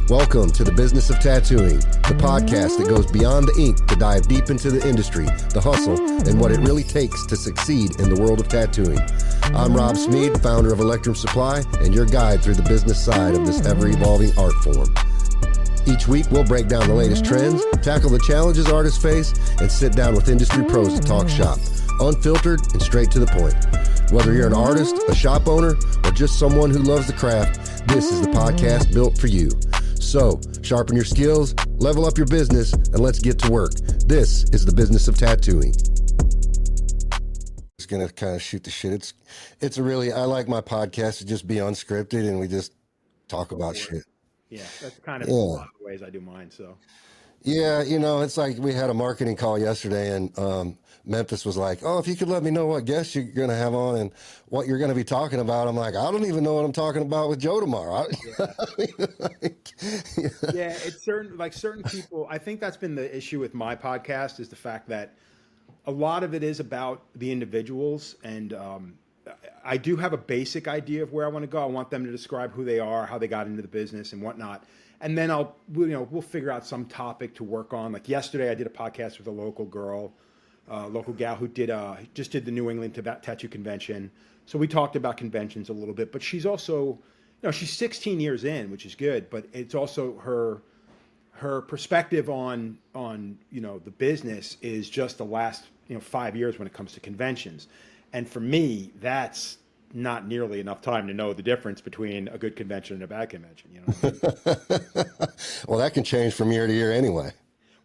Welcome to the Business of Tattooing, the podcast that goes beyond the ink to dive deep into the industry, the hustle, and what it really takes to succeed in the world of tattooing. I'm Rob Smead, founder of Electrum Supply, and your guide through the business side of this ever-evolving art form. Each week, we'll break down the latest trends, tackle the challenges artists face, and sit down with industry pros to talk shop, unfiltered and straight to the point. Whether you're an artist, a shop owner, or just someone who loves the craft, this is the podcast built for you. So, sharpen your skills, level up your business, and let's get to work. This is the Business of Tattooing. Just gonna kind of shoot the shit. It's really, I like my podcast to just be unscripted and we just talk about shit. Yeah, that's kind of a lot of the ways I do mine. So, yeah, you know, it's like we had a marketing call yesterday, and Memphis was like, "Oh, if you could let me know what guests you're going to have on and what you're going to be talking about." I'm like, "I don't even know what I'm talking about with Joe tomorrow." Yeah, it's certain people. I think that's been the issue with my podcast is the fact that a lot of it is about the individuals, and I do have a basic idea of where I want to go. I want them to describe who they are, how they got into the business, and whatnot. And then we'll figure out some topic to work on. Like yesterday, I did a podcast with a local gal who just did the New England Tattoo Convention. So we talked about conventions a little bit, but she's also, she's 16 years in, which is good, but it's also her perspective on the business is just the last 5 years when it comes to conventions. And for me, that's not nearly enough time to know the difference between a good convention and a bad convention. You know what I mean? Well, that can change from year to year anyway.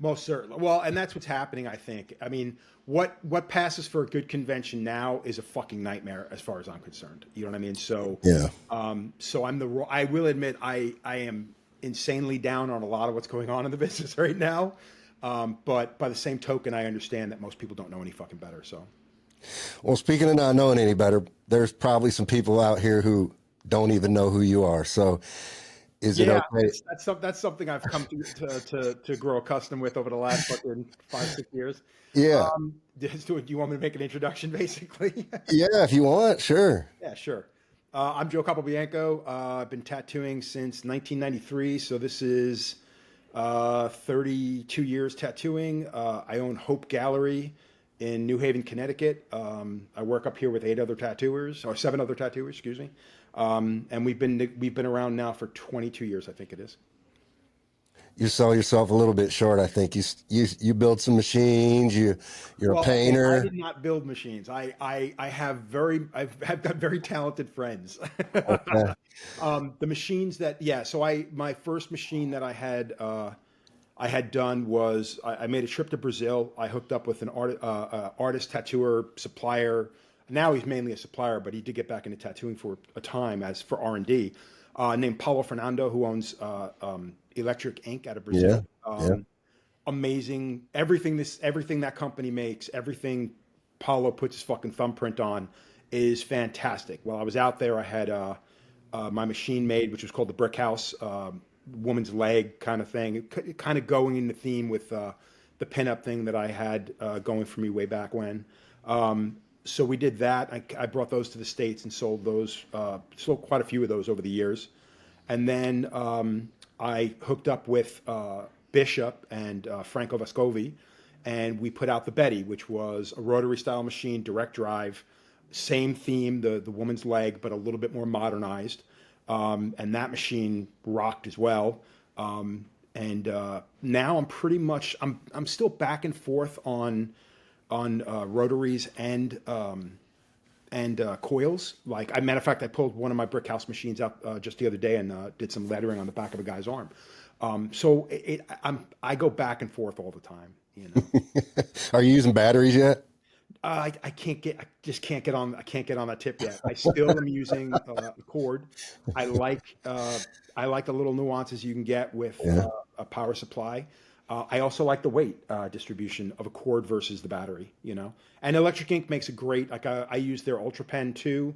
Most certainly. Well, and that's what's happening, I think. I mean, what passes for a good convention now is a fucking nightmare as far as I'm concerned. You know what I mean? So yeah. So I will admit I am insanely down on a lot of what's going on in the business right now. But by the same token, I understand that most people don't know any fucking better. So. Well, speaking of not knowing any better, there's probably some people out here who don't even know who you are. So is it okay? That's something I've come to grow accustomed with over the last fucking 5-6 years. Yeah. Do you want me to make an introduction, basically? Yeah, if you want, sure. Yeah, sure. I'm Joe Capobianco. I've been tattooing since 1993. So this is 32 years tattooing. I own Hope Gallery in New Haven, Connecticut. I work up here with 7 other tattooers, excuse me. And we've been around now for 22 years, I think it is. You sell yourself a little bit short, I think. You build some machines. You're a painter. I did not build machines. I've got very talented friends. Okay. The machines my first machine that I had done was I made a trip to Brazil. I hooked up with an artist, tattooer, supplier. Now he's mainly a supplier, but he did get back into tattooing for a time as for R&D, named Paulo Fernando, who owns Electric Ink out of Brazil. Yeah. Amazing. Everything that company makes, everything Paulo puts his fucking thumbprint on is fantastic. While I was out there, I had my machine made, which was called the Brick House, woman's leg kind of thing, kind of going in the theme with the pinup thing that I had going for me way back when. So we did that. I brought those to the States and sold quite a few of those over the years. And then I hooked up with Bishop and Franco Vescovi, and we put out the Betty, which was a rotary style machine, direct drive, same theme, the woman's leg, but a little bit more modernized. And that machine rocked as well. And now I'm pretty much I'm still back and forth on rotaries and coils. Like, matter of fact, I pulled one of my Brick House machines out just the other day and did some lettering on the back of a guy's arm. So I go back and forth all the time. Are you using batteries yet? I just can't get on that tip yet. I still am using a cord. I like the little nuances you can get with a power supply. I also like the weight distribution of a cord versus the battery, And Electric Ink makes a great, I use their Ultra Pen 2,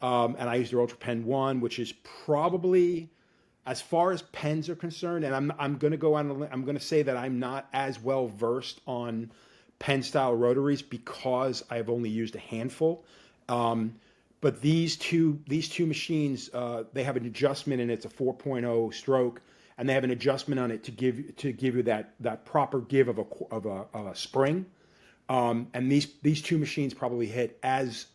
and I use their Ultra Pen 1, which is probably, as far as pens are concerned, and I'm going to go on, I'm going to say that I'm not as well versed on pen style rotaries because I've only used a handful. But these two machines, they have an adjustment, and it's a 4.0 stroke, and they have an adjustment on it to give you that proper give of a spring. And these two machines probably hit as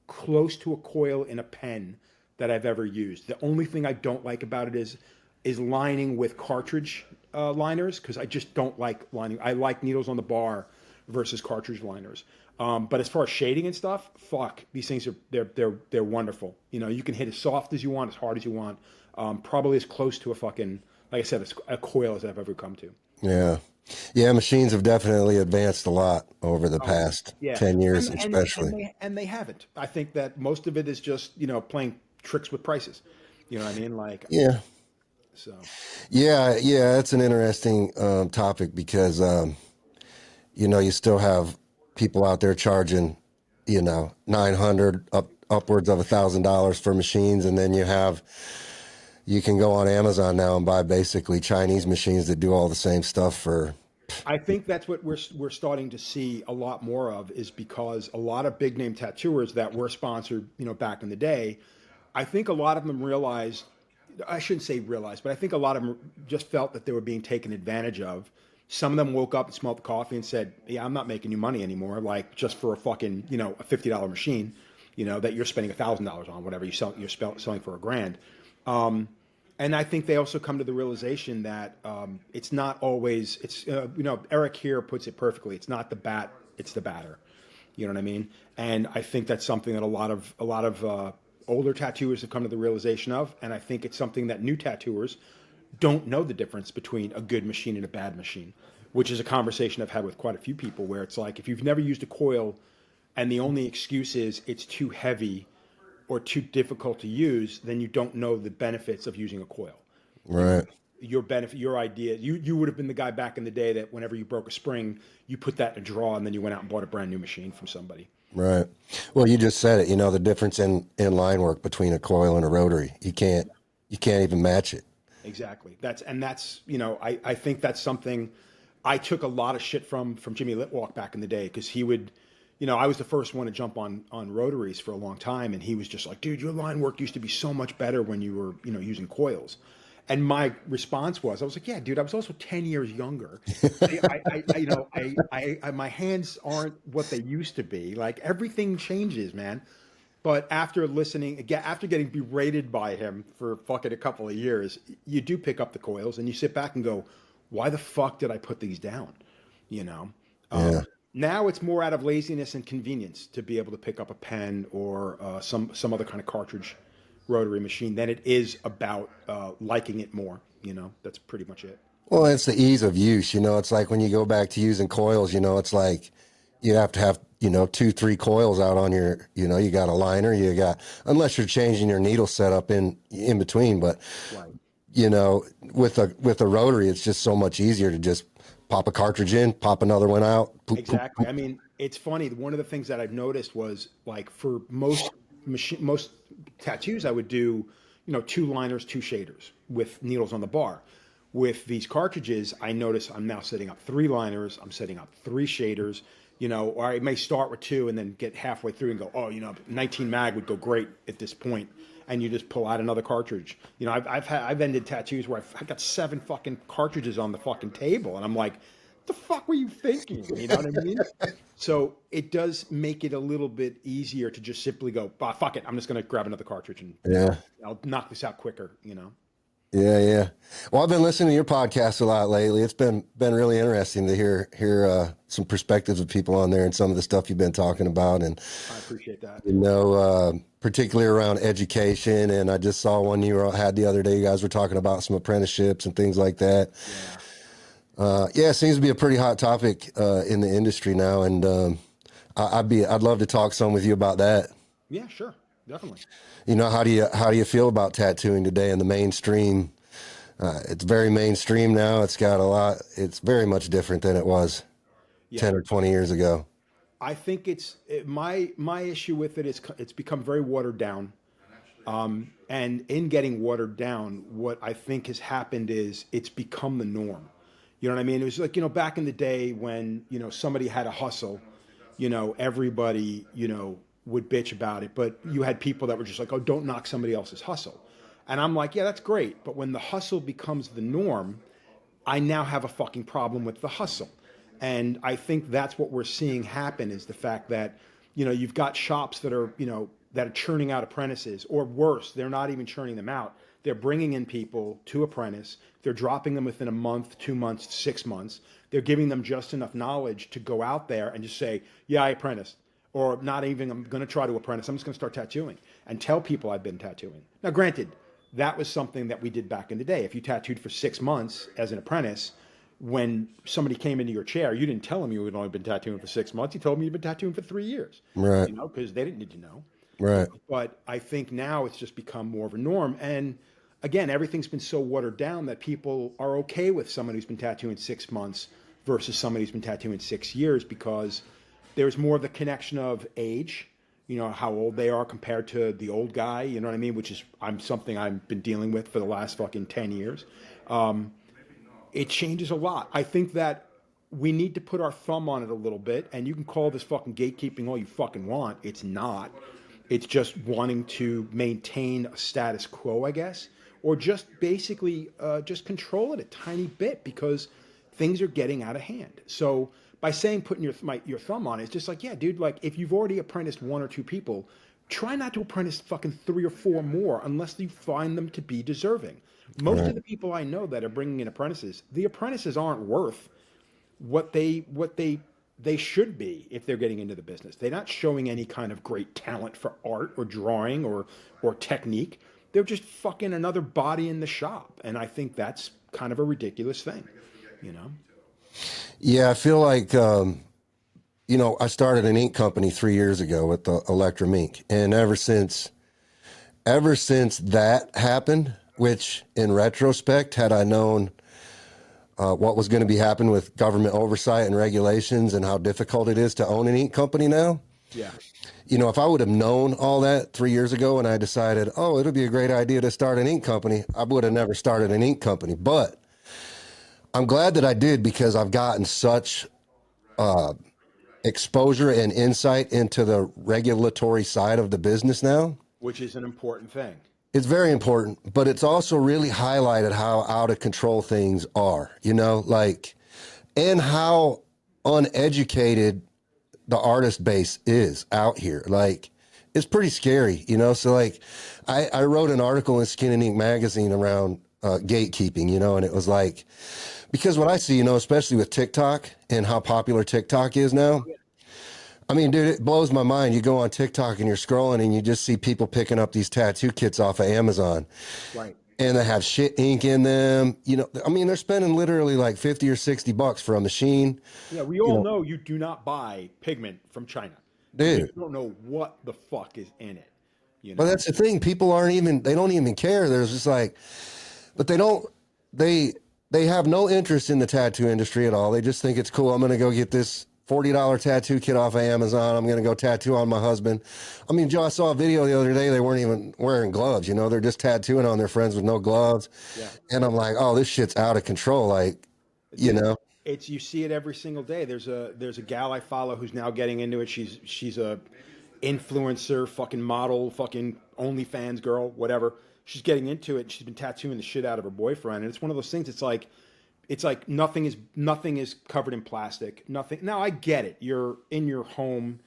close to a coil in a pen that I've ever used. The only thing I don't like about it is lining with cartridge liners, because I just don't like lining. I like needles on the bar versus cartridge liners. But as far as shading and stuff, fuck, these things they're wonderful. You can hit as soft as you want, as hard as you want. Probably as close to a fucking, like I said, a coil as I've ever come to. Yeah. Yeah, machines have definitely advanced a lot over the past 10 years, especially. And they haven't. I think that most of it is just, playing tricks with prices. You know what I mean? Like, yeah. So. Yeah, it's an interesting topic because, you still have people out there charging, $900 upwards of $1,000 for machines, and then you can go on Amazon now and buy basically Chinese machines that do all the same stuff for. I think that's what we're starting to see a lot more of, is because a lot of big name tattooers that were sponsored, back in the day, I think a lot of them realized, I shouldn't say realized, but I think a lot of them just felt that they were being taken advantage of. Some of them woke up and smelled the coffee and said, yeah, I'm not making you money anymore. Like, just for a fucking, a $50 machine, that you're spending $1,000 on, whatever you're selling for $1,000. And I think they also come to the realization that it's not always, Eric here puts it perfectly. It's not the bat, it's the batter. You know what I mean? And I think that's something that a lot of older tattooers have come to the realization of. And I think it's something that new tattooers don't know the difference between a good machine and a bad machine, which is a conversation I've had with quite a few people, where it's like, if you've never used a coil and the only excuse is it's too heavy or too difficult to use, then you don't know the benefits of using a coil. Right. Your idea, you would have been the guy back in the day that whenever you broke a spring, you put that in a drawer and then you went out and bought a brand new machine from somebody. Right. Well, you just said it, the difference in line work between a coil and a rotary. You can't even match it. Exactly. That's I think that's something I took a lot of shit from Jimmy Litwalk back in the day, because he would, I was the first one to jump on rotaries for a long time, and he was just like, dude, your line work used to be so much better when you were, using coils. And my response was, I was like, yeah, dude, I was also 10 years younger. My hands aren't what they used to be. Like, everything changes, man. But after getting berated by him for fucking a couple of years, you do pick up the coils and you sit back and go, why the fuck did I put these down? Now it's more out of laziness and convenience to be able to pick up a pen or some other kind of cartridge rotary machine than it is about liking it more. That's pretty much it. Well, it's the ease of use. It's like when you go back to using coils, it's like you have to have, 2-3 coils out on your, you got a liner, unless you're changing your needle setup in between. But, right. with a rotary, it's just so much easier to just pop a cartridge in, pop another one out. Poop, exactly. Poop, poop. I mean, it's funny. One of the things that I've noticed was, like, for most tattoos, I would do, 2 liners, 2 shaders with needles on the bar. With these cartridges, I notice I'm now setting up 3 liners. I'm setting up 3 shaders, or I may start with 2 and then get halfway through and go, oh, 19 mag would go great at this point. And you just pull out another cartridge. I've ended tattoos where I've got 7 fucking cartridges on the fucking table. And I'm like, what the fuck were you thinking? You know what I mean? So it does make it a little bit easier to just simply go, fuck it, I'm just going to grab another cartridge and I'll knock this out quicker, Yeah. Well, I've been listening to your podcast a lot lately. It's been really interesting to hear some perspectives of people on there and some of the stuff you've been talking about. And I appreciate that. Particularly around education. And I just saw one you had the other day. You guys were talking about some apprenticeships and things like that. It seems to be a pretty hot topic in the industry now. And I'd love to talk some with you about that. Yeah, sure. Definitely. How do you feel about tattooing today in the mainstream? It's very mainstream now. It's very much different than it was 10 or 20 years ago. I think my issue with it is it's become very watered down. And in getting watered down, what I think has happened is it's become the norm. You know what I mean? It was like, back in the day when, somebody had a hustle, everybody, would bitch about it. But you had people that were just like, oh, don't knock somebody else's hustle. And I'm like, yeah, that's great. But when the hustle becomes the norm, I now have a fucking problem with the hustle. And I think that's what we're seeing happen is the fact that, you've got shops that are, that are churning out apprentices, or worse, they're not even churning them out. They're bringing in people to apprentice. They're dropping them within a month, 2 months, 6 months. They're giving them just enough knowledge to go out there and just say, yeah, I apprenticed. Or not even, I'm going to try to apprentice. I'm just going to start tattooing and tell people I've been tattooing. Now, granted, that was something that we did back in the day. If you tattooed for 6 months as an apprentice, when somebody came into your chair, you didn't tell them you had only been tattooing for 6 months. You told them you'd been tattooing for 3 years. Right. Because they didn't need to know. Right. But I think now it's just become more of a norm. And again, everything's been so watered down that people are okay with someone who's been tattooing 6 months versus somebody who's been tattooing 6 years, because there's more of the connection of age, how old they are compared to the old guy, you know what I mean? Which is something I've been dealing with for the last fucking 10 years. It changes a lot. I think that we need to put our thumb on it a little bit, and you can call this fucking gatekeeping all you fucking want. It's not. It's just wanting to maintain a status quo, I guess, or just basically just control it a tiny bit, because things are getting out of hand. So by saying putting your thumb on it, it's just like, yeah, dude, like if you've already apprenticed 1 or 2 people, try not to apprentice fucking 3 or 4 more unless you find them to be deserving. Most of the people I know that are bringing in apprentices, the apprentices aren't worth what they should be if they're getting into the business. They're not showing any kind of great talent for art or drawing or technique. They're just fucking another body in the shop. And I think that's kind of a ridiculous thing, Yeah, I feel like, I started an ink company 3 years ago with the Electrum Ink. And ever since that happened, which in retrospect, had I known what was going to be happening with government oversight and regulations and how difficult it is to own an ink company now. Yeah. If I would have known all that 3 years ago and I decided, oh, it'll be a great idea to start an ink company, I would have never started an ink company. But I'm glad that I did, because I've gotten such exposure and insight into the regulatory side of the business now. Which is an important thing. It's very important, but it's also really highlighted how out of control things are, and how uneducated the artist base is out here. It's pretty scary, So I wrote an article in Skin and Ink magazine around gatekeeping, and it was because what I see, especially with TikTok and how popular TikTok is now, I mean, dude, it blows my mind. You go on TikTok and you're scrolling and you just see people picking up these tattoo kits off of Amazon. Right. And they have shit ink in them. They're spending literally like $50 or $60 for a machine. Yeah, we all know you do not buy pigment from China. Dude. You don't know what the fuck is in it. But that's the thing. People they don't even care. There's just but they have no interest in the tattoo industry at all. They just think it's cool. I'm going to go get this $40 tattoo kit off of Amazon. I'm going to go tattoo on my husband. I mean, Joe, I saw a video the other day. They weren't even wearing gloves. They're just tattooing on their friends with no gloves. Yeah. And I'm like, oh, this shit's out of control. It's, you see it every single day. There's a gal I follow who's now getting into it. She's a influencer, fucking model, fucking OnlyFans girl, whatever. She's getting into it. She's been tattooing the shit out of her boyfriend. And it's one of those things. It's like nothing is covered in plastic. Nothing. Now I get it. You're in your home,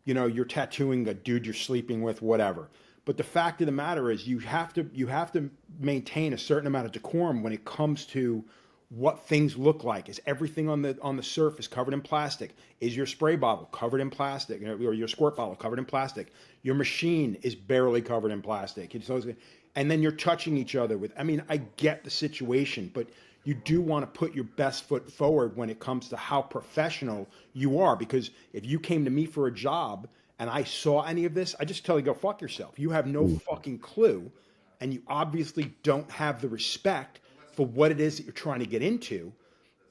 you're tattooing a dude you're sleeping with, whatever. But the fact of the matter is, you have to maintain a certain amount of decorum when it comes to what things look like. Is everything on the surface covered in plastic? Is your spray bottle covered in plastic, or your squirt bottle covered in plastic? Your machine is barely covered in plastic. And then you're touching each other with. I mean, I get the situation, but you do want to put your best foot forward when it comes to how professional you are. Because if you came to me for a job and I saw any of this, I just tell you, go fuck yourself. You have no fucking clue, and you obviously don't have the respect for what it is that you're trying to get into.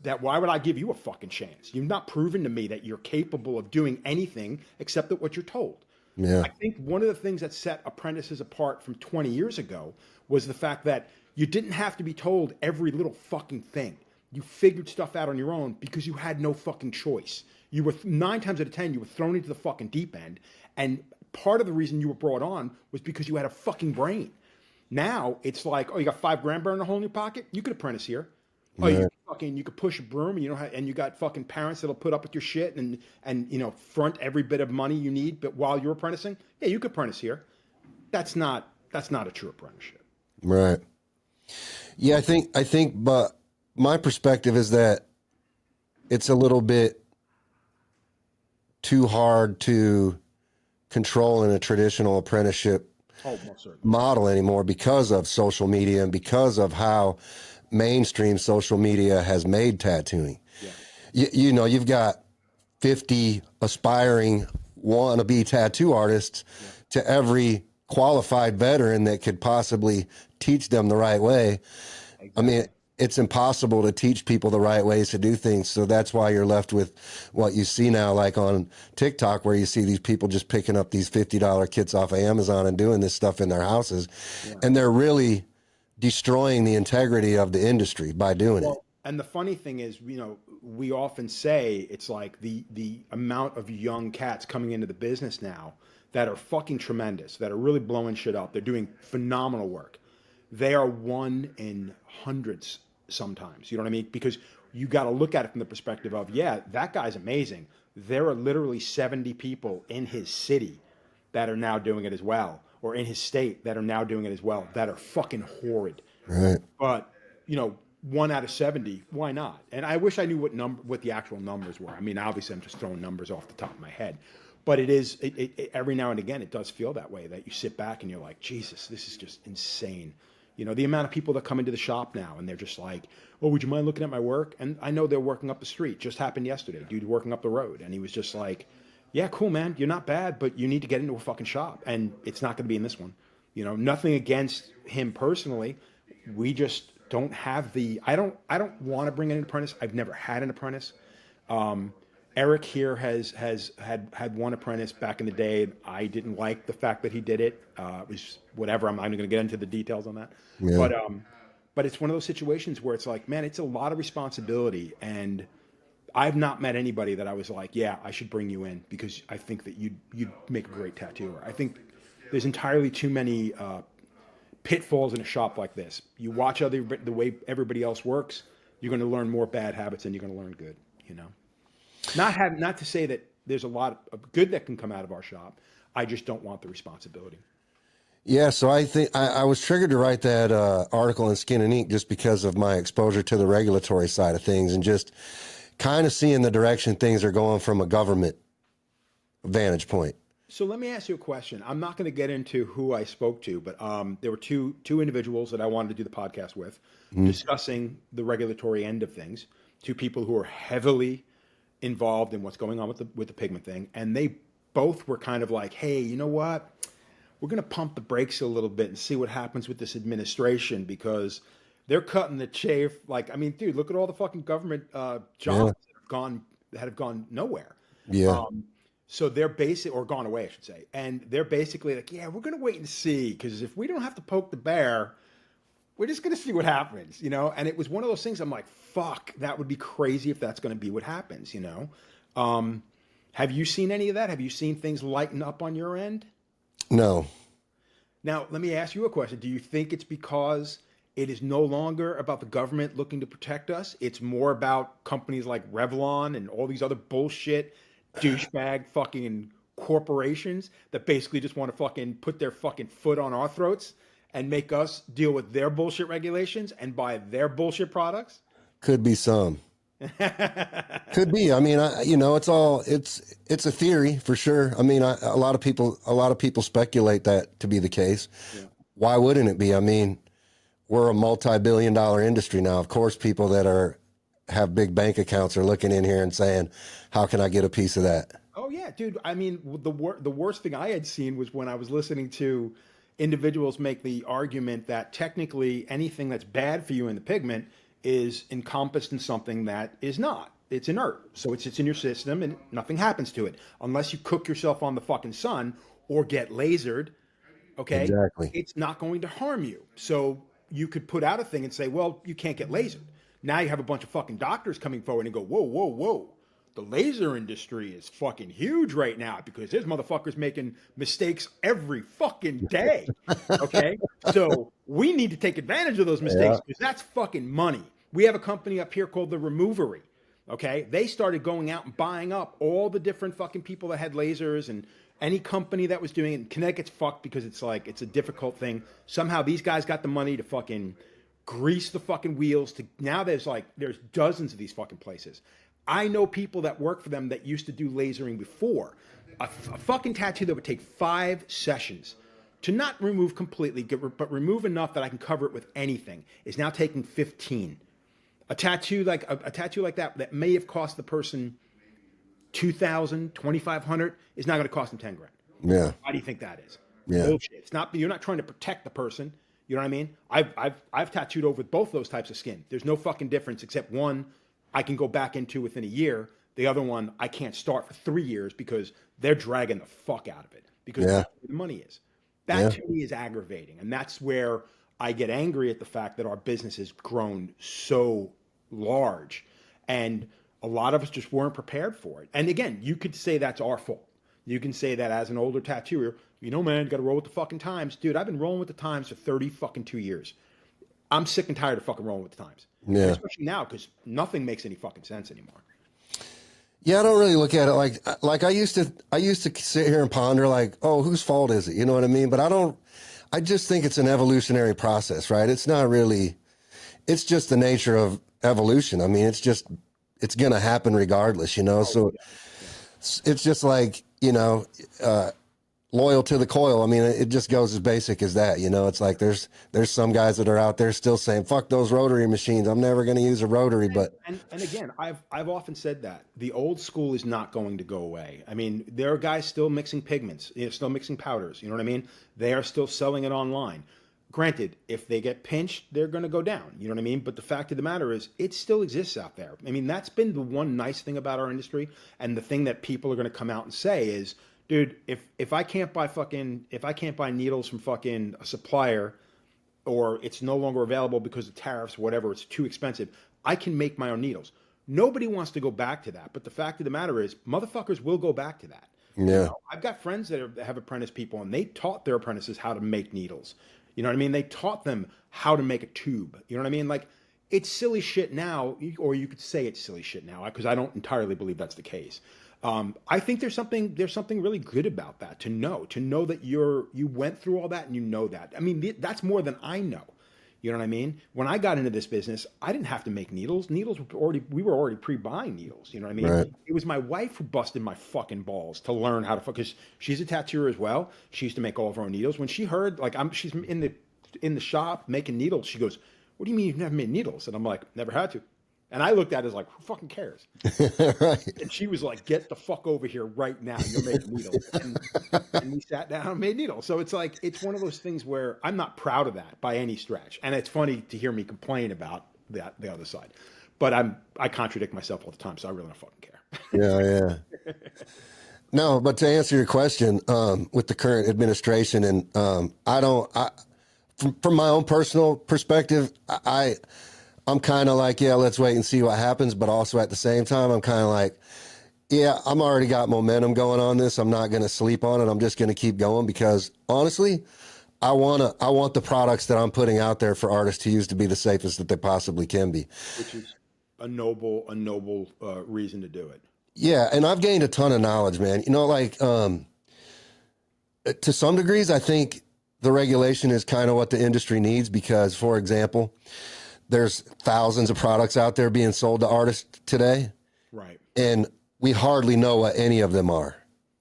That why would I give you a fucking chance? You've not proven to me that you're capable of doing anything except what you're told. Yeah. I think one of the things that set apprentices apart from 20 years ago was the fact that you didn't have to be told every little fucking thing. You figured stuff out on your own because you had no fucking choice. You were 9 times out of 10, you were thrown into the fucking deep end. And part of the reason you were brought on was because you had a fucking brain. Now it's like, oh, you got $5,000 burning a hole in your pocket. You could apprentice here. Oh, Right. you could push a broom. And you know how, and you got fucking parents that'll put up with your shit and front every bit of money you need. But while you're apprenticing, yeah, you could apprentice here. That's not a true apprenticeship. Right. Yeah, I think, but my perspective is that it's a little bit too hard to control in a traditional apprenticeship Oh, most certainly. model anymore because of social media and because of how mainstream social media has made tattooing. Yeah. You've got 50 aspiring wannabe tattoo artists to every qualified veteran that could possibly teach them the right way. Exactly. I mean, it's impossible to teach people the right ways to do things. So that's why you're left with what you see now, like on TikTok, where you see these people just picking up these $50 kits off of Amazon and doing this stuff in their houses. Yeah. And they're really destroying the integrity of the industry by doing it. And the funny thing is, we often say it's like the amount of young cats coming into the business now that are fucking tremendous, that are really blowing shit up. They're doing phenomenal work. They are one in hundreds sometimes. You know what I mean? Because you got to look at it from the perspective of, yeah, that guy's amazing. There are literally 70 people in his city that are now doing it as well, or in his state that are now doing it as well, that are fucking horrid. Right. But, 1 out of 70, why not? And I wish I knew what the actual numbers were. I mean, obviously I'm just throwing numbers off the top of my head. But it every now and again, it does feel that way, that you sit back and you're like, Jesus, this is just insane. The amount of people that come into the shop now and they're just like, oh, would you mind looking at my work? And I know they're working up the street. Just happened yesterday. Dude working up the road. And he was just like, yeah, cool, man. You're not bad, but you need to get into a fucking shop. And it's not going to be in this one. Nothing against him personally. We just don't have I don't want to bring in an apprentice. I've never had an apprentice. Eric here has had one apprentice back in the day. I didn't like the fact that he did it. It was whatever. I'm not going to get into the details on that. Yeah. But it's one of those situations where it's like, man, it's a lot of responsibility. And I've not met anybody that I was like, yeah, I should bring you in because I think that you'd make a great tattooer. I think there's entirely too many pitfalls in a shop like this. You watch the way everybody else works, you're going to learn more bad habits than you're going to learn good. Not to say that there's a lot of good that can come out of our shop. I just don't want the responsibility. Yeah, so I think I was triggered to write that article in Skin and Ink just because of my exposure to the regulatory side of things and just kind of seeing the direction things are going from a government vantage point. So let me ask you a question. I'm not going to get into who I spoke to, but there were two individuals that I wanted to do the podcast with, discussing the regulatory end of things. Two people who are heavily involved in what's going on with the pigment thing, and they both were kind of like, hey, you know what? We're going to pump the brakes a little bit and see what happens with this administration because they're cutting the chafe. Like, I mean, dude, look at all the fucking government jobs that have gone nowhere. Yeah. So they're or gone away, I should say. And they're basically like, yeah, we're going to wait and see because if we don't have to poke the bear, we're just going to see what happens, And it was one of those things I'm like, fuck, that would be crazy if that's going to be what happens, Have you seen any of that? Have you seen things lighten up on your end? No. Now, let me ask you a question. Do you think it's because it is no longer about the government looking to protect us? It's more about companies like Revlon and all these other bullshit douchebag fucking corporations that basically just want to fucking put their fucking foot on our throats and make us deal with their bullshit regulations and buy their bullshit products? Could be some. Could be. I mean, it's a theory for sure. I mean, a lot of people speculate that to be the case. Yeah. Why wouldn't it be? I mean, we're a multi-billion-dollar industry now. Of course, people that have big bank accounts are looking in here and saying, "How can I get a piece of that?" Oh yeah, dude. I mean, the worst thing I had seen was when I was listening to individuals make the argument that technically anything that's bad for you in the pigment is encompassed in something that is not. It's inert. So it sits in your system and nothing happens to it. Unless you cook yourself on the fucking sun or get lasered, okay? Exactly. It's not going to harm you. So you could put out a thing and say, well, you can't get lasered. Now you have a bunch of fucking doctors coming forward and go, whoa, whoa, whoa. the laser industry is fucking huge right now because there's motherfuckers making mistakes every fucking day. Okay. So we need to take advantage of those Yeah. mistakes because that's fucking money. We have a company up here called the Removery. Okay. They started going out and buying up all the different fucking people that had lasers, and any company that was doing it. Connecticut's fucked because it's a difficult thing. Somehow these guys got the money to fucking grease the fucking wheels to now there's dozens of these fucking places. I know people that work for them that used to do lasering before. A fucking tattoo that would take 5 sessions to not remove completely, but remove enough that I can cover it with anything is now taking 15. A tattoo like that may have cost the person 2,000, 2,500 is not going to cost them 10 grand. Yeah. Why do you think that is? Yeah. Bullshit. It's not. You're not trying to protect the person. You know what I mean? I've tattooed over both those types of skin. There's no fucking difference except one I can go back into within a year. The other one I can't start for 3 years because they're dragging the fuck out of it because that's where the money is. That to me is aggravating, and that's where I get angry at the fact that our business has grown so large, and a lot of us just weren't prepared for it. And again, you could say that's our fault. You can say that as an older tattooer, man, you got to roll with the fucking times. Dude, I've been rolling with the times for 30 fucking 2 years. I'm sick and tired of fucking rolling with the times. Yeah. Especially now because nothing makes any fucking sense anymore. Yeah, I don't really look at it like I used to sit here and ponder like, oh, whose fault is it? You know what I mean? But I just think it's an evolutionary process, right? It's not really, it's just the nature of evolution. I mean, it's going to happen regardless, So it's just like, loyal to the coil. I mean, it just goes as basic as that. It's like there's some guys that are out there still saying, fuck those rotary machines. I'm never going to use a rotary. But and again, I've often said that the old school is not going to go away. I mean, there are guys still mixing pigments, still mixing powders. You know what I mean? They are still selling it online. Granted, if they get pinched, they're going to go down. You know what I mean? But the fact of the matter is, it still exists out there. I mean, that's been the one nice thing about our industry, and the thing that people are going to come out and say is, dude, if I can't buy needles from fucking a supplier, or it's no longer available because of tariffs, whatever, it's too expensive, I can make my own needles. Nobody wants to go back to that. But the fact of the matter is, motherfuckers will go back to that. Yeah. I've got friends that have apprentice people, and they taught their apprentices how to make needles. You know what I mean? They taught them how to make a tube. You know what I mean? Like, it's silly shit now, or you could say it's silly shit now, because I don't entirely believe that's the case. I think there's something really good about that, to know that you went through all that and you know that. I mean, that's more than I know. You know what I mean? When I got into this business, I didn't have to make needles. We were already pre-buying needles. You know what I mean? Right. It was my wife who busted my fucking balls to learn how to because she's a tattooer as well. She used to make all of her own needles. When she heard she's in the shop making needles, she goes, "What do you mean you've never made needles?" And I'm like, "Never had to." And I looked at it as like, who fucking cares? Right. And she was like, "Get the fuck over here right now. You're making needles." And we sat down and made needles. So it's like, it's one of those things where I'm not proud of that by any stretch. And it's funny to hear me complain about the other side. But I contradict myself all the time, so I really don't fucking care. Yeah. No, but to answer your question, with the current administration, and from my own personal perspective, I'm kind of like, yeah, let's wait and see what happens. But also at the same time, I'm kind of like, yeah, I'm already got momentum going on this. I'm not going to sleep on it. I'm just going to keep going because honestly, I want the products that I'm putting out there for artists to use to be the safest that they possibly can be. Which is a noble reason to do it. Yeah. And I've gained a ton of knowledge, man. To some degrees, I think the regulation is kind of what the industry needs because, for example, there's thousands of products out there being sold to artists today. Right. And we hardly know what any of them are,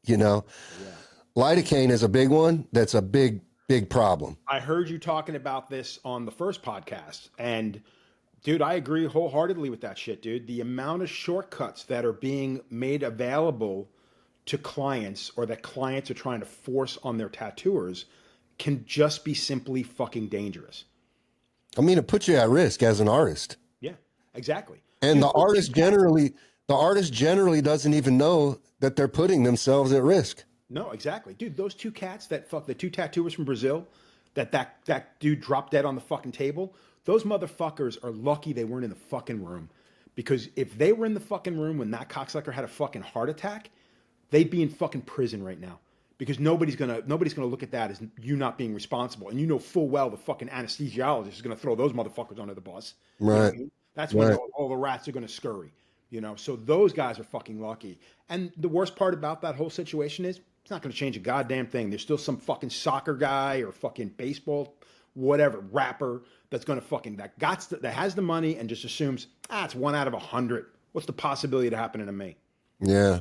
Yeah. Lidocaine is a big one. That's a big problem. I heard you talking about this on the first podcast, and dude, I agree wholeheartedly with that shit, dude. The amount of shortcuts that are being made available to clients or that clients are trying to force on their tattooers can just be simply fucking dangerous. I mean, it puts you at risk as an artist. Yeah, exactly. And the artist generally doesn't even know that they're putting themselves at risk. No, exactly. Dude, those two cats the two tattooers from Brazil, that dude dropped dead on the fucking table, those motherfuckers are lucky they weren't in the fucking room. Because if they were in the fucking room when that cocksucker had a fucking heart attack, they'd be in fucking prison right now. Because nobody's gonna look at that as you not being responsible, and you know full well the fucking anesthesiologist is gonna throw those motherfuckers under the bus. Right. You know what I mean? That's when all the rats are gonna scurry. So those guys are fucking lucky. And the worst part about that whole situation is it's not gonna change a goddamn thing. There's still some fucking soccer guy or fucking baseball, whatever rapper that's gonna that has the money and just assumes it's 1 out of 100. What's the possibility of happening to me? Yeah.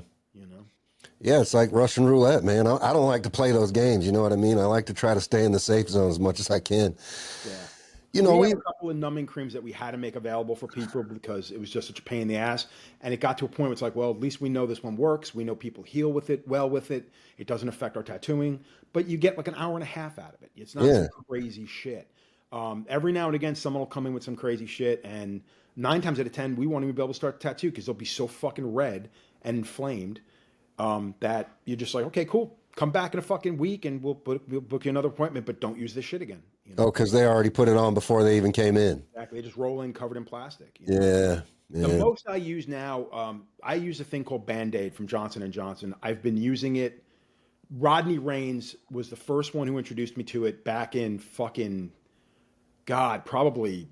Yeah, it's like Russian roulette, man. I don't like to play those games. You know what I mean? I like to try to stay in the safe zone as much as I can. Yeah. We had a couple of numbing creams that we had to make available for people because it was just such a pain in the ass. And it got to a point where it's like, well, at least we know this one works. We know people heal with it, well with it. It doesn't affect our tattooing. But you get like an hour and a half out of it. It's not some crazy shit. Every now and again, someone will come in with some crazy shit. And 9 times out of 10, we won't even be able to start the tattoo because they'll be so fucking red and inflamed. That you're just like, okay, cool. Come back in a fucking week and we'll book you another appointment, but don't use this shit again. Oh, because they already put it on before they even came in. Exactly. They just roll in covered in plastic. Yeah. The most I use now, I use a thing called Band-Aid from Johnson & Johnson. I've been using it. Rodney Raines was the first one who introduced me to it back in fucking, God, probably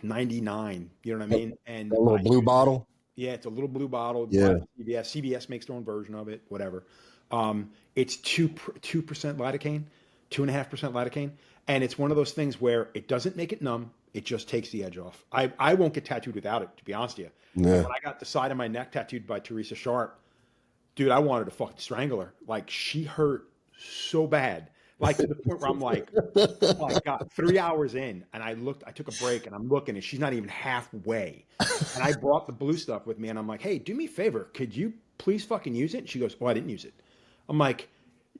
99. You know what I mean? And that little blue bottle? Yeah, it's a little blue bottle. Yeah. CVS makes their own version of it, whatever. It's 2% lidocaine, 2.5% lidocaine. And it's one of those things where it doesn't make it numb. It just takes the edge off. I won't get tattooed without it, to be honest with you. Yeah. When I got the side of my neck tattooed by Teresa Sharp, dude, I wanted to fucking strangle her. Like, she hurt so bad. Like, to the point where I'm like, oh my God, 3 hours in, and I took a break, and I'm looking, and she's not even halfway. And I brought the blue stuff with me, and I'm like, hey, do me a favor. Could you please fucking use it? And she goes, oh, I didn't use it. I'm like,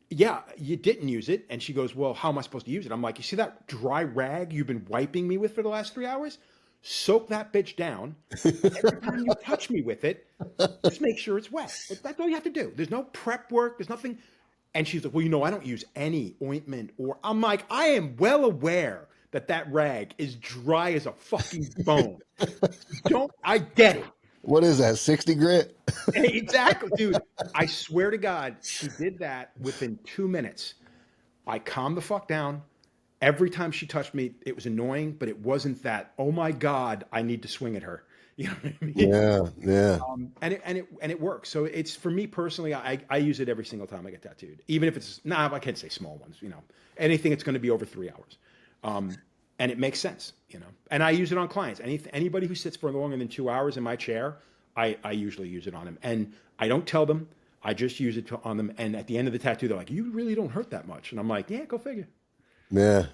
yeah, you didn't use it. And she goes, well, how am I supposed to use it? I'm like, you see that dry rag you've been wiping me with for the last 3 hours? Soak that bitch down. Every time you touch me with it, just make sure it's wet. That's all you have to do. There's no prep work. There's nothing. And she's like, well, I don't use any ointment I'm like, I am well aware that rag is dry as a fucking bone. I get it. What is that, 60 grit? Exactly, dude. I swear to God, she did that within 2 minutes. I calmed the fuck down. Every time she touched me, it was annoying, but it wasn't that, oh my God, I need to swing at her. You know what I mean? Yeah. And it works. So it's, for me personally, I use it every single time I get tattooed, even if it's I can't say small ones. Anything that's going to be over 3 hours, and it makes sense. And I use it on clients. Anybody who sits for longer than 2 hours in my chair, I usually use it on them, and I don't tell them. I just use it on them. And at the end of the tattoo, they're like, "You really don't hurt that much," and I'm like, "Yeah, go figure." Yeah.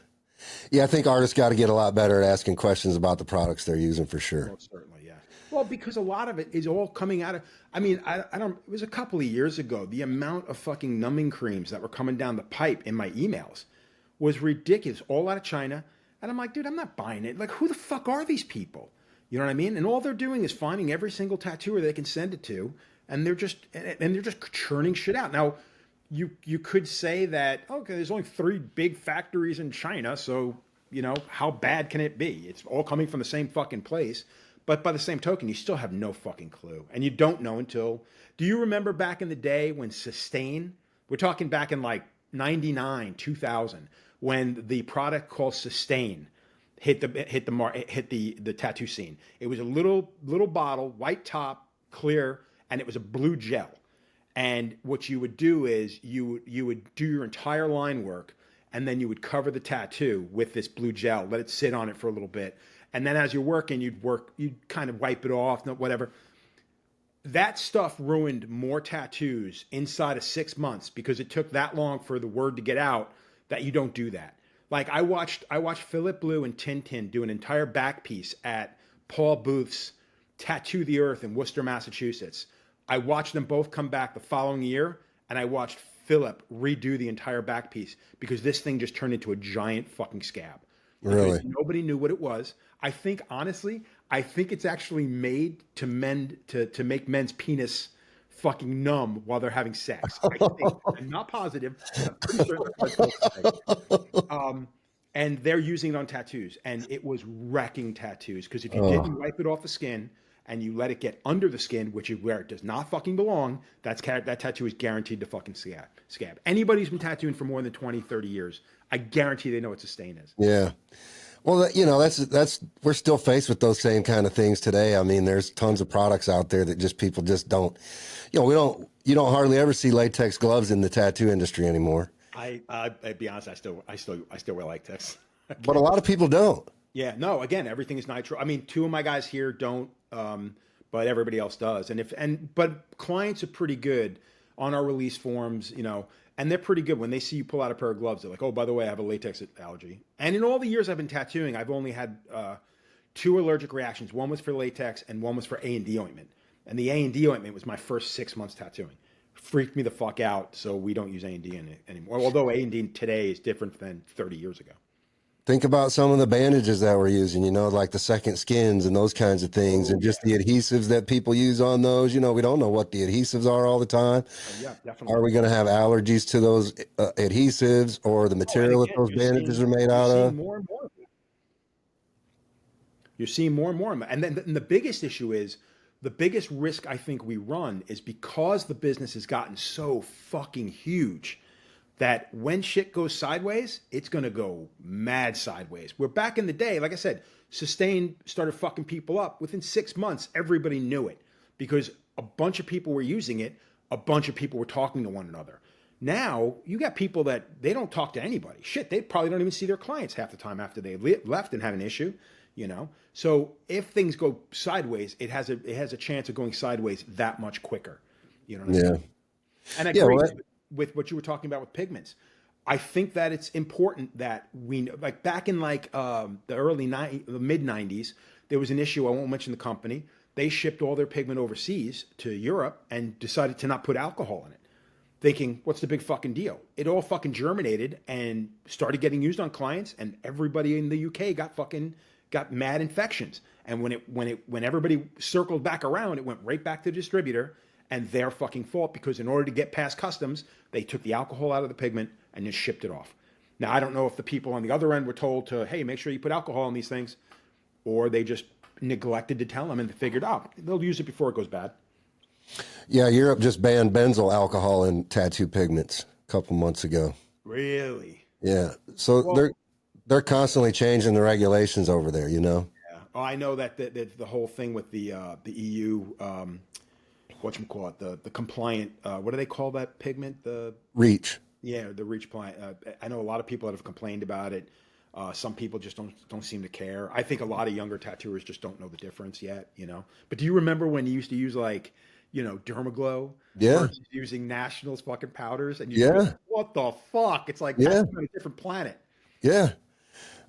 I think artists got to get a lot better at asking questions about the products they're using, for sure. Most certainly, yeah. Well, because a lot of it is all coming out of, I don't, it was a couple of years ago, the amount of fucking numbing creams that were coming down the pipe in my emails was ridiculous, all out of China. And I'm like, dude, I'm not buying it. Like, who the fuck are these people? You know what I mean? And all they're doing is finding every single tattooer they can send it to, and they're just churning shit out. Now, you could say that, okay, there's only 3 big factories in China, so, how bad can it be? It's all coming from the same fucking place. But by the same token, you still have no fucking clue. And you don't know until, do you remember back in the day when Sustain, we're talking back in like 99, 2000, when the product called Sustain hit the tattoo scene. It was a little bottle, white top, clear, and it was a blue gel. And what you would do is you would do your entire line work, and then you would cover the tattoo with this blue gel, let it sit on it for a little bit. And then as you're working, you'd kind of wipe it off, whatever. That stuff ruined more tattoos inside of 6 months because it took that long for the word to get out that you don't do that. Like I watched Philip Blue and Tintin do an entire back piece at Paul Booth's Tattoo the Earth in Worcester, Massachusetts. I watched them both come back the following year, and I watched Philip redo the entire back piece because this thing just turned into a giant fucking scab. Really? Nobody knew what it was. I think, honestly, it's actually made to make men's penis fucking numb while they're having sex. I think. I'm not positive. But I'm pretty sure that's what it's like. And they're using it on tattoos, and it was wrecking tattoos because if you didn't wipe it off the skin and you let it get under the skin, which is where it does not fucking belong, that tattoo is guaranteed to fucking scab. Anybody who's been tattooing for more than 20, 30 years, I guarantee they know what a stain is. Yeah. Well, that's we're still faced with those same kind of things today. I mean, there's tons of products out there that just people just don't, you don't hardly ever see latex gloves in the tattoo industry anymore. I'd be honest, I still wear latex. But a lot of people don't. Yeah, no, again, everything is nitrile. I mean, two of my guys here don't, but everybody else does. But clients are pretty good on our release forms, and they're pretty good when they see you pull out a pair of gloves. They're like, oh, by the way, I have a latex allergy. And in all the years I've been tattooing, I've only had 2 allergic reactions. One was for latex and one was for A&D ointment. And the A&D ointment was my first 6 months tattooing. Freaked me the fuck out, so we don't use A&D in it anymore. Although A&D today is different than 30 years ago. Think about some of the bandages that we're using, like the second skins and those kinds of things, and just the adhesives that people use on those. We don't know what the adhesives are all the time. Yeah, definitely. Are we going to have allergies to those adhesives or the material that those bandages are made out of? More and more. You're seeing more and more. And then the biggest issue is, the biggest risk I think we run is because the business has gotten so fucking huge that when shit goes sideways, it's going to go mad sideways. Where back in the day, like I said, Sustain started fucking people up. Within 6 months, everybody knew it because a bunch of people were using it. A bunch of people were talking to one another. Now, you got people that they don't talk to anybody. Shit, they probably don't even see their clients half the time after they left and have an issue, So if things go sideways, it has a chance of going sideways that much quicker. You know what I mean? And I agree with what you were talking about with pigments. I think that it's important that we know, like back in the mid 90s, there was an issue. I won't mention the company. They shipped all their pigment overseas to Europe and decided to not put alcohol in it, thinking, what's the big fucking deal? It all fucking germinated and started getting used on clients, and everybody in the UK got mad infections. And when everybody circled back around, it went right back to the distributor, and their fucking fault, because in order to get past customs, they took the alcohol out of the pigment and just shipped it off. Now, I don't know if the people on the other end were told to, hey, make sure you put alcohol in these things, or they just neglected to tell them and they figured out they'll use it before it goes bad. Yeah, Europe just banned benzyl alcohol in tattoo pigments a couple months ago. Really? Yeah. So they're constantly changing the regulations over there, Yeah. Oh, I know that the whole thing with the EU, whatchamacallit, the compliant, what do they call that pigment? The REACH. Yeah, the REACH compliant. I know a lot of people that have complained about it. Some people just don't seem to care. I think a lot of younger tattooers just don't know the difference yet, But do you remember when you used to use Dermaglow versus using Nationals fucking powders? And you go, what the fuck? It's like that's on a different planet. Yeah.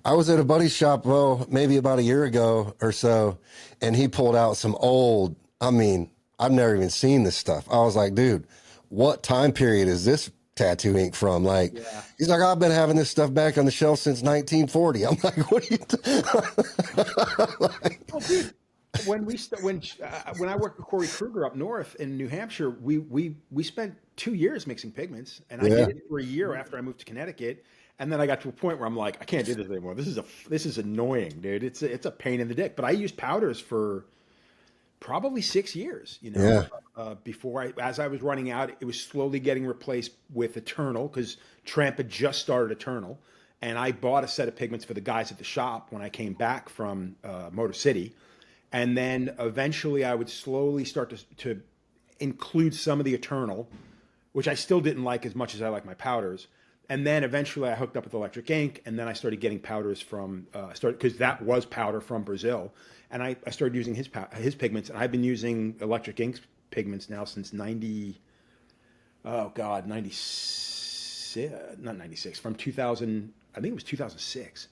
I was at a buddy's shop, maybe about a year ago or so, and he pulled out some old, I've never even seen this stuff. I was like, dude, what time period is this tattoo ink from? He's like, I've been having this stuff back on the shelf since 1940. I'm like, what are you oh, dude. When I worked with Corey Kruger up north in New Hampshire, we spent 2 years mixing pigments, and I did it for a year after I moved to Connecticut. And then I got to a point where I'm like, I can't do this anymore. This is annoying, dude. It's a pain in the dick. But I used powders for probably 6 years, before as I was running out, it was slowly getting replaced with Eternal, because Tramp had just started Eternal. And I bought a set of pigments for the guys at the shop when I came back from Motor City. And then eventually I would slowly start to include some of the Eternal, which I still didn't like as much as I like my powders. And then eventually I hooked up with electric ink, and then I started getting powders from, because that was powder from Brazil. And I started using his pigments, and I've been using electric ink pigments now since 96, not 96, from 2000, I think it was 2006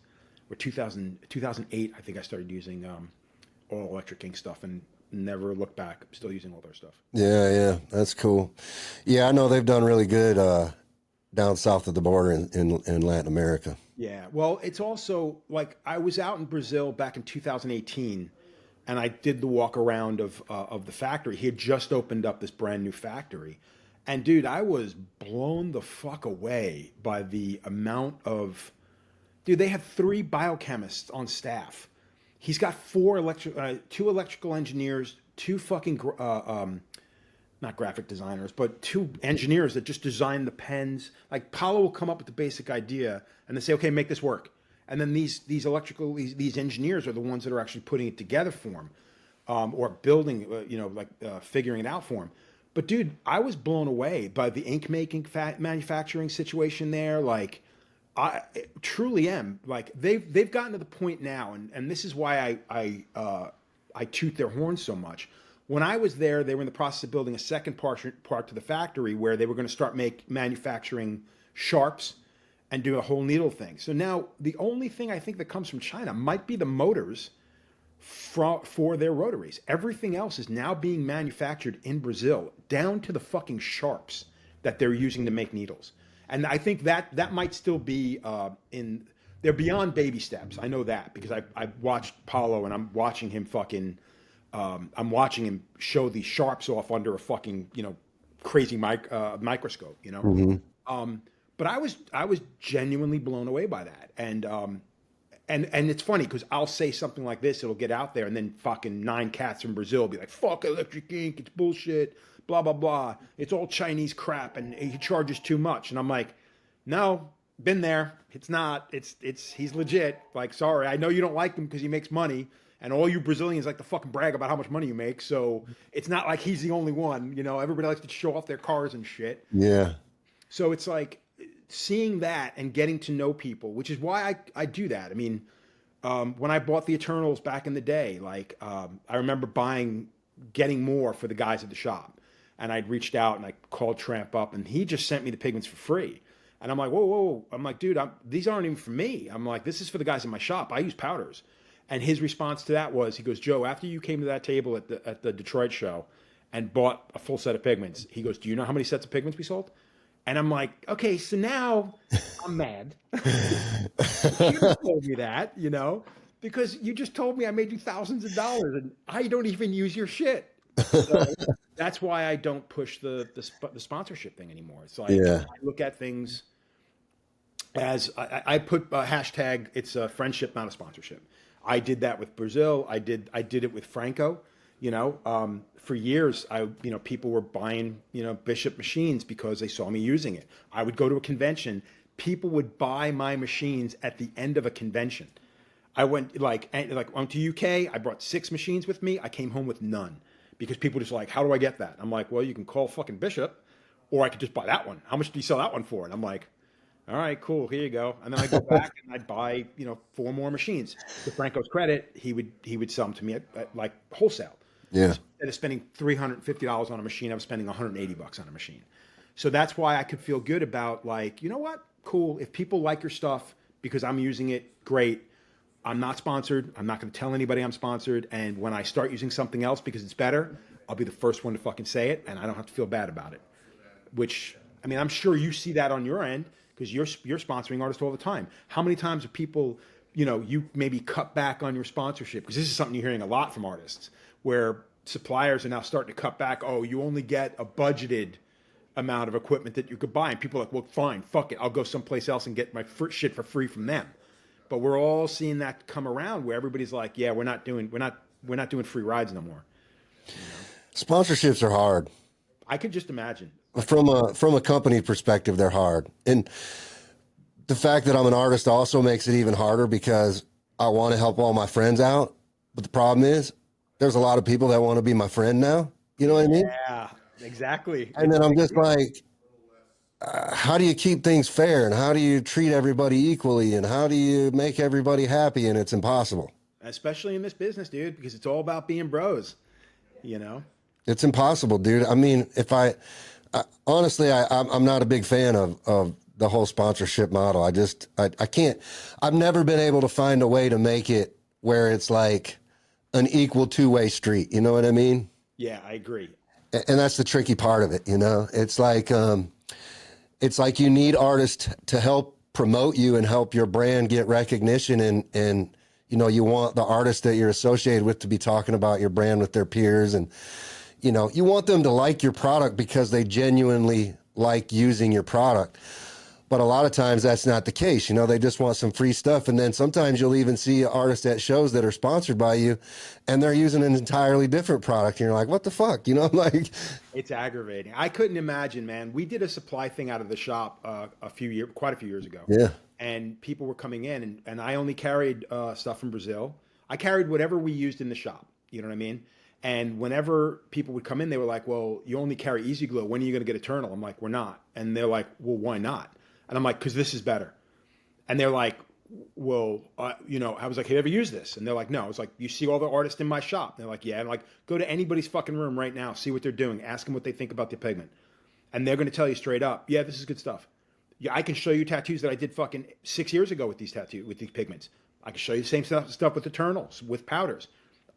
or 2008. I think I started using all electric ink stuff and never looked back. I'm still using all their stuff. Yeah, that's cool. Yeah, I know they've done really good down south of the border in Latin America. Yeah, well, it's also like I was out in Brazil back in 2018, and I did the walk around of the factory. He had just opened up this brand new factory, and dude, I was blown the fuck away by the amount of, dude. They had 3 biochemists on staff. he's got two electrical engineers, two fucking not graphic designers, but two engineers that just design the pens. Like Paulo will come up with the basic idea and they say, okay, make this work. And then these engineers are the ones that are actually putting it together for him, or building, figuring it out for him. But dude, I was blown away by the ink making manufacturing situation there. Like, I truly am. Like they've gotten to the point now, and this is why I toot their horn so much. When I was there, they were in the process of building a second part to the factory where they were going to start manufacturing sharps and do a whole needle thing. So now the only thing I think that comes from China might be the motors for their rotaries. Everything else is now being manufactured in Brazil, down to the fucking sharps that they're using to make needles. And I think that might still be they're beyond baby steps. I know that because I watched Paulo and I'm watching him I'm watching him show these sharps off under a fucking, crazy microscope, Mm-hmm. But I was genuinely blown away by that. And it's funny because I'll say something like this, it'll get out there, and then fucking 9 cats from Brazil will be like, fuck electric ink, it's bullshit, blah, blah, blah. It's all Chinese crap and he charges too much. And I'm like, no, been there. It's not, he's legit. Like, sorry, I know you don't like him because he makes money. And all you Brazilians like to fucking brag about how much money you make. So it's not like he's the only one. Everybody likes to show off their cars and shit. Yeah. So it's like seeing that and getting to know people, which is why I do that. I mean, when I bought the Eternals back in the day, like I remember getting more for the guys at the shop. And I'd reached out and I called Tramp up and he just sent me the pigments for free. And I'm like, whoa. I'm like, dude, these aren't even for me. I'm like, this is for the guys in my shop. I use powders. And his response to that was, he goes, Joe, after you came to that table at the Detroit show and bought a full set of pigments, he goes, do you know how many sets of pigments we sold? And I'm like, okay, so now I'm mad. You told me that, because you just told me I made you thousands of dollars and I don't even use your shit. So that's why I don't push the sponsorship thing anymore. It's like, I look at things as I put a hashtag, it's a friendship, not a sponsorship. I did that with Brazil. I did it with Franco. For years, people were buying, Bishop machines because they saw me using it. I would go to a convention. People would buy my machines at the end of a convention. I went went to UK. I brought 6 machines with me. I came home with none because people just like, how do I get that? I'm like, well, you can call fucking Bishop, or I could just buy that one. How much do you sell that one for? And I'm like, all right, cool. Here you go. And then I go back and I'd buy, 4 more machines. To Franco's credit, he would sell them to me at like wholesale. Yeah. Instead of spending $350 on a machine, I was spending $180 on a machine. So that's why I could feel good about like, you know what? Cool. If people like your stuff because I'm using it, great. I'm not sponsored. I'm not going to tell anybody I'm sponsored. And when I start using something else because it's better, I'll be the first one to fucking say it, and I don't have to feel bad about it. Which, I mean, I'm sure you see that on your end, because you're sponsoring artists all the time. How many times have people, you maybe cut back on your sponsorship? Because this is something you're hearing a lot from artists, where suppliers are now starting to cut back. Oh, you only get a budgeted amount of equipment that you could buy. And people are like, well, fine, fuck it. I'll go someplace else and get my shit for free from them. But we're all seeing that come around where everybody's like, yeah, we're not doing free rides no more. Sponsorships are hard. I could just imagine. From a company perspective, they're hard. And the fact that I'm an artist also makes it even harder because I want to help all my friends out. But the problem is there's a lot of people that want to be my friend now. You know what I mean? Yeah, exactly. And then I'm just like, how do you keep things fair? And how do you treat everybody equally? And how do you make everybody happy? And it's impossible. Especially in this business, dude, because it's all about being bros, It's impossible, dude. I mean, honestly, I'm not a big fan of the whole sponsorship model. I can't, I've never been able to find a way to make it where it's like an equal 2-way street. You know what I mean? Yeah, I agree. And that's the tricky part of it. It's like you need artists to help promote you and help your brand get recognition. And you want the artists that you're associated with to be talking about your brand with their peers. And, you want them to like your product because they genuinely like using your product. But a lot of times that's not the case. They just want some free stuff. And then sometimes you'll even see artists at shows that are sponsored by you and they're using an entirely different product. And you're like, what the fuck? Like It's aggravating. I couldn't imagine, man. We did a supply thing out of the shop quite a few years ago. yeah, And people were coming in, and I only carried stuff from Brazil. I carried whatever we used in the shop. You know what I mean? And whenever people would come in, they were like, well, you only carry Easy Glow. When are you going to get Eternal? I'm like, we're not. And they're like, well, why not? And I'm like, because this is better. And they're like, well, I was like, have you ever used this? And they're like, no. I was like, you see all the artists in my shop? And they're like, yeah. And I'm like, go to anybody's fucking room right now, see what they're doing, ask them what they think about the pigment. And they're going to tell you straight up, yeah, this is good stuff. Yeah, I can show you tattoos that I did fucking 6 years ago with these pigments. I can show you the same stuff with Eternals, with powders.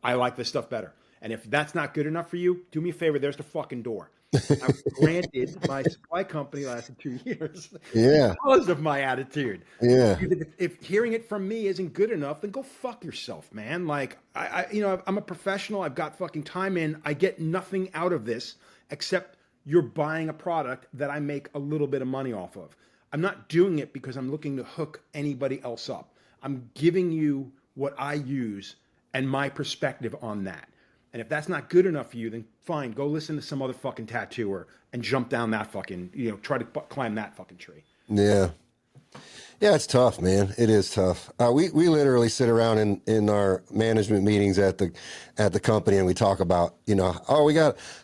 I like this stuff better. And if that's not good enough for you, do me a favor, there's the fucking door. Now, granted, my supply company lasted 2 years yeah, because of my attitude. yeah, If hearing it from me isn't good enough, then go fuck yourself, man. Like, I'm a professional. I've got fucking time in. I get nothing out of this except you're buying a product that I make a little bit of money off of. I'm not doing it because I'm looking to hook anybody else up. I'm giving you what I use and my perspective on that. And if that's not good enough for you, then fine, go listen to some other fucking tattooer and jump down that fucking, try to climb that fucking tree. yeah. Yeah, it's tough, man. It is tough. We literally sit around in our management meetings at the company and we talk about,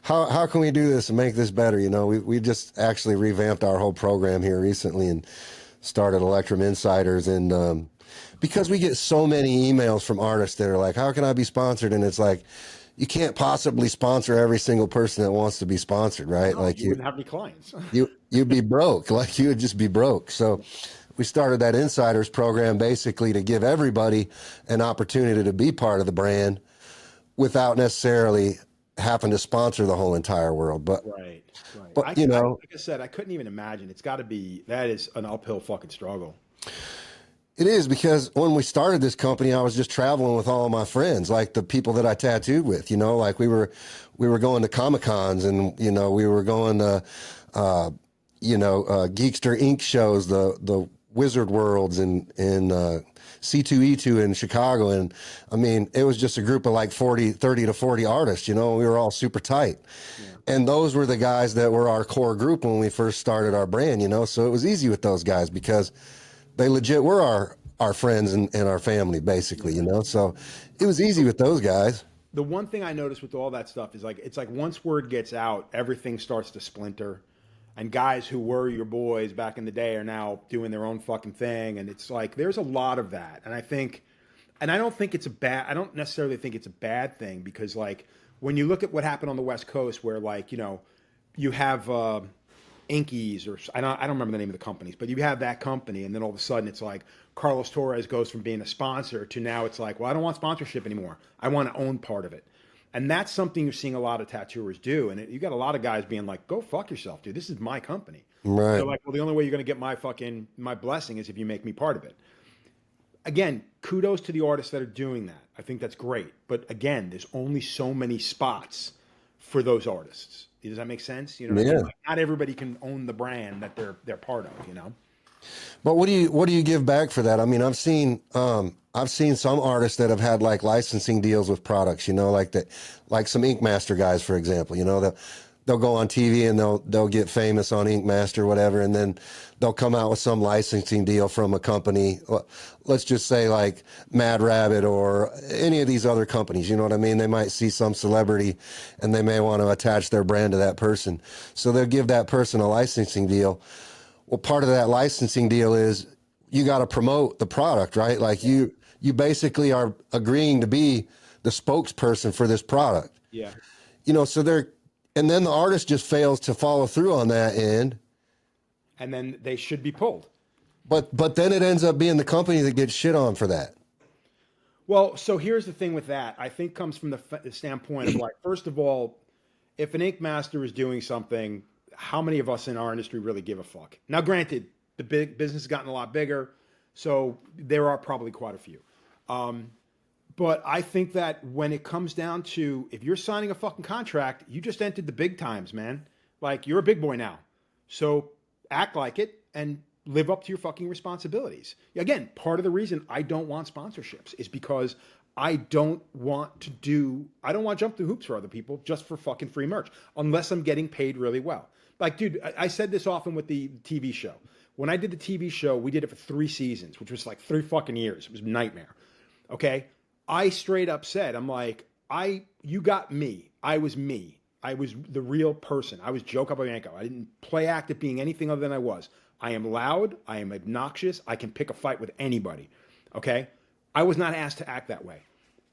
how can we do this and make this better? We just actually revamped our whole program here recently and started Electrum Insiders. And because we get so many emails from artists that are like, how can I be sponsored? And it's like, you can't possibly sponsor every single person that wants to be sponsored, right? No, like you wouldn't have any clients. you'd be broke. Like you would just be broke. So we started that Insiders program basically to give everybody an opportunity to be part of the brand without necessarily having to sponsor the whole entire world. But Right. but like I said, I couldn't even imagine. That is an uphill fucking struggle. it is, because when we started this company, I was just traveling with all of my friends, like the people that I tattooed with, like we were going to Comic-Cons and, we were going to, Geekster Inc. shows, the Wizard Worlds and C2E2 in Chicago. And I mean, it was just a group of like 30 to 40 artists, we were all super tight. Yeah. And those were the guys that were our core group when we first started our brand, so it was easy with those guys because they legit were our friends and our family, basically, so it was easy with those guys. The one thing I noticed with all that stuff is it's like once word gets out, everything starts to splinter. And guys who were your boys back in the day are now doing their own fucking thing. And it's like, there's a lot of that. And I don't necessarily think it's a bad thing because like, when you look at what happened on the West Coast where you have, Inkies or I don't remember the name of the companies, but you have that company and then all of a sudden it's like Carlos Torres goes from being a sponsor to now it's like, well, I don't want sponsorship anymore. I want to own part of it. And that's something you're seeing a lot of tattooers do. And you got a lot of guys being like, go fuck yourself, dude. This is my company. Right. They're like, well, the only way you're going to get my blessing is if you make me part of it. Again, kudos to the artists that are doing that. I think that's great. But again, there's only so many spots for those artists. Does that make sense? What I mean? Like, not everybody can own the brand that they're part of, But what do you give back for that? I mean, I've seen some artists that have had like licensing deals with products, like some Ink Master guys, for example, they'll go on TV and they'll get famous on Ink Master, whatever, and then they'll come out with some licensing deal from a company. Let's just say like Mad Rabbit or any of these other companies. You know what I mean? They might see some celebrity and they may want to attach their brand to that person. So they'll give that person a licensing deal. Well, part of that licensing deal is you got to promote the product, right? Like you basically are agreeing to be the spokesperson for this product. Yeah. And then the artist just fails to follow through on that end. And then they should be pulled. But then it ends up being the company that gets shit on for that. Well, so here's the thing with that. I think comes from the standpoint of like, first of all, if an Ink Master is doing something, how many of us in our industry really give a fuck? Now, granted, the big business has gotten a lot bigger, so there are probably quite a few. But I think that when it comes down to, if you're signing a fucking contract, you just entered the big times, man. Like, you're a big boy now. So act like it and live up to your fucking responsibilities. Again, part of the reason I don't want sponsorships is because I don't want to jump through hoops for other people just for fucking free merch, unless I'm getting paid really well. Like, dude, I said this often with the TV show. When I did the TV show, we did it for 3 seasons, which was like 3 fucking years. It was a nightmare. Okay. I straight up said, I'm like, you got me. I was me. I was the real person. I was Joe Capobianco. I didn't play act at being anything other than I was. I am loud. I am obnoxious. I can pick a fight with anybody. Okay. I was not asked to act that way.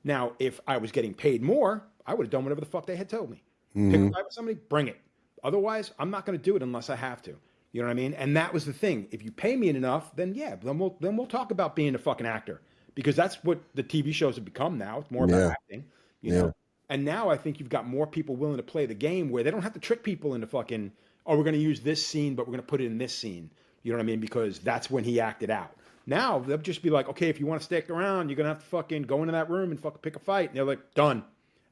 Now, if I was getting paid more, I would have done whatever the fuck they had told me. Pick a fight with somebody, bring it. Otherwise, I'm not going to do it unless I have to. You know what I mean? And that was the thing. If you pay me enough, then yeah, then we'll talk about being a fucking actor, because that's what the TV shows have become now. It's more about acting, you know. And now I think you've got more people willing to play the game where they don't have to trick people into fucking, oh, we're going to use this scene, but we're going to put it in this scene. You know what I mean? Because that's when he acted out. Now they'll just be like, okay, if you want to stick around, you're going to have to fucking go into that room and fucking pick a fight. And they're like, done.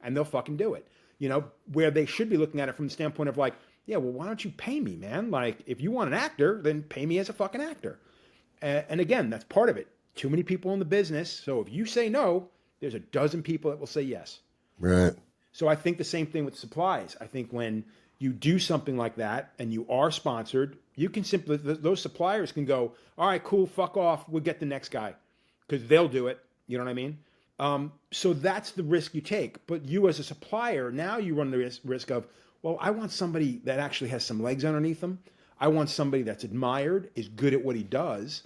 And they'll fucking do it. You know, where they should be looking at it from the standpoint of like, yeah, well, why don't you pay me, man? Like, if you want an actor, then pay me as a fucking actor. And again, that's part of it. Too many people in the business. So if you say no, there's a dozen people that will say yes. Right. So I think the same thing with supplies. I think when you do something like that and you are sponsored, you can simply, those suppliers can go, all right, cool, fuck off. We'll get the next guy, because they'll do it. You know what I mean? So that's the risk you take. But you as a supplier, now you run the risk of, well, I want somebody that actually has some legs underneath them. I want somebody that's admired, is good at what he does,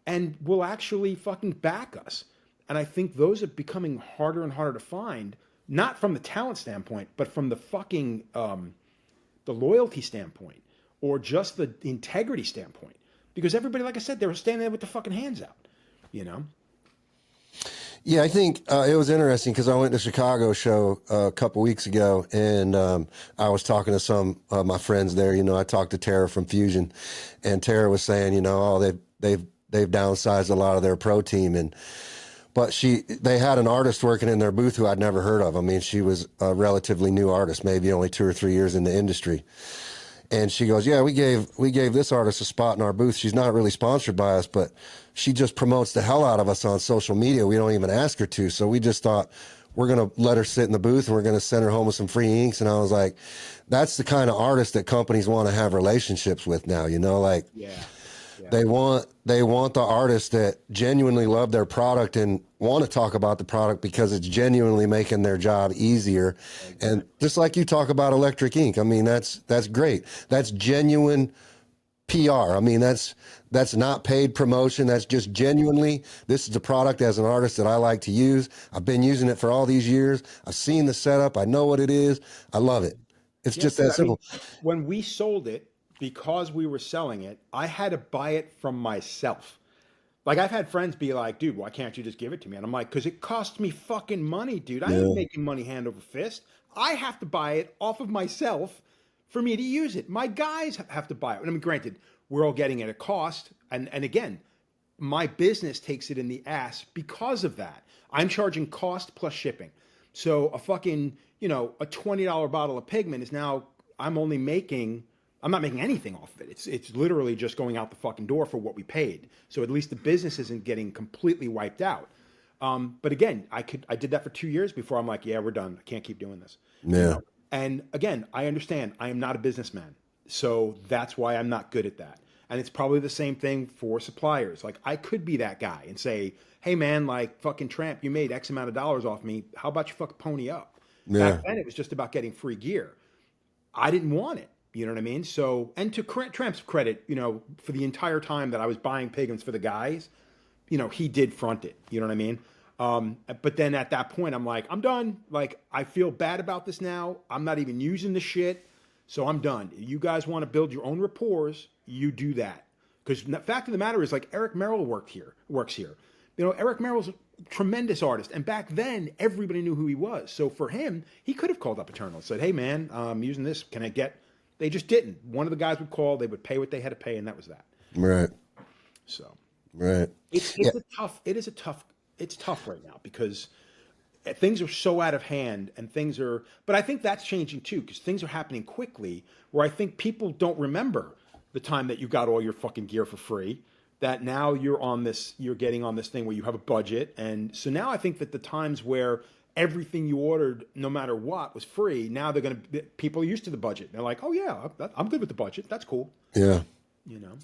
and will actually fucking back us. And I think those are becoming harder and harder to find, not from the talent standpoint, but from the fucking, the loyalty standpoint, or just the integrity standpoint. Because everybody, like I said, they were standing there with their fucking hands out, you know? Yeah, I think it was interesting because I went to Chicago show a couple weeks ago, and I was talking to some of my friends there. You know, I talked to Tara from Fusion, and Tara was saying, you know, oh, they've downsized a lot of their pro team, but they had an artist working in their booth who I'd never heard of. I mean, she was a relatively new artist, maybe only 2 or 3 years in the industry. And she goes, yeah, we gave this artist a spot in our booth. She's not really sponsored by us, but she just promotes the hell out of us on social media. We don't even ask her to. So we just thought we're going to let her sit in the booth and we're going to send her home with some free inks. And I was like, that's the kind of artist that companies want to have relationships with now, you know, like they want the artists that genuinely love their product and want to talk about the product because it's genuinely making their job easier. Exactly. And just like you talk about electric ink, I mean, that's great. That's genuine PR. I mean, that's not paid promotion. That's just genuinely, this is a product as an artist that I like to use. I've been using it for all these years. I've seen the setup. I know what it is. I love it. It's just that simple. I mean, when we sold it, because we were selling it, I had to buy it from myself. Like, I've had friends be like, dude, why can't you just give it to me? And I'm like, because it costs me fucking money, dude. I ain't making money hand over fist. I have to buy it off of myself for me to use it. My guys have to buy it. I mean, granted, we're all getting it at a cost. And again, my business takes it in the ass because of that. I'm charging cost plus shipping. So a fucking, you know, a $20 bottle of pigment is now, I'm not making anything off of it. It's literally just going out the fucking door for what we paid. So at least the business isn't getting completely wiped out. But again, I did that for 2 years before I'm like, yeah, we're done. I can't keep doing this. Yeah. You know? And again, I understand I am not a businessman. So that's why I'm not good at that. And it's probably the same thing for suppliers. Like, I could be that guy and say, hey man, like, fucking Tramp, you made X amount of dollars off me. How about you fucking pony up? Yeah. Back then it was just about getting free gear. I didn't want it. You know what I mean? So, and to Tramp's credit, you know, for the entire time that I was buying pigments for the guys, you know, he did front it. You know what I mean? But then at that point, I'm like, I'm done. Like, I feel bad about this now. I'm not even using the shit. So I'm done. You guys want to build your own rapport, you do that. Because the fact of the matter is, like, Eric Merrill works here. You know, Eric Merrill's a tremendous artist. And back then, everybody knew who he was. So for him, he could have called up Eternal and said, hey man, I'm using this. Can I get... They just didn't. One of the guys would call, they would pay what they had to pay, and that was that. Right. So. Right. It's tough right now because things are so out of hand and but I think that's changing too, because things are happening quickly where I think people don't remember the time that you got all your fucking gear for free, that now you're getting on this thing where you have a budget. And so now I think that the times where everything you ordered, no matter what, was free, now people are used to the budget. They're like, oh yeah, I'm good with the budget. That's cool. Yeah. You know?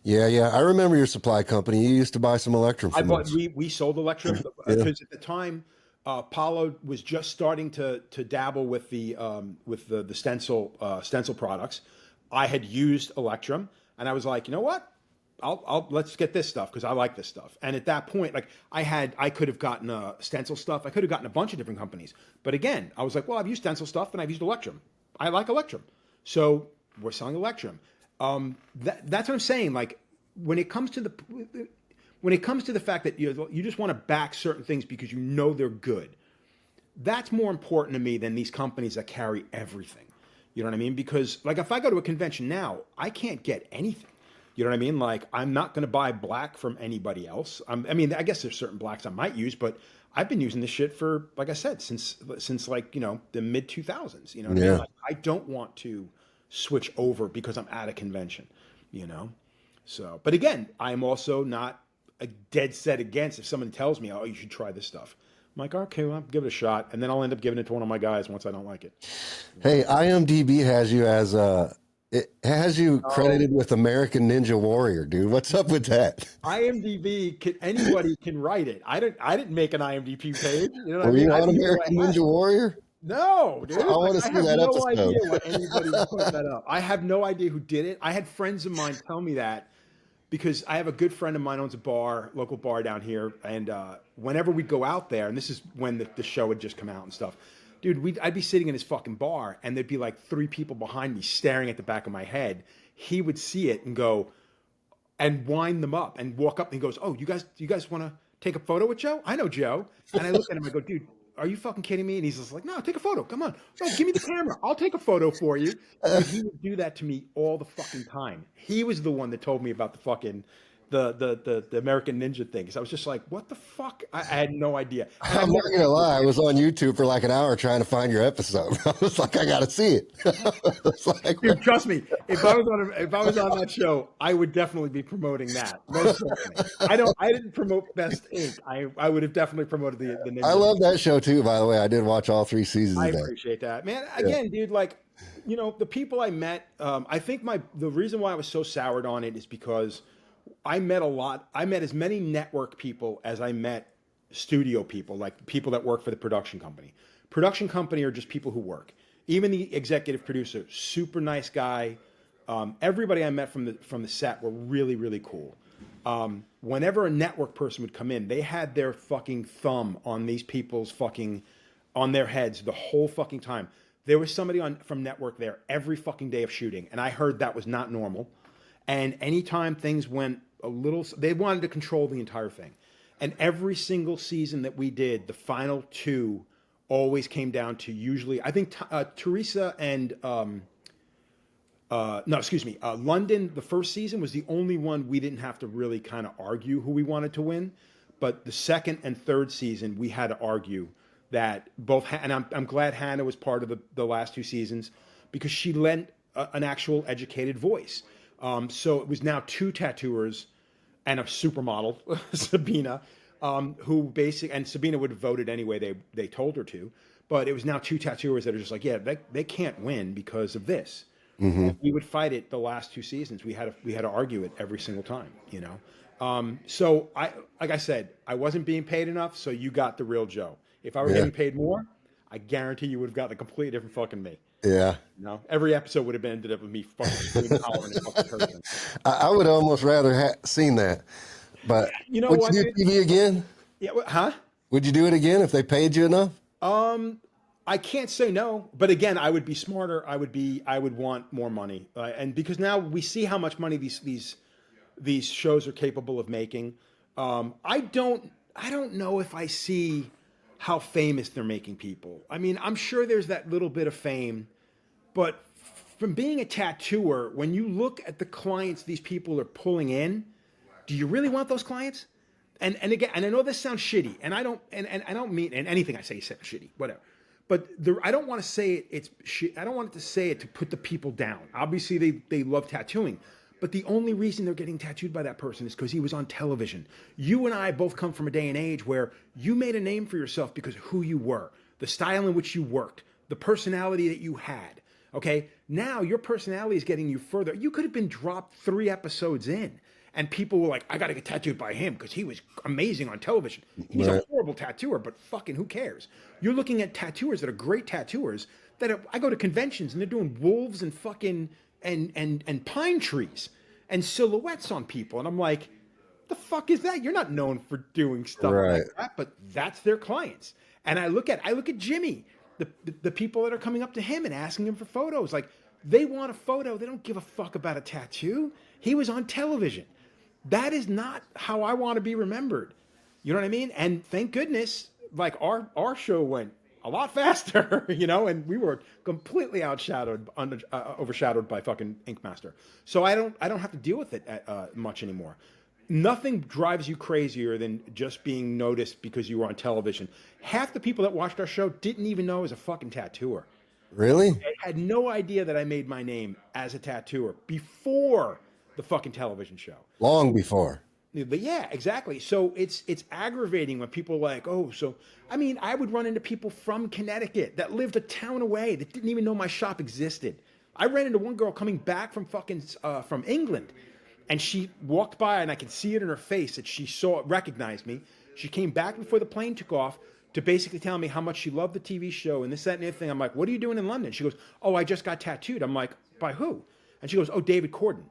Yeah. I remember your supply company. You used to buy some Electrum from us. We sold Electrum because at the time, Paulo was just starting to dabble with the stencil products. I had used Electrum, and I was like, you know what? Let's get this stuff because I like this stuff. And at that point, like I could have gotten stencil stuff. I could have gotten a bunch of different companies. But again, I was like, well, I've used stencil stuff and I've used Electrum. I like Electrum, so we're selling Electrum. That's what I'm saying. Like when it comes to the fact that you just want to back certain things because you know they're good, that's more important to me than these companies that carry everything. You know what I mean? Because like if I go to a convention now, I can't get anything. You know what I mean? Like I'm not going to buy black from anybody else. I mean, I guess there's certain blacks I might use, but I've been using this shit for, like I said, since like, the mid 2000s, you know what I mean? Like, I don't want to switch over because I'm at a convention, So, but again, I'm also not a dead set against if someone tells me, oh, you should try this stuff. I'm like, okay, well, I'll give it a shot. And then I'll end up giving it to one of my guys once I don't like it. Hey, IMDb has you as it has you credited with American Ninja Warrior, dude. What's up with that? IMDb anybody can write it. I didn't make an IMDb page. You know what Were I mean? you on American Ninja Warrior? No, dude. I want to see that episode. I have no idea why anybody put that up. I have no idea who did it. I had friends of mine tell me that because I have a good friend of mine owns a local bar down here, and whenever we go out there, and this is when the show had just come out and stuff. Dude, I'd be sitting in his fucking bar, and there'd be like 3 people behind me staring at the back of my head. He would see it and go, and wind them up, and walk up, and he goes, "Oh, you guys want to take a photo with Joe? I know Joe." And I look at him, I go, "Dude, are you fucking kidding me?" And he's just like, "No, take a photo. Come on. No, give me the camera. I'll take a photo for you." And he would do that to me all the fucking time. He was the one that told me about the fucking the American Ninja thing. So I was just like, what the fuck? I had no idea. I'm not gonna lie, I was on YouTube for like an hour trying to find your episode. I was like, I gotta see it. Like, dude, trust me, if I was on that show, I would definitely be promoting that. Most definitely. I didn't promote Best Ink. I would have definitely promoted the Ninja. I love that show too, by the way. I did watch all 3 seasons. I appreciate that, man. Again, dude, like, the people I met, I think the reason why I was so soured on it is because I met as many network people as I met studio people, like people that work for the production company. Production company are just people who work. Even the executive producer, super nice guy. Everybody I met from the set were really, really cool. Whenever a network person would come in, they had their fucking thumb on these people's on their heads the whole fucking time. There was somebody from network there every fucking day of shooting, and I heard that was not normal. And anytime things went they wanted to control the entire thing. And every single season that we did, the final 2 always came down to usually, I think Teresa and, London, the first season was the only one we didn't have to really kind of argue who we wanted to win. But the second and third season, we had to argue that and I'm glad Hannah was part of the last 2 seasons because she lent an actual educated voice. So it was now 2 tattooers and a supermodel, Sabina, who and Sabina would have voted anyway. They told her to, but it was now 2 tattooers that are just like, yeah, they can't win because of this. Mm-hmm. We would fight it the last 2 seasons. We had to argue it every single time, So like I said, I wasn't being paid enough. So you got the real Joe. If I were getting paid more, I guarantee you would have gotten a completely different fucking me. Yeah. Every episode would have ended up with me fucking hollering and fucking cursing. I would almost rather seen that. But would you do TV again? Yeah. Huh? Would you do it again if they paid you enough? I can't say no, but again, I would be smarter. I would want more money, and because now we see how much money these shows are capable of making. I don't know if I see how famous they're making people. I mean, I'm sure there's that little bit of fame, but from being a tattooer, when you look at the clients these people are pulling in, do you really want those clients? And again, and I know this sounds shitty, and I don't mean, and anything I say sounds shitty, whatever. but I don't want to say it. I don't want it to say it to put the people down. Obviously, they love tattooing, but the only reason they're getting tattooed by that person is because he was on television. You and I both come from a day and age where you made a name for yourself because of who you were, the style in which you worked, the personality that you had. Okay, now your personality is getting you further. You could have been dropped 3 episodes in, and people were like, I got to get tattooed by him because he was amazing on television. He's a horrible tattooer, but fucking who cares? You're looking at tattooers that are great tattooers I go to conventions and they're doing wolves and fucking and pine trees and silhouettes on people. And I'm like, the fuck is that? You're not known for doing stuff like that, but that's their clients. And I look at Jimmy, the people that are coming up to him and asking him for photos. Like, they want a photo. They don't give a fuck about a tattoo. He was on television. That is not how I want to be remembered. You know what I mean? And thank goodness, like our show went a lot faster, and we were completely overshadowed by fucking Ink Master. So I don't have to deal with it much anymore. Nothing drives you crazier than just being noticed because you were on television. Half the people that watched our show didn't even know I was a fucking tattooer. Really? I had no idea that I made my name as a tattooer before the fucking television show. Long before. But yeah, exactly. So it's aggravating when people are like, oh, so, I mean, I would run into people from Connecticut that lived a town away that didn't even know my shop existed. I ran into one girl coming back from from England, and she walked by and I could see it in her face that she recognized me. She came back before the plane took off to basically tell me how much she loved the TV show and this, that, and the other thing. I'm like, what are you doing in London? She goes, oh, I just got tattooed. I'm like, by who? And she goes, oh, David Corden.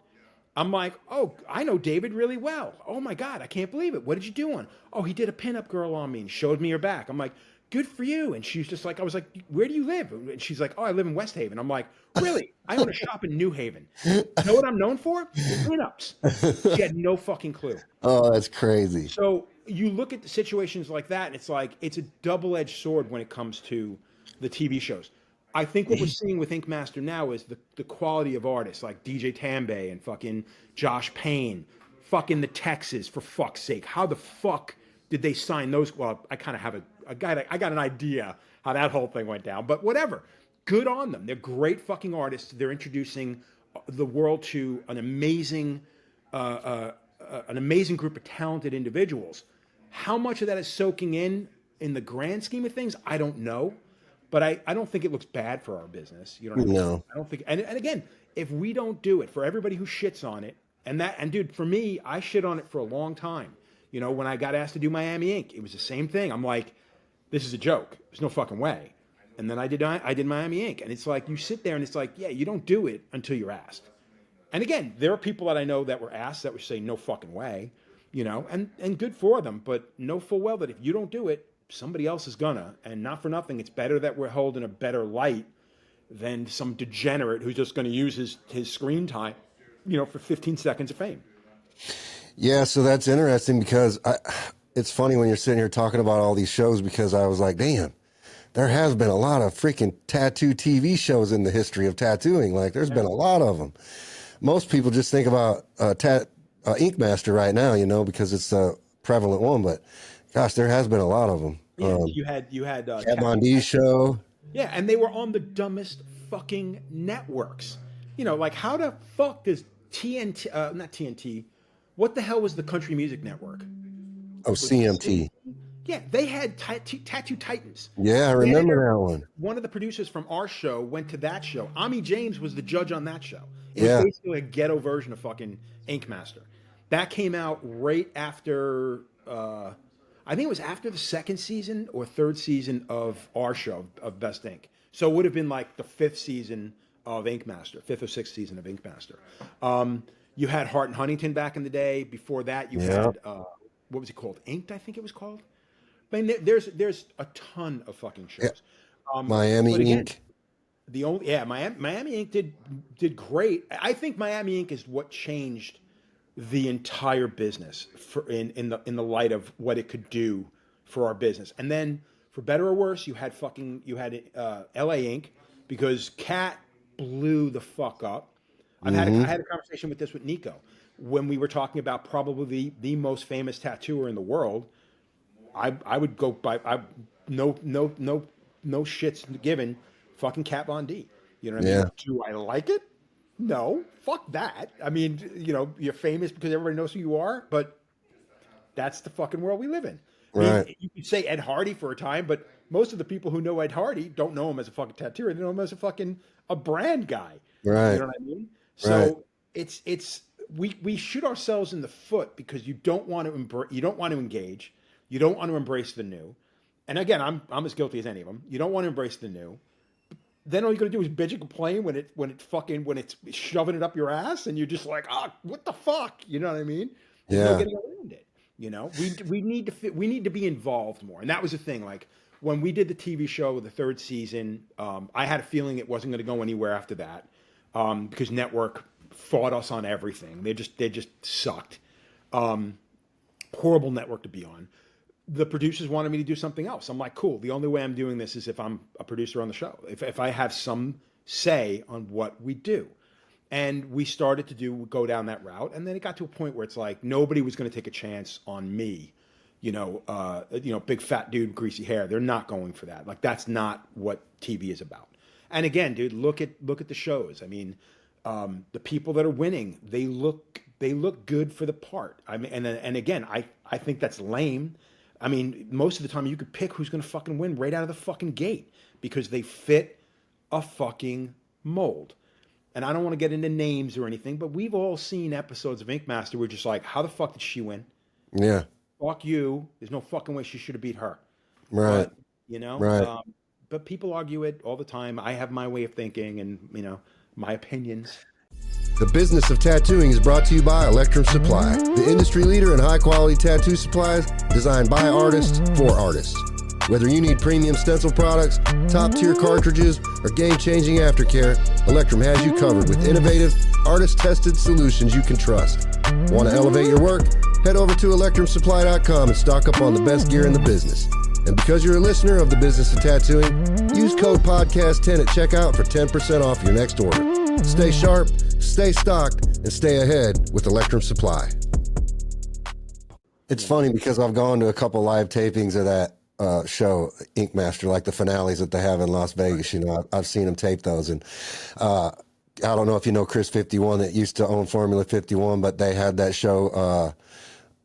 I'm like, oh, I know David really well. Oh my God, I can't believe it. What did you do on? Oh, he did a pinup girl on me and showed me her back. I'm like, good for you. And she's just like, I was like, where do you live? And she's like, oh, I live in West Haven. I'm like, really? I own a shop in New Haven. You know what I'm known for? Pinups. She had no fucking clue. Oh, that's crazy. So you look at the situations like that, and it's like, it's a double-edged sword when it comes to the TV shows. I think what we're seeing with Ink Master now is the quality of artists like DJ Tambay and fucking Josh Payne, fucking the Texas, for fuck's sake. How the fuck did they sign those? Well, I kind of have I got an idea how that whole thing went down, but whatever. Good on them. They're great fucking artists. They're introducing the world to an amazing group of talented individuals. How much of that is soaking in the grand scheme of things, I don't know. But I don't think it looks bad for our business. You know what I mean? No. I don't think, and again, if we don't do it, for everybody who shits on it, and dude, for me, I shit on it for a long time. When I got asked to do Miami Ink, it was the same thing. I'm like, this is a joke. There's no fucking way. And then I did Miami Ink, and it's like, you sit there and it's like, yeah, you don't do it until you're asked. And again, there are people that I know that were asked that would say no fucking way, and good for them, but know full well that if you don't do it, somebody else is gonna. And not for nothing, it's better that we're held in a better light than some degenerate who's just gonna use his screen time, for 15 seconds of fame. Yeah, so that's interesting because it's funny when you're sitting here talking about all these shows, because I was like, damn, there has been a lot of freaking tattoo TV shows in the history of tattooing. Like, there's been a lot of them. Most people just think about Ink Master right now, because it's a prevalent one, but gosh, there has been a lot of them. Yeah, you had Kat Von D's show. Yeah, and they were on the dumbest fucking networks. Like, how the fuck does TNT, not TNT, what the hell was the Country Music Network? Oh, CMT. Yeah, they had Tattoo Titans. Yeah, I remember that one. One of the producers from our show went to that show. Ami James was the judge on that show. It was basically a ghetto version of fucking Ink Master. That came out right after, I think it was after the 2nd season or 3rd season of our show, of Best Ink. So it would have been like the 5th season of Ink Master, 5th or 6th season of Ink Master. You had Hart and Huntington back in the day. Before that, you had, what was it called? Inked, I think it was called. I mean, there's a ton of fucking shows. Yeah. Miami Ink. Miami Ink did great. I think Miami Ink is what changed the entire business in the light of what it could do for our business. And then, for better or worse, you had LA Ink, because Kat blew the fuck up. I had a conversation with Nico when we were talking about probably the most famous tattooer in the world. I would go by no no shits given, fucking Kat Von D. You know what I Yeah. mean? Do I like it? No, fuck that. I mean, you're famous because everybody knows who you are, but that's the fucking world we live in. I mean, Right. you could say Ed Hardy for a time, but most of the people who know Ed Hardy don't know him as a fucking tattooer. They know him as a brand guy. You Right. know what I mean? Right. So we shoot ourselves in the foot because you don't want to engage, you don't want to embrace the new. And again, I'm as guilty as any of them. You don't want to embrace the new. Then all you're gonna do is bitch and complain when it's shoving it up your ass, and you're just like, oh, what the fuck? You know what I mean? There's no Yeah. getting around it. We need to be involved more, and that was the thing. Like when we did the TV show, the third season, I had a feeling it wasn't going to go anywhere after that because network fought us on everything. They just sucked. Horrible network to be on. The producers wanted me to do something else. I'm like, cool. The only way I'm doing this is if I'm a producer on the show. If I have some say on what we do. And we started to go down that route. And then it got to a point where it's like nobody was going to take a chance on me. Big fat dude, greasy hair. They're not going for that. Like that's not what TV is about. And again, dude, look at the shows. I mean, the people that are winning, they look good for the part. I mean, and again, I think that's lame. I mean, most of the time you could pick who's going to fucking win right out of the fucking gate because they fit a fucking mold. And I don't want to get into names or anything, but we've all seen episodes of Ink Master. We're just like, how the fuck did she win? Yeah. Fuck you. There's no fucking way she should have beat her. Right. But, Right. But people argue it all the time. I have my way of thinking and, my opinions. The business of tattooing is brought to you by Electrum Supply, the industry leader in high-quality tattoo supplies designed by artists for artists. Whether you need premium stencil products, top-tier cartridges, or game-changing aftercare, Electrum has you covered with innovative, artist-tested solutions you can trust. Want to elevate your work? Head over to electrumsupply.com and stock up on the best gear in the business. And because you're a listener of the business of tattooing, use code podcast10 at checkout for 10% off your next order. Stay sharp, stay stocked, and stay ahead with Electrum Supply. It's funny because I've gone to a couple live tapings of that show, Ink Master, like the finales that they have in Las Vegas. I've seen them tape those. And I don't know if you know Chris 51 that used to own Formula 51, but they had that show,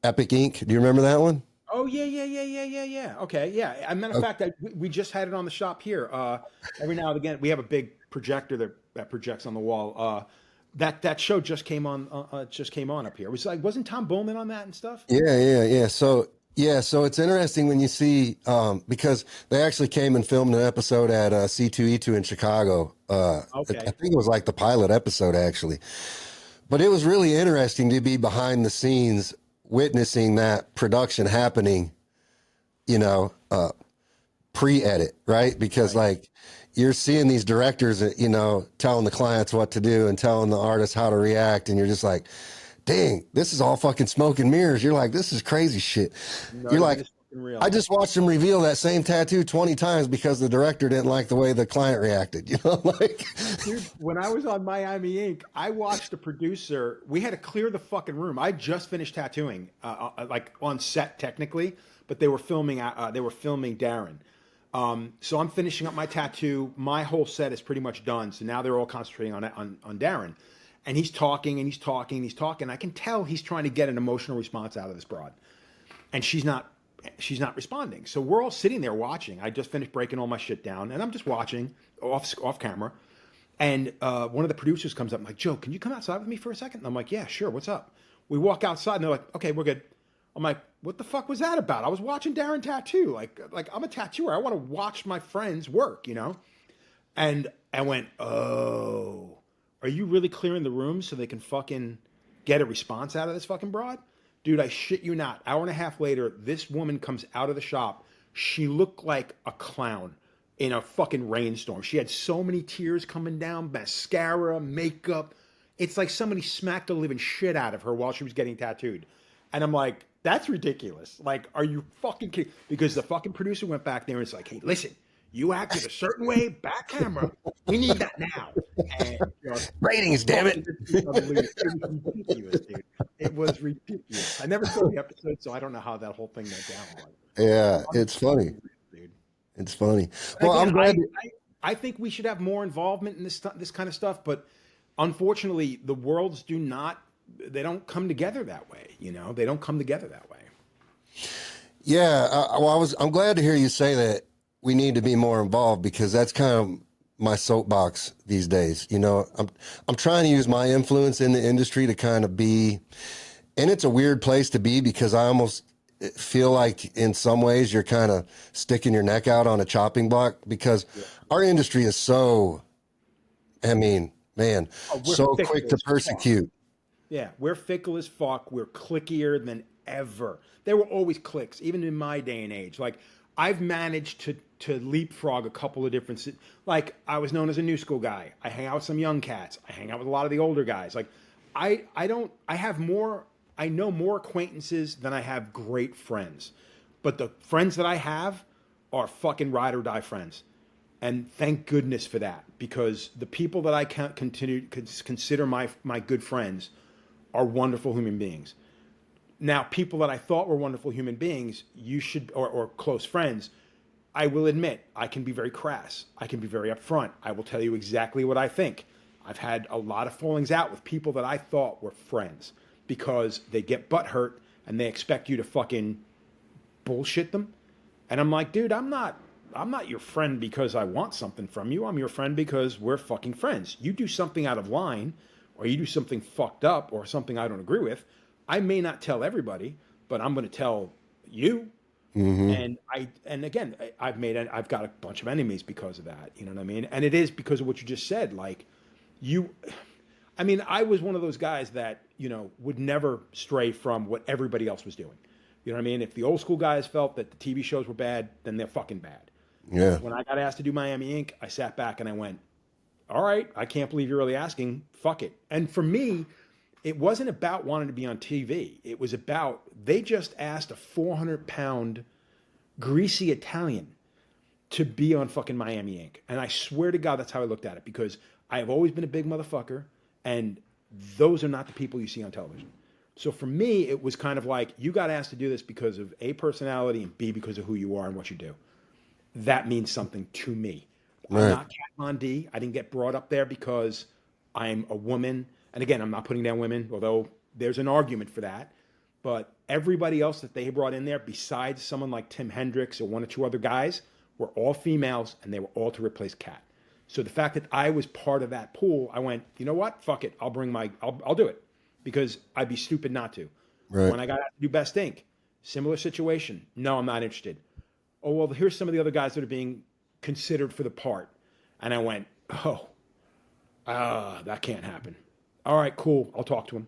Epic Ink. Do you remember that one? Oh, yeah. Okay, yeah. As a matter of fact, we just had it on the shop here. Every now and again, we have a big projector that projects on the wall. That show just came on up here. It was like, wasn't Tom Bowman on that and stuff? Yeah. So it's interesting when you see, because they actually came and filmed an episode at C2E2 in Chicago. Okay. I think it was like the pilot episode actually, but it was really interesting to be behind the scenes witnessing that production happening, pre-edit, right? Because like you're seeing these directors, telling the clients what to do and telling the artists how to react. And you're just like, dang, this is all fucking smoke and mirrors. You're like, this is crazy shit. You're like, I just watched them reveal that same tattoo 20 times because the director didn't like the way the client reacted, Dude, when I was on Miami Ink, I watched a producer. We had to clear the fucking room. I just finished tattooing, like on set technically, but they were filming Darren. So I'm finishing up my tattoo. My whole set is pretty much done. So now they're all concentrating on Darren, and he's talking and he's talking and he's talking. I can tell he's trying to get an emotional response out of this broad, and she's not responding. So we're all sitting there watching. I just finished breaking all my shit down, and I'm just watching off camera. And one of the producers comes up and like, Joe, can you come outside with me for a second? And I'm like, yeah, sure. What's up? We walk outside and they're like, okay, we're good. I'm like, what the fuck was that about? I was watching Darren tattoo. Like I'm a tattooer. I want to watch my friends work, And I went, oh, are you really clearing the room so they can fucking get a response out of this fucking broad? Dude, I shit you not. Hour and a half later, this woman comes out of the shop. She looked like a clown in a fucking rainstorm. She had so many tears coming down, mascara, makeup. It's like somebody smacked the living shit out of her while she was getting tattooed. And I'm like, that's ridiculous. Like, are you fucking kidding? Because the fucking producer went back there and it's like, hey, listen, you acted a certain way, back camera. We need that now. And, ratings, damn it. It was ridiculous, dude. It was ridiculous. I never saw the episode, so I don't know how that whole thing went down. Yeah, it's funny. Dude. It's funny. Well, Again, I'm glad. I think we should have more involvement in this kind of stuff, but unfortunately, the worlds do not. They don't come together that way. You know, they don't come together that way. Yeah. I'm glad to hear you say that we need to be more involved, because that's kind of my soapbox these days. You know, I'm trying to use my influence in the industry to kind of be, and it's a weird place to be, because I almost feel like in some ways you're kind of sticking your neck out on a chopping block, because our industry is so, I mean, man, Oh, we're so quick fickle to as fuck. persecute. Yeah, we're fickle as fuck. We're clickier than ever. There were always clicks, even in my day and age. Like I've managed to leapfrog a couple of different. Like I was known as a new school guy. I hang out with some young cats. I hang out with a lot of the older guys. Like I don't. I have more. I know more acquaintances than I have great friends. But the friends that I have are fucking ride or die friends. And thank goodness for that, because the people that I can't consider my good friends are wonderful human beings. Now, people that I thought were wonderful human beings, you should, or close friends, I will admit, I can be very crass. I can be very upfront. I will tell you exactly what I think. I've had a lot of fallings out with people that I thought were friends, because they get butthurt and they expect you to fucking bullshit them. And I'm like, dude, I'm not your friend because I want something from you. I'm your friend because we're fucking friends. You do something out of line, or you do something fucked up, or something I don't agree with, I may not tell everybody, but I'm going to tell you. And again, I've got a bunch of enemies because of that. You know what I mean? And it is because of what you just said. Like I mean, I was one of those guys that, would never stray from what everybody else was doing. You know what I mean? If the old school guys felt that the TV shows were bad, then they're fucking bad. Yeah. When I got asked to do Miami Ink., I sat back and I went, all right, I can't believe you're really asking. Fuck it. And for me, it wasn't about wanting to be on TV. It was about, they just asked a 400-pound greasy Italian to be on fucking Miami Ink. And I swear to God, that's how I looked at it, because I have always been a big motherfucker, and those are not the people you see on television. So for me, it was kind of like, you got asked to do this because of A, personality, and B, because of who you are and what you do. That means something to me. Right. I'm not Kat Von D. I didn't get brought up there because I'm a woman. And again, I'm not putting down women, although there's an argument for that. But everybody else that they brought in there, besides someone like Tim Hendricks or one or two other guys, were all females, and they were all to replace Kat. So the fact that I was part of that pool, I went, you know what? Fuck it. I'll do it, because I'd be stupid not to. Right. When I got out to do Best Ink, similar situation. No, I'm not interested. Oh, well, here's some of the other guys that are being considered for the part. And I went, that can't happen. All right, cool. I'll talk to him.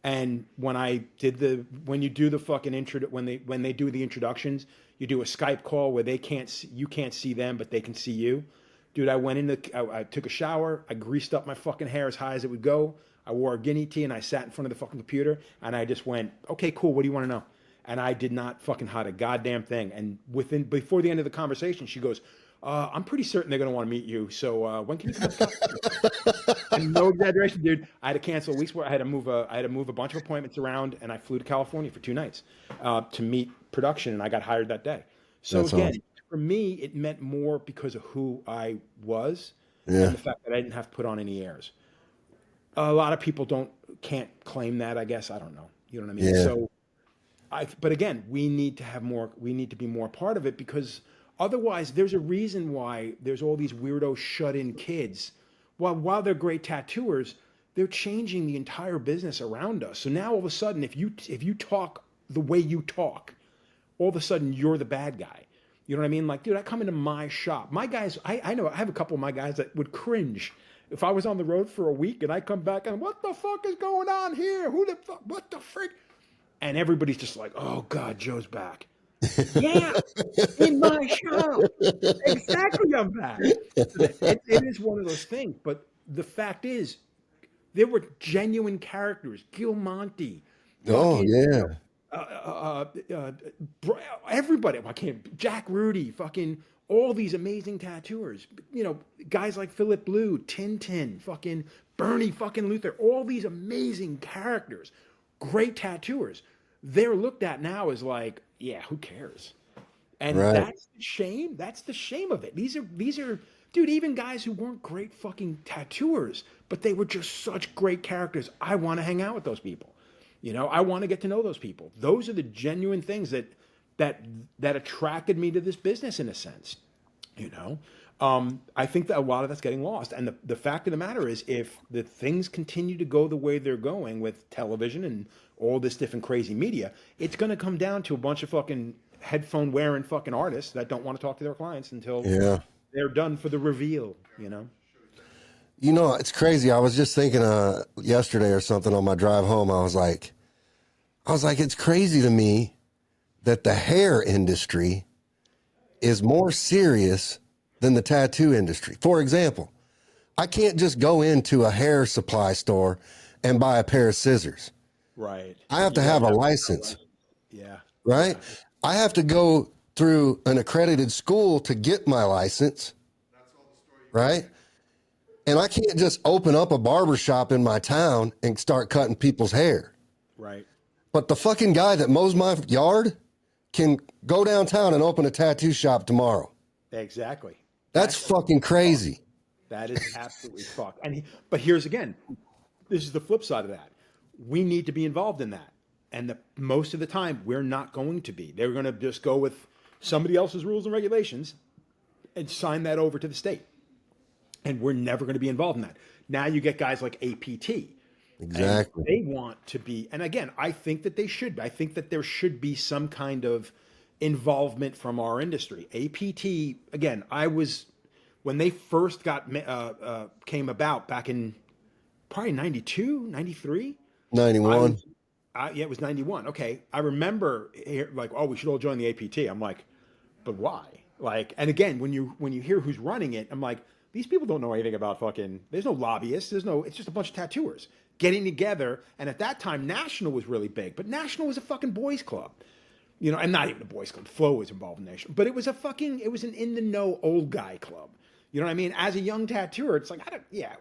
And when you do the fucking when they do the introductions, you do a Skype call where you can't see them, but they can see you. Dude, I took a shower. I greased up my fucking hair as high as it would go. I wore a guinea tee, and I sat in front of the fucking computer, and I just went, okay, cool. What do you want to know? And I did not fucking hide a goddamn thing. And before the end of the conversation, she goes, I'm pretty certain they're going to want to meet you. So when can you come to And no exaggeration, dude. I had to cancel weeks where I had to move a bunch of appointments around, and I flew to California for 2 nights to meet production, and I got hired that day. So That's again, awesome. for me, it meant more because of who I was Yeah. and the fact that I didn't have to put on any airs. A lot of people can't claim that, I guess. I don't know. You know what I mean? Yeah. So but again, we need to be more part of it, because otherwise there's a reason why there's all these weirdo shut-in kids. While they're great tattooers, they're changing the entire business around us. So now all of a sudden, if you talk the way you talk, all of a sudden you're the bad guy. You know what I mean? Like, dude, I come into my shop. My guys, I know I have a couple of my guys that would cringe if I was on the road for a week and I come back and, what the fuck is going on here? Who the fuck? What the frick? And everybody's just like, oh God, Joe's back. Yeah, in my shop. Exactly, I'm back. It is one of those things. But the fact is, there were genuine characters. Gil Monty, Oh, fucking yeah. everybody. Jack Rudy, fucking all these amazing tattooers. Guys like Philip Blue, Tintin, fucking Bernie, fucking Luther. All these amazing characters, great tattooers. They're looked at now as like, yeah, who cares? And Right. that's the shame. That's the shame of it. These are, dude, even guys who weren't great fucking tattooers, but they were just such great characters. I want to hang out with those people. I want to get to know those people. Those are the genuine things that that attracted me to this business in a sense. You know, I think that a lot of that's getting lost. And the fact of the matter is, if the things continue to go the way they're going with television and all this different crazy media, it's going to come down to a bunch of fucking headphone wearing fucking artists that don't want to talk to their clients until Yeah. they're done for the reveal. It's crazy. I was just thinking yesterday or something on my drive home. I was like, it's crazy to me that the hair industry is more serious than the tattoo industry. For example, I can't just go into a hair supply store and buy a pair of scissors. Right. I have to have a license, Yeah. right? I have to go through an accredited school to get my license, right? And I can't just open up a barber shop in my town and start cutting people's hair. Right. But the fucking guy that mows my yard can go downtown and open a tattoo shop tomorrow. Exactly. That's fucking crazy. That is absolutely fucked. But here's again, this is the flip side of that. We need to be involved in that. And most of the time, we're not going to be. They're going to just go with somebody else's rules and regulations and sign that over to the state. And we're never going to be involved in that. Now you get guys like APT. Exactly. And they want to be, and again, I think that they should. I think that there should be some kind of involvement from our industry. APT, again, when they first came about back in probably 92, 93. 91. Yeah, it was 91. Okay. I remember like, oh, we should all join the APT. I'm like, but why? Like, and again, when you hear who's running it, I'm like, these people don't know anything about fucking, there's no lobbyists. It's just a bunch of tattooers getting together. And at that time, National was really big, but National was a fucking boys club, and not even a boys club. Flo was involved in National, but it was an in the know old guy club. You know what I mean? As a young tattooer, it's like,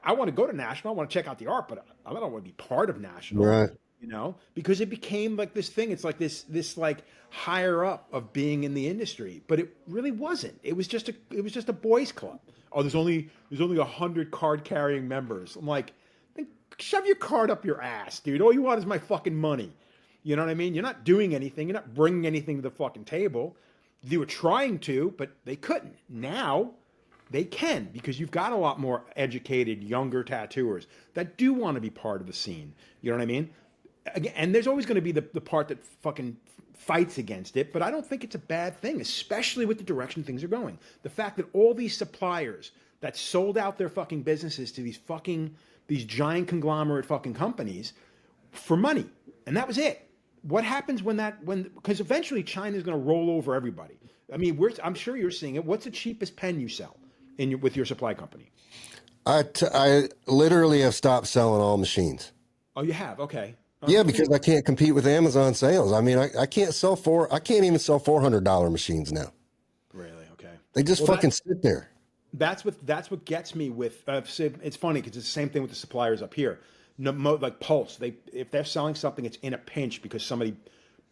I want to go to National. I want to check out the art, but I don't want to be part of National. Right. Because it became like this thing. It's like this like higher up of being in the industry, but it really wasn't. It was just a boys club. Oh, there's only 100 card carrying members. I'm like, then shove your card up your ass, dude. All you want is my fucking money. You know what I mean? You're not doing anything. You're not bringing anything to the fucking table. They were trying to, but they couldn't. Now they can, because you've got a lot more educated, younger tattooers that do want to be part of the scene. You know what I mean? Again, and there's always going to be the part that fucking fights against it, but I don't think it's a bad thing, especially with the direction things are going. The fact that all these suppliers that sold out their fucking businesses to these giant conglomerate fucking companies for money, and that was it. What happens because eventually China's going to roll over everybody. I mean, I'm sure you're seeing it. What's the cheapest pen you sell with your supply company? I literally have stopped selling all machines. Oh, you have? Okay. Yeah, because I can't compete with Amazon sales. I mean, I can't even sell $400 machines now. Really? Okay. They just fucking sit there. That's what gets me with. It's funny because it's the same thing with the suppliers up here. Like Pulse, if they're selling something, it's in a pinch because somebody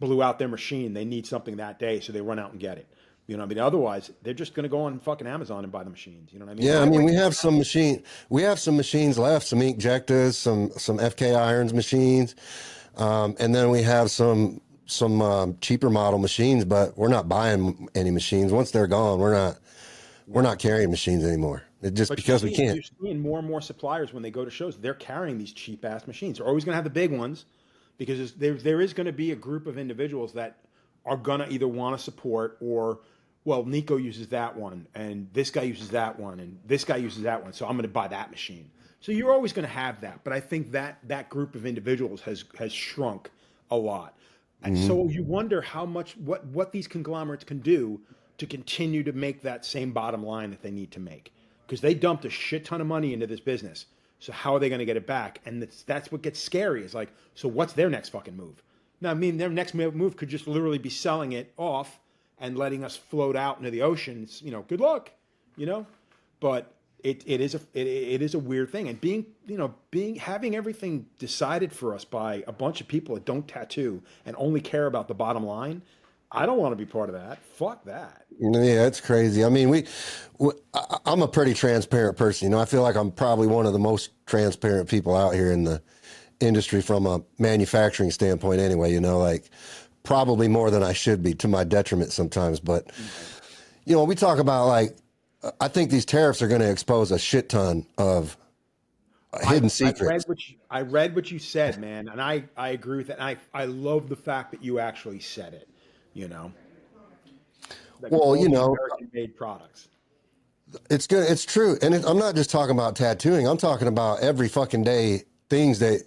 blew out their machine. They need something that day, so they run out and get it. You know what I mean? Otherwise, they're just going to go on fucking Amazon and buy the machines. You know what I mean? Yeah, I mean, we have some machines left, some Inkjectas, some FK Irons machines, and then we have some cheaper model machines, but we're not buying any machines. Once they're gone, we're not carrying machines anymore. Because we can't. You're seeing more and more suppliers when they go to shows, they're carrying these cheap ass machines. They're always going to have the big ones because there is going to be a group of individuals that are going to either want to support or, well, Nico uses that one and this guy uses that one and this guy uses that one, so I'm going to buy that machine. So you're always going to have that, but I think that group of individuals has shrunk a lot. And so you wonder how much what these conglomerates can do to continue to make that same bottom line that they need to make, because they dumped a shit ton of money into this business. So how are they going to get it back? And that's what gets scary. Is like, so what's their next fucking move? Now, I mean, their next move could just literally be selling it off and letting us float out into the oceans. Good luck. But it is a weird thing. And having everything decided for us by a bunch of people that don't tattoo and only care about the bottom line, I don't want to be part of that. Fuck that. Yeah, it's crazy. I mean, I'm a pretty transparent person. You know, I feel like I'm probably one of the most transparent people out here in the industry from a manufacturing standpoint anyway, you know, like probably more than I should be to my detriment sometimes. But, you know, we talk about like, I think these tariffs are going to expose a shit ton of hidden secrets. I read what you said, man, and I agree with that. And I love the fact that you actually said it. You know, like Well, you know, American-made products. it's good. It's true, and I'm not just talking about tattooing. I'm talking about every fucking day things that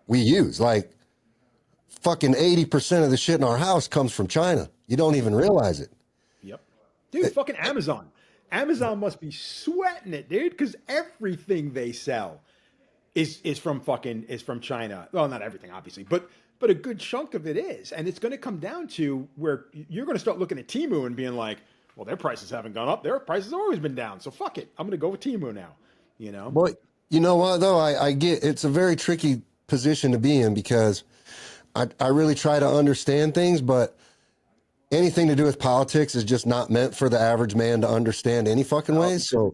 we use. Like fucking 80% of the shit in our house comes from China. You don't even realize it. Yep, dude. Fucking Amazon. Amazon must be sweating it, dude, because everything they sell is from China. Well, not everything, obviously, but a good chunk of it is, and it's going to come down to where you're going to start looking at Temu and being like, well, their prices haven't gone up. Their prices have always been down. So fuck it. I'm going to go with Temu now. You know. Well, you know what though? I get it's a very tricky position to be in because I really try to understand things, but anything to do with politics is just not meant for the average man to understand any fucking way. So.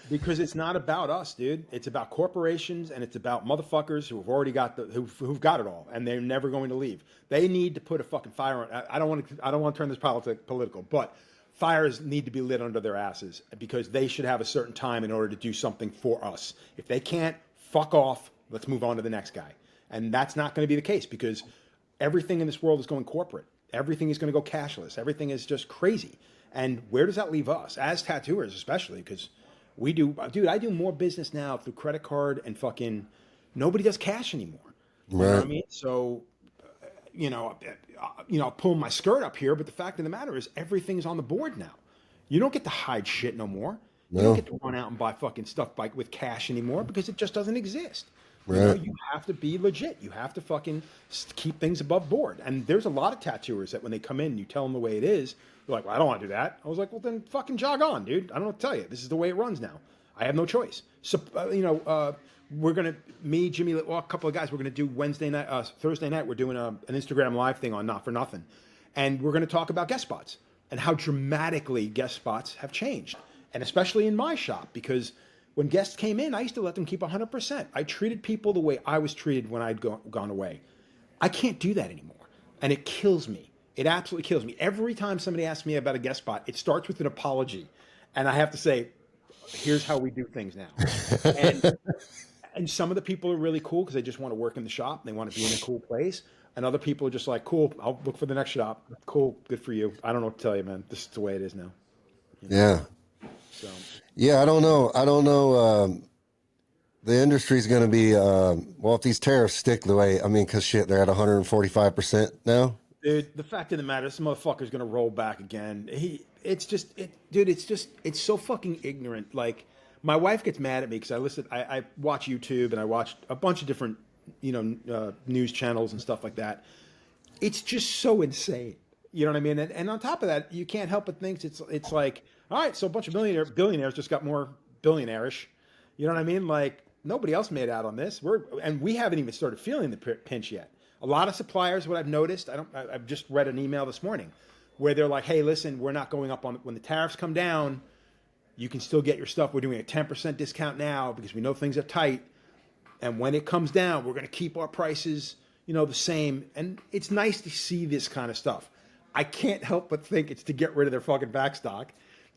Because it's not about us, dude. It's about corporations and it's about motherfuckers who have already got who've got it all, and they're never going to leave. They need to put a fucking fire on. I don't want to turn this political, but fires need to be lit under their asses because they should have a certain time in order to do something for us. If they can't, fuck off. Let's move on to the next guy. And that's not going to be the case because everything in this world is going corporate. Everything is going to go cashless. Everything is just crazy. And where does that leave us as tattooers, especially because we do, dude, I do more business now through credit card and fucking nobody does cash anymore. You know what I mean? So, I'll pull my skirt up here, but the fact of the matter is everything's on the board now. You don't get to hide shit no more. You don't get to run out and buy fucking stuff with cash anymore because it just doesn't exist. Right. You know, you have to be legit. You have to fucking keep things above board. And there's a lot of tattooers that when they come in, you tell them the way it is. They're like, well, I don't want to do that. I was like, well, then fucking jog on, dude. I don't know what to tell you. This is the way it runs now. I have no choice. So, we're going to, Jimmy, well, a couple of guys, we're going to do Thursday night, we're doing an Instagram live thing on Not For Nothing. And we're going to talk about guest spots and how dramatically guest spots have changed. And especially in my shop, because when guests came in, I used to let them keep 100%. I treated people the way I was treated when I'd gone away. I can't do that anymore. And it kills me. It absolutely kills me. Every time somebody asks me about a guest spot, it starts with an apology. And I have to say, here's how we do things now. And some of the people are really cool because they just want to work in the shop. They want to be in a cool place. And other people are just like, cool, I'll look for the next shop. Cool, good for you. I don't know what to tell you, man. This is the way it is now. You know? Yeah. So. Yeah, I don't know. The industry's going to be, well, if these tariffs stick the way, I mean, because shit, they're at 145% now. Dude, the fact of the matter, this motherfucker's going to roll back again. It's so fucking ignorant. Like, my wife gets mad at me because I watch YouTube and I watch a bunch of different, news channels and stuff like that. It's just so insane. You know what I mean? And on top of that, you can't help but think it's like, all right, so a bunch of billionaires just got more billionaire-ish. You know what I mean? Like, nobody else made out on this. We haven't even started feeling the pinch yet. A lot of suppliers, what I've noticed, I've just read an email this morning where they're like, hey, listen, we're not going up on, when the tariffs come down, you can still get your stuff. We're doing a 10% discount now because we know things are tight. And when it comes down, we're going to keep our prices, the same. And it's nice to see this kind of stuff. I can't help but think it's to get rid of their fucking backstock.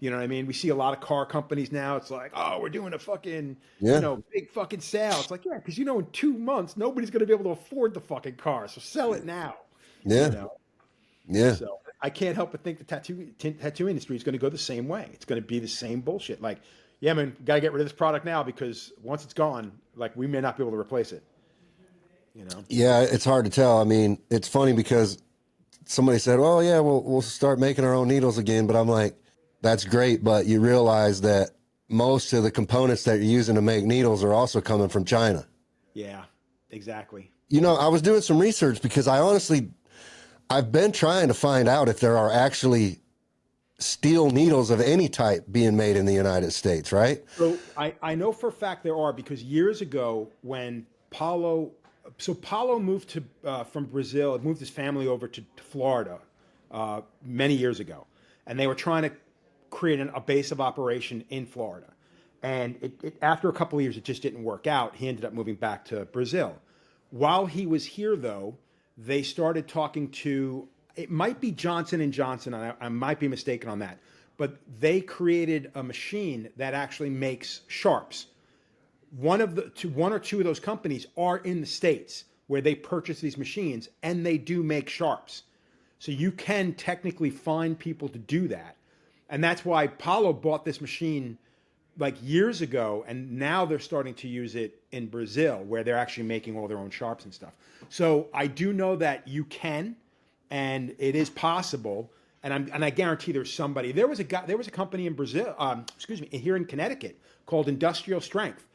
You know what I mean? We see a lot of car companies now. It's like, oh, we're doing a fucking, big fucking sale. It's like, yeah, because in 2 months, nobody's going to be able to afford the fucking car. So sell it now. Yeah. Yeah. So I can't help but think the tattoo industry is going to go the same way. It's going to be the same bullshit. Like, yeah, man, got to get rid of this product now because once it's gone, like, we may not be able to replace it. Yeah, it's hard to tell. I mean, it's funny because somebody said, well, yeah, we'll start making our own needles again. But I'm like, that's great, but you realize that most of the components that you're using to make needles are also coming from China. Yeah, exactly. I was doing some research because I've been trying to find out if there are actually steel needles of any type being made in the United States, right? So I know for a fact there are because years ago when Paulo moved from Brazil, moved his family over to Florida many years ago, and they were trying to create a base of operation in Florida. And after a couple of years, it just didn't work out. He ended up moving back to Brazil. While he was here, though, they started talking to, it might be Johnson and Johnson. I might be mistaken on that, but they created a machine that actually makes sharps. One or two of those companies are in the States where they purchase these machines, and they do make sharps. So you can technically find people to do that. And that's why Paulo bought this machine like years ago, and now they're starting to use it in Brazil, where they're actually making all their own sharps and stuff. So I do know that you can, and it is possible. And I guarantee there's somebody. There was a company in Brazil, here in Connecticut called Industrial Strength,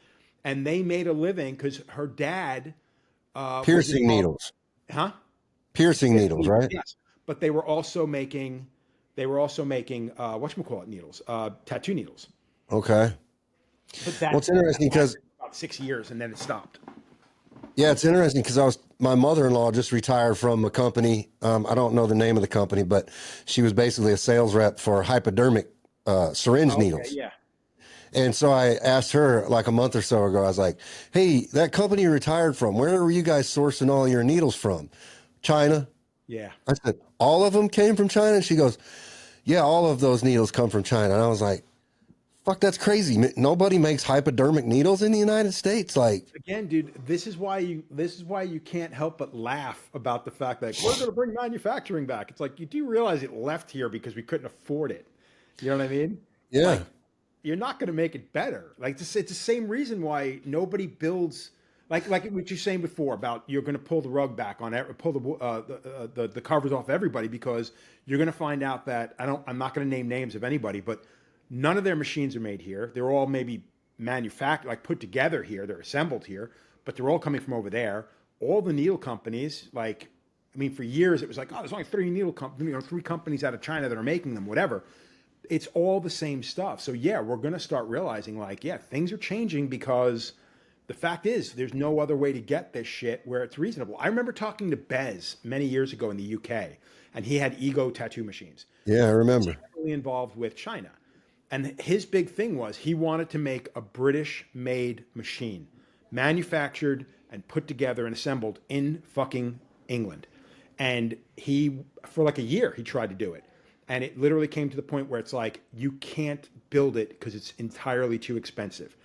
and they made a living because her dad piercing needles, piercing needles, right? Yes, but they were also making whatchamacallit needles, tattoo needles. Okay. But it's interesting because about 6 years and then it stopped. Yeah, it's interesting because my mother-in-law just retired from a company. I don't know the name of the company, but she was basically a sales rep for hypodermic syringe needles. Yeah. And so I asked her like a month or so ago, I was like, hey, that company you retired from, where were you guys sourcing all your needles from? China? Yeah. I said, all of them came from China? And she goes, yeah, all of those needles come from China. And I was like, fuck, that's crazy. Nobody makes hypodermic needles in the United States. Like, again, dude, this is why you can't help but laugh about the fact that we're going to bring manufacturing back. It's like, you do realize it left here because we couldn't afford it. You know what I mean? Yeah. Like, you're not going to make it better. Like, it's the same reason why nobody builds, like what you're saying before about you're going to pull the rug back on it, pull the covers off everybody, because you're going to find out that I'm not going to name names of anybody, but none of their machines are made here. They're all maybe manufactured, like put together here. They're assembled here, but they're all coming from over there. All the needle companies, for years it was like, oh, there's only three companies out of China that are making them, whatever. It's all the same stuff. So yeah, we're going to start realizing things are changing, because the fact is there's no other way to get this shit where it's reasonable. I remember talking to Bez many years ago in the UK, and he had ego tattoo machines. Yeah, I remember. He was heavily involved with China. And his big thing was he wanted to make a British-made machine, manufactured and put together and assembled in fucking England. And for like a year, he tried to do it. And it literally came to the point where it's like, you can't build it because it's entirely too expensive.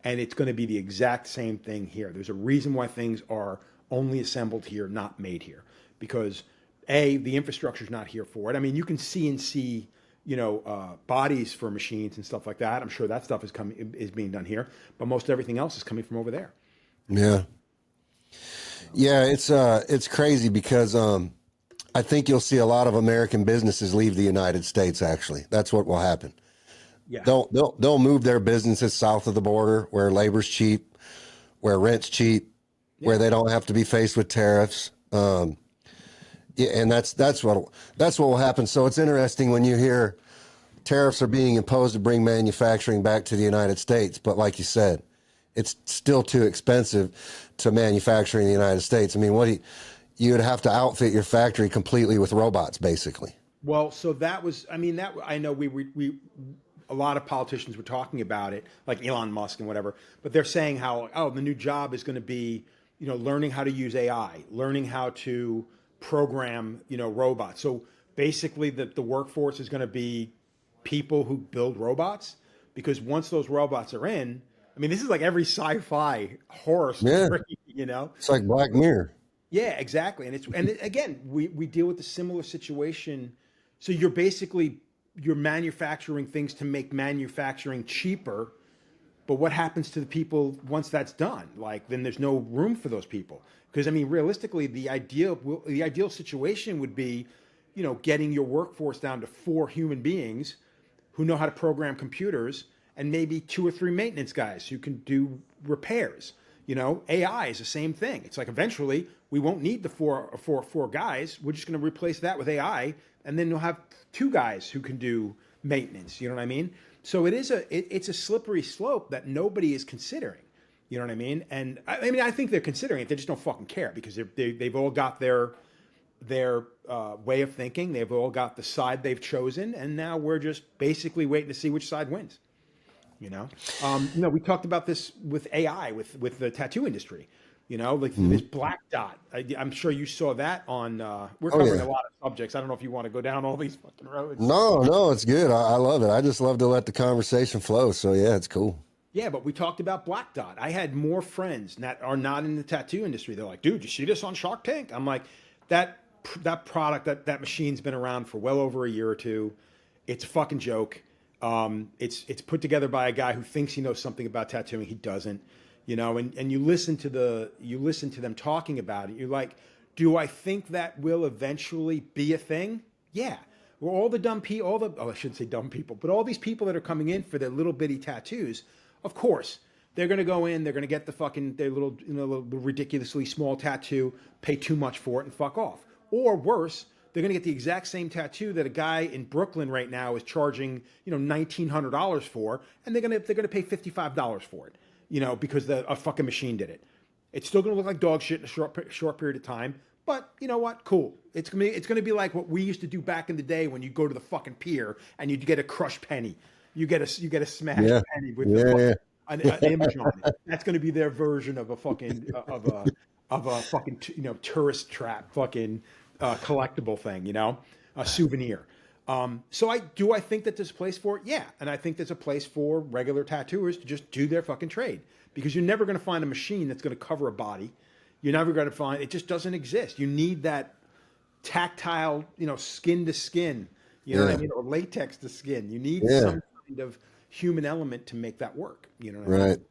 And it's going to be the exact same thing here. There's a reason why things are only assembled here, not made here. Because the infrastructure's not here for it. I mean, you can CNC bodies for machines and stuff like that. I'm sure that stuff is being done here, but most everything else is coming from over there. Yeah. Yeah. It's crazy because, I think you'll see a lot of American businesses leave the United States. Actually, that's what will happen. Yeah. They'll move their businesses south of the border where labor's cheap, where rent's cheap, where they don't have to be faced with tariffs. Yeah, and that's what will happen. So it's interesting when you hear tariffs are being imposed to bring manufacturing back to the United States, but like you said, it's still too expensive to manufacture in the United States. I mean, you would have to outfit your factory completely with robots, basically. Well, so that was, I know we a lot of politicians were talking about it, like Elon Musk and whatever, but they're saying how, the new job is going to be, learning how to use AI, learning how to program, robots. So basically the workforce is going to be people who build robots, because once those robots are in, this is like every sci-fi horror story, It's like Black Mirror. Yeah, exactly. And again, we deal with a similar situation. So you're manufacturing things to make manufacturing cheaper, but what happens to the people once that's done? Then there's no room for those people. Because realistically, the ideal situation would be, getting your workforce down to 4 human beings who know how to program computers, and maybe 2 or 3 maintenance guys who can do repairs. AI is the same thing. It's like eventually we won't need the four guys. We're just going to replace that with AI, and then you'll have 2 guys who can do maintenance. You know what I mean? So it's a slippery slope that nobody is considering. You know what I mean? And I think they're considering it. They just don't fucking care, because they've all got their their way of thinking. They've all got the side they've chosen, and now we're just basically waiting to see which side wins. We talked about this with AI, with the tattoo industry. Like this black dot. I'm sure you saw that on. We're covering a lot of subjects. I don't know if you want to go down all these fucking roads. No, it's good. I love it. I just love to let the conversation flow. So yeah, it's cool. Yeah, but we talked about black dot. I had more friends that are not in the tattoo industry. They're like, dude, you see this on Shark Tank? I'm like, that product, that machine's been around for well over a year or two. It's a fucking joke. It's put together by a guy who thinks he knows something about tattooing. He doesn't, and you listen to them talking about it. You're like, do I think that will eventually be a thing? Yeah. Well, all the dumb people, I shouldn't say dumb people, but all these people that are coming in for their little bitty tattoos, of course, they're going to go in, they're going to get their little, little ridiculously small tattoo, pay too much for it and fuck off. Or worse, they're going to get the exact same tattoo that a guy in Brooklyn right now is charging, $1,900 for, and they're going to pay $55 for it, because a fucking machine did it. It's still going to look like dog shit in a short period of time, but you know what? Cool. It's going to be like what we used to do back in the day when you go to the fucking pier and you'd get a crushed penny. You get a smashed penny with an image on it. That's going to be their version of a fucking tourist trap fucking collectible thing, a souvenir. So I think that there's a place for it? Yeah. And I think there's a place for regular tattooers to just do their fucking trade, because you're never going to find a machine that's going to cover a body. You're never going to find, it just doesn't exist. You need that tactile, skin to skin, know what I mean? Or latex to skin. You need some kind of human element to make that work. You know what I mean?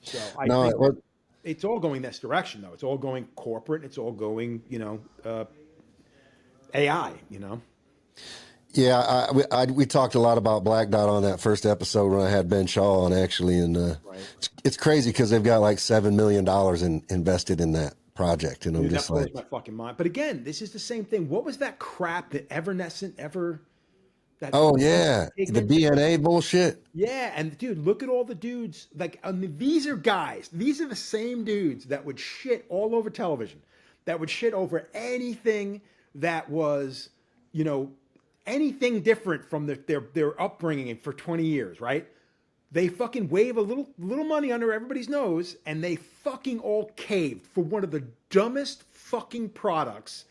So I think it's all going this direction, though. It's all going corporate. It's all going, AI, Yeah, we talked a lot about Black Dot on that first episode when I had Ben Shaw on, actually, and it's crazy because they've got like $7 million invested in that project, and I'm just that blows like, my fucking mind. But again, this is the same thing. What was that crap that Evanescent the BNA bullshit. Yeah, and dude, look at all the dudes. Like, these are guys. These are the same dudes that would shit all over television, that would shit over anything that was, anything different from their upbringing for 20 years, right? They fucking wave a little money under everybody's nose, and they fucking all caved for one of the dumbest fucking products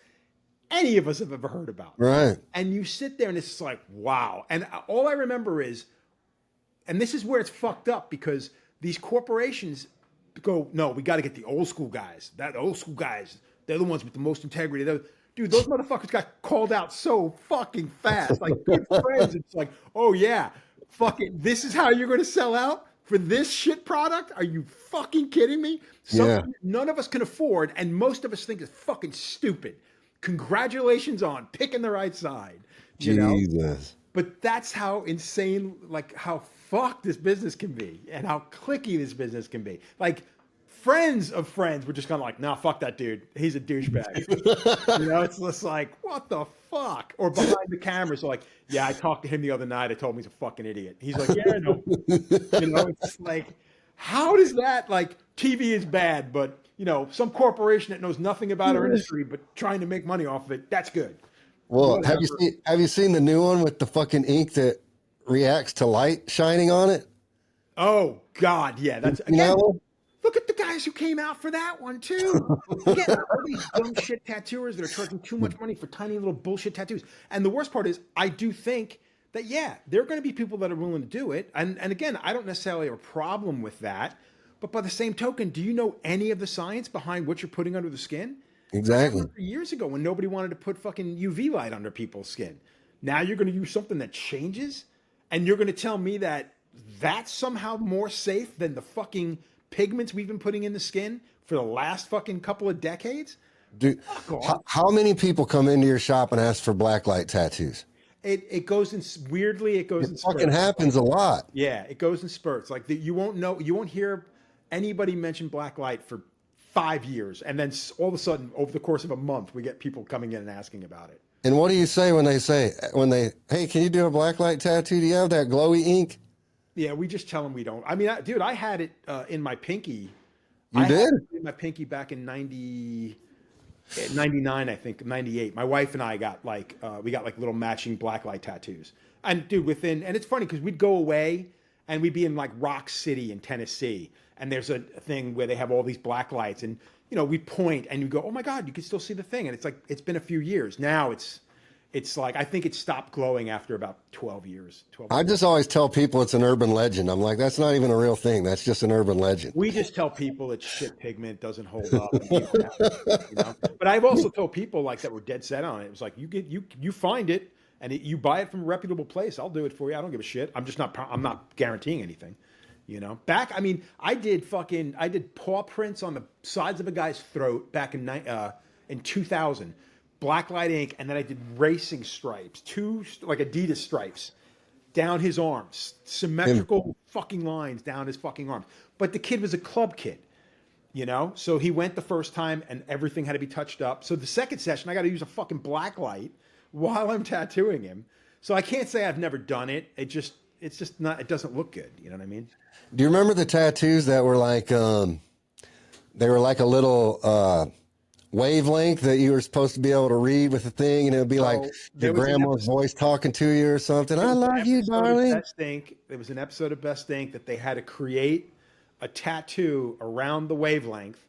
any of us have ever heard about. Right. And you sit there and it's just like, wow. And all I remember is, and this is where it's fucked up, because these corporations go, no, we got to get the old school guys. The old school guys, they're the ones with the most integrity. Dude, those motherfuckers got called out so fucking fast. Like, good friends. It's like, oh yeah, fucking, this is how you're going to sell out for this shit product? Are you fucking kidding me? Something none of us can afford, and most of us think is fucking stupid. Congratulations on picking the right side. Jesus. But that's how insane, like how fucked this business can be, and how cliquey this business can be. Like, friends of friends were just kind of like, nah, fuck that dude. He's a douchebag. It's just like, what the fuck? Or behind the cameras, like, yeah, I talked to him the other night. I told him he's a fucking idiot. He's like, yeah, I know. It's like, how does that, like, TV is bad, but some corporation that knows nothing about our industry but trying to make money off of it, that's good. Well, have you seen the new one with the fucking ink that reacts to light shining on it? Oh God, yeah, that's again. Look at the guys who came out for that one too. Again, all these dumb shit tattooers that are charging too much money for tiny little bullshit tattoos. And the worst part is, I do think that there are going to be people that are willing to do it. And again, I don't necessarily have a problem with that. But by the same token, do you know any of the science behind what you're putting under the skin? Exactly. Years ago, when nobody wanted to put fucking UV light under people's skin, now you're going to use something that changes, and you're going to tell me that that's somehow more safe than the fucking pigments we've been putting in the skin for the last fucking couple of decades? Dude, how many people come into your shop and ask for blacklight tattoos? It goes in weirdly. It goes in spurts. Fucking happens a lot. Yeah, it goes in spurts. Like you won't hear anybody mention blacklight for 5 years, and then all of a sudden, over the course of a month, we get people coming in and asking about it. And what do you say when hey, can you do a blacklight tattoo? Do you have that glowy ink? Yeah, we just tell them we don't. I mean, dude, I had it in my pinky. You did? In my pinky back in 90. At 99, I think 98. My wife and I got like we got like little matching blacklight tattoos. And dude, and it's funny because we'd go away and we'd be in like Rock City in Tennessee, and there's a thing where they have all these black lights, and we'd point and you go, oh my god, you can still see the thing, and it's like it's been a few years now. It's like I think it stopped glowing after about 12 years. 12 I years. just always tell people it's an urban legend. I'm like, that's not even a real thing. That's just an urban legend. We just tell people it's shit pigment, doesn't hold up, and But I've also told people like that were dead set on it. It was like you find it and you buy it from a reputable place. I'll do it for you. I don't give a shit. I'm not guaranteeing anything. Back. I mean, I did paw prints on the sides of a guy's throat back in 2000. Blacklight ink, and then I did racing stripes, two like Adidas stripes down his arms, symmetrical fucking lines down his fucking arms. But the kid was a club kid, so he went the first time and everything had to be touched up. So the second session, I got to use a fucking blacklight while I'm tattooing him. So I can't say I've never done it. It's just not. It doesn't look good. You know what I mean? Do you remember the tattoos that were like they were like a little wavelength that you were supposed to be able to read with the thing, and it would be like your grandma's voice talking to you or something. I love you, darling. There was an episode of Best Ink that they had to create a tattoo around the wavelength,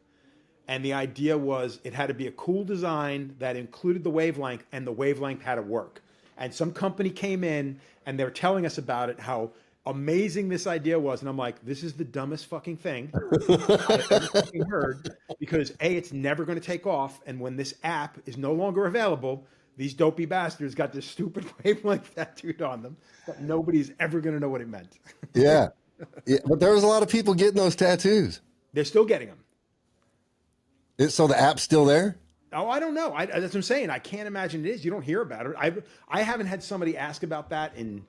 and the idea was it had to be a cool design that included the wavelength, and the wavelength had to work. And some company came in and they were telling us about it, how amazing this idea was, and I'm like, this is the dumbest fucking thing I've ever fucking heard, because A, it's never going to take off, and when this app is no longer available, these dopey bastards got this stupid wavelength tattooed on them that nobody's ever going to know what it meant. Yeah, but there was a lot of people getting those tattoos. They're still getting them. So the app's still there? Oh, I don't know. That's what I'm saying. I can't imagine it is. You don't hear about it. I haven't had somebody ask about that in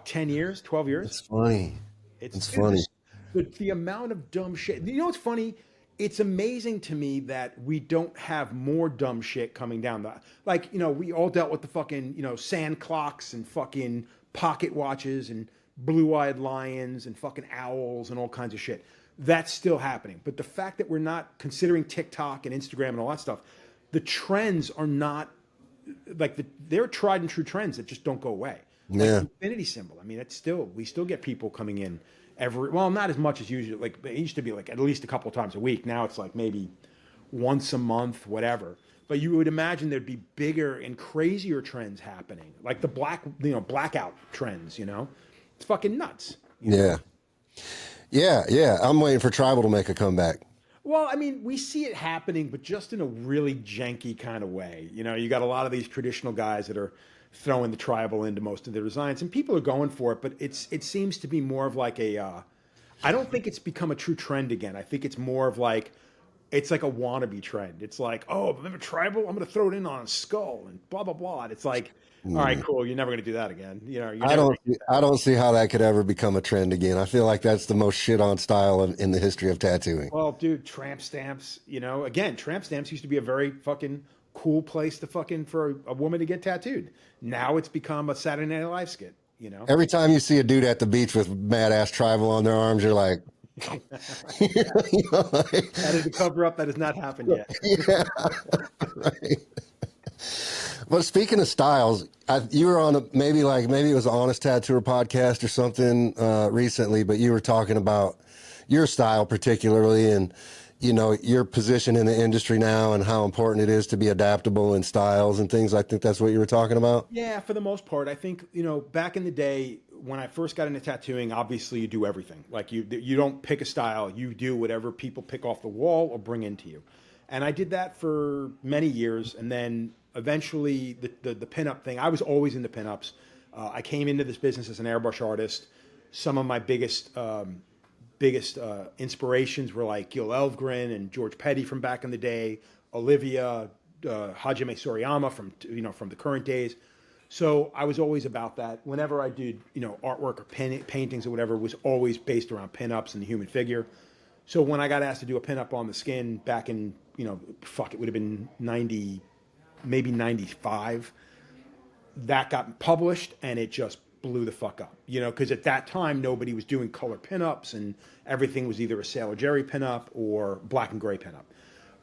10 years, 12 years. It's funny. It's funny. The amount of dumb shit. You know what's funny? It's amazing to me that we don't have more dumb shit coming down we all dealt with the fucking, sand clocks and fucking pocket watches and blue-eyed lions and fucking owls and all kinds of shit. That's still happening. But the fact that we're not considering TikTok and Instagram and all that stuff, the trends are not they're tried and true trends that just don't go away. Like the infinity symbol. I mean, we still get people coming in not as much as usual. Like it used to be like at least a couple of times a week. Now it's like maybe once a month, whatever. But you would imagine there'd be bigger and crazier trends happening, like the blackout trends. It's fucking nuts. Yeah. Yeah. I'm waiting for tribal to make a comeback. Well, I mean, we see it happening, but just in a really janky kind of way. You got a lot of these traditional guys that are throwing the tribal into most of their designs, and people are going for it, but it seems to be more of like I don't think it's become a true trend again. I think it's more of like, it's like a wannabe trend. It's like, oh, remember tribal? I'm going to throw it in on a skull and blah, blah, blah. And it's like, all right, cool. You're never going to do that again. I don't see how that could ever become a trend again. I feel like that's the most shit on style in the history of tattooing. Well, dude, tramp stamps, again, tramp stamps used to be a very fucking cool place to for a woman to get tattooed. Now it's become a Saturday Night Live skit, Every time you see a dude at the beach with mad ass tribal on their arms, you're like, that is a cover up that has not happened yet. Yeah. Right. But speaking of styles, you were on maybe it was an Honest Tattooer podcast or something recently, but you were talking about your style particularly, and your position in the industry now and how important it is to be adaptable in styles and things. I think that's what you were talking about. Yeah, for the most part. I think, back in the day when I first got into tattooing, obviously you do everything. Like you don't pick a style, you do whatever people pick off the wall or bring into you. And I did that for many years. And then eventually the pinup thing, I was always into pinups. I came into this business as an airbrush artist. Some of my biggest inspirations were like Gil Elvgren and George Petty from back in the day, Olivia, Hajime Soriyama from the current days. So I was always about that. Whenever I did artwork or paintings or whatever, it was always based around pinups and the human figure. So when I got asked to do a pinup on the skin back in it would have been 90, maybe 95. That got published and it just blew the fuck up, because at that time nobody was doing color pinups and everything was either a Sailor Jerry pinup or black and gray pinup.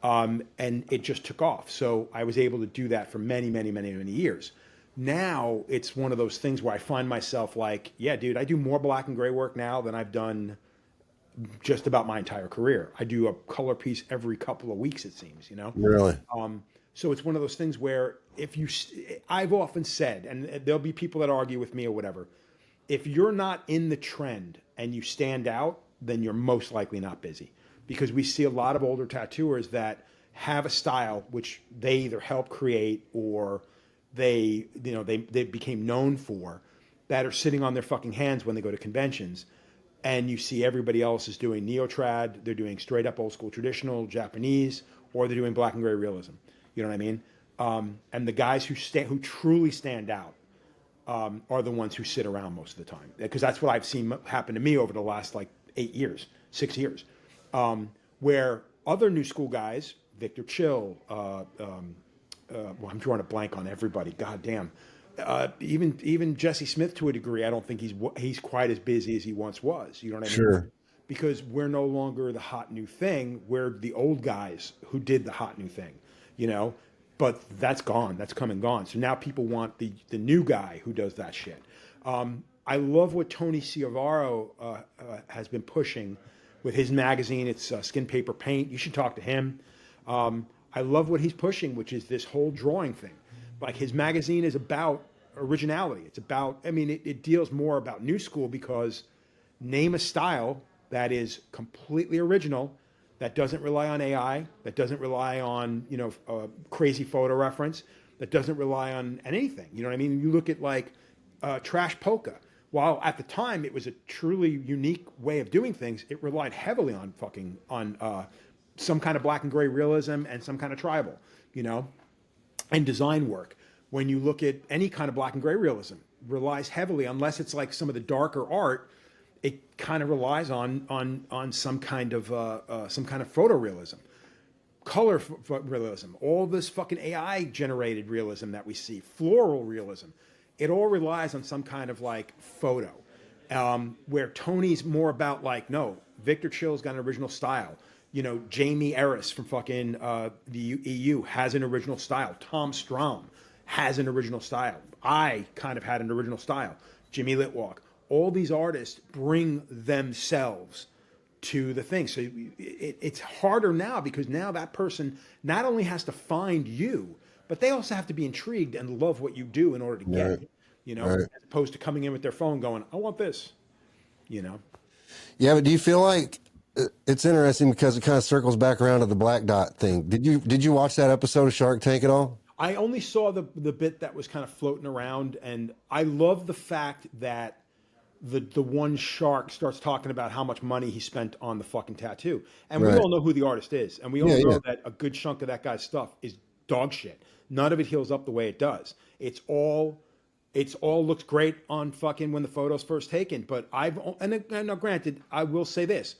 And it just took off. So I was able to do that for many, many, many, many years. Now it's one of those things where I find myself like, yeah, dude, I do more black and gray work now than I've done just about my entire career. I do a color piece every couple of weeks, it seems, you know? Really? So it's one of those things where I've often said, and there'll be people that argue with me or whatever, if you're not in the trend and you stand out, then you're most likely not busy. Because we see a lot of older tattooers that have a style which they either help create or they became known for, that are sitting on their fucking hands when they go to conventions. And you see everybody else is doing neo-trad, they're doing straight up old school traditional Japanese, or they're doing black and gray realism. You know what I mean? And the guys who truly stand out are the ones who sit around most of the time. Because that's what I've seen happen to me over the last like 6 years. Where other new school guys, Victor Chill, well, I'm drawing a blank on everybody. God damn. Even Jesse Smith to a degree, I don't think he's quite as busy as he once was. You know what I mean? Sure. Because we're no longer the hot new thing. We're the old guys who did the hot new thing, you know? But that's gone. That's come and gone. So now people want the new guy who does that shit. I love what Tony Ciavaro has been pushing with his magazine. It's Skin Paper Paint. You should talk to him. I love what he's pushing, which is this whole drawing thing. Like his magazine is about originality. It's about, I mean, it deals more about new school because name a style that is completely original, that doesn't rely on AI, that doesn't rely on, crazy photo reference, that doesn't rely on anything. You know what I mean? You look at like Trash Polka. While at the time it was a truly unique way of doing things, it relied heavily on some kind of black and gray realism and some kind of tribal, and design work. When you look at any kind of black and gray realism, relies heavily, unless it's like some of the darker art, it kind of relies on some kind of photorealism, color realism, all this fucking AI generated realism that we see, floral realism. It all relies on some kind of like photo, where Tony's more about like, no, Victor Chill's got an original style. Jamie Eris from fucking the EU has an original style. Tom Strom has an original style. I kind of had an original style. Jimmy Litwalk. All these artists bring themselves to the thing. So it's harder now because now that person not only has to find you, but they also have to be intrigued and love what you do in order to get it, Right. as opposed to coming in with their phone going, I want this, Yeah, but do you feel like it's interesting because it kind of circles back around to the black dot thing? Did you watch that episode of Shark Tank at all? I only saw the bit that was kind of floating around, and I love the fact that the one shark starts talking about how much money he spent on the fucking tattoo. And we all know who the artist is, and we all know that a good chunk of that guy's stuff is dog shit. None of it heals up the way it does. It's all looks great on fucking when the photo's first taken. But now granted, I will say this.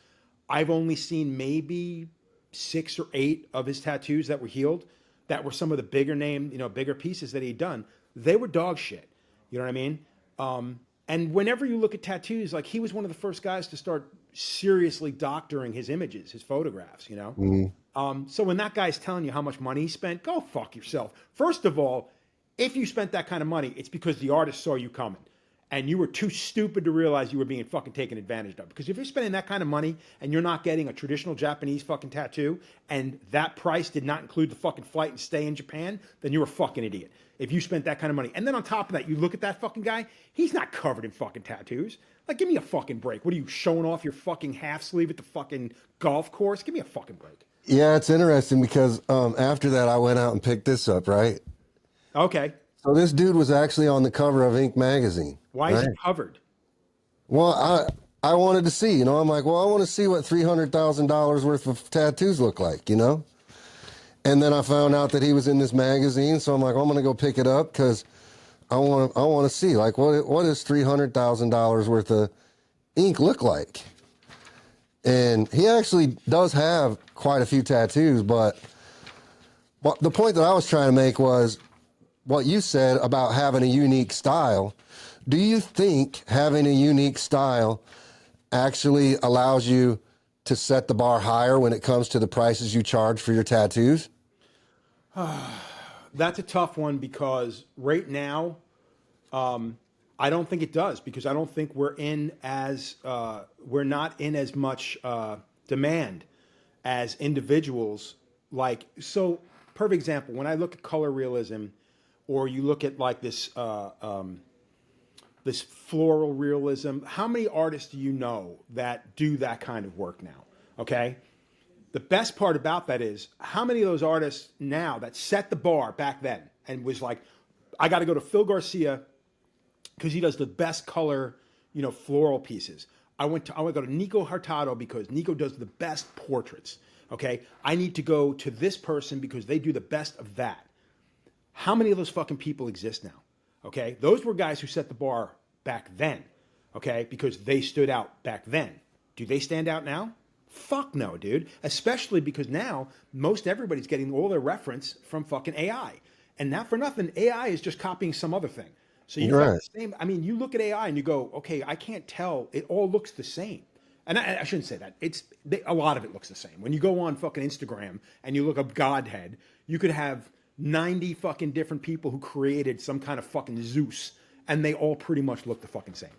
I've only seen maybe 6 or 8 of his tattoos that were healed, that were some of the bigger name, bigger pieces that he'd done. They were dog shit. You know what I mean? And whenever you look at tattoos, like he was one of the first guys to start seriously doctoring his images, his photographs, So when that guy's telling you how much money he spent, go fuck yourself. First of all, if you spent that kind of money, it's because the artist saw you coming. And you were too stupid to realize you were being fucking taken advantage of. Because if you're spending that kind of money and you're not getting a traditional Japanese fucking tattoo, and that price did not include the fucking flight and stay in Japan, then you're a fucking idiot. If you spent that kind of money. And then on top of that, you look at that fucking guy, he's not covered in fucking tattoos. Like, give me a fucking break. What are you, showing off your fucking half sleeve at the fucking golf course? Give me a fucking break. Yeah, it's interesting because after that, I went out and picked this up, right? Okay. So this dude was actually on the cover of Ink magazine. Why is he covered? Well, I wanted to see, I'm like, well, I want to see what $300,000 worth of tattoos look like, And then I found out that he was in this magazine, so I'm like, well, I'm going to go pick it up because I want to see, like, what does $300,000 worth of ink look like? And he actually does have quite a few tattoos, but the point that I was trying to make was what you said about having a unique style. Do you think having a unique style actually allows you to set the bar higher when it comes to the prices you charge for your tattoos? That's a tough one because right now, I don't think it does because I don't think we're not in as much demand as individuals. Like, so perfect example, when I look at color realism, or you look at like this this floral realism, how many artists do you know that do that kind of work now? Okay. The best part about that is how many of those artists now that set the bar back then and was like, I got to go to Phil Garcia because he does the best color, floral pieces. I want to go to Nico Hurtado because Nico does the best portraits. Okay. I need to go to this person because they do the best of that. How many of those fucking people exist now? Okay. Those were guys who set the bar back then. Okay. Because they stood out back then. Do they stand out now? Fuck no, dude. Especially because now most everybody's getting all their reference from fucking AI. And not for nothing, AI is just copying some other thing. So you got the same. I mean, you look at AI and you go, okay, I can't tell. It all looks the same. And I shouldn't say that. A lot of it looks the same. When you go on fucking Instagram and you look up Godhead, you could have 90 fucking different people who created some kind of fucking Zeus, and they all pretty much look the fucking same.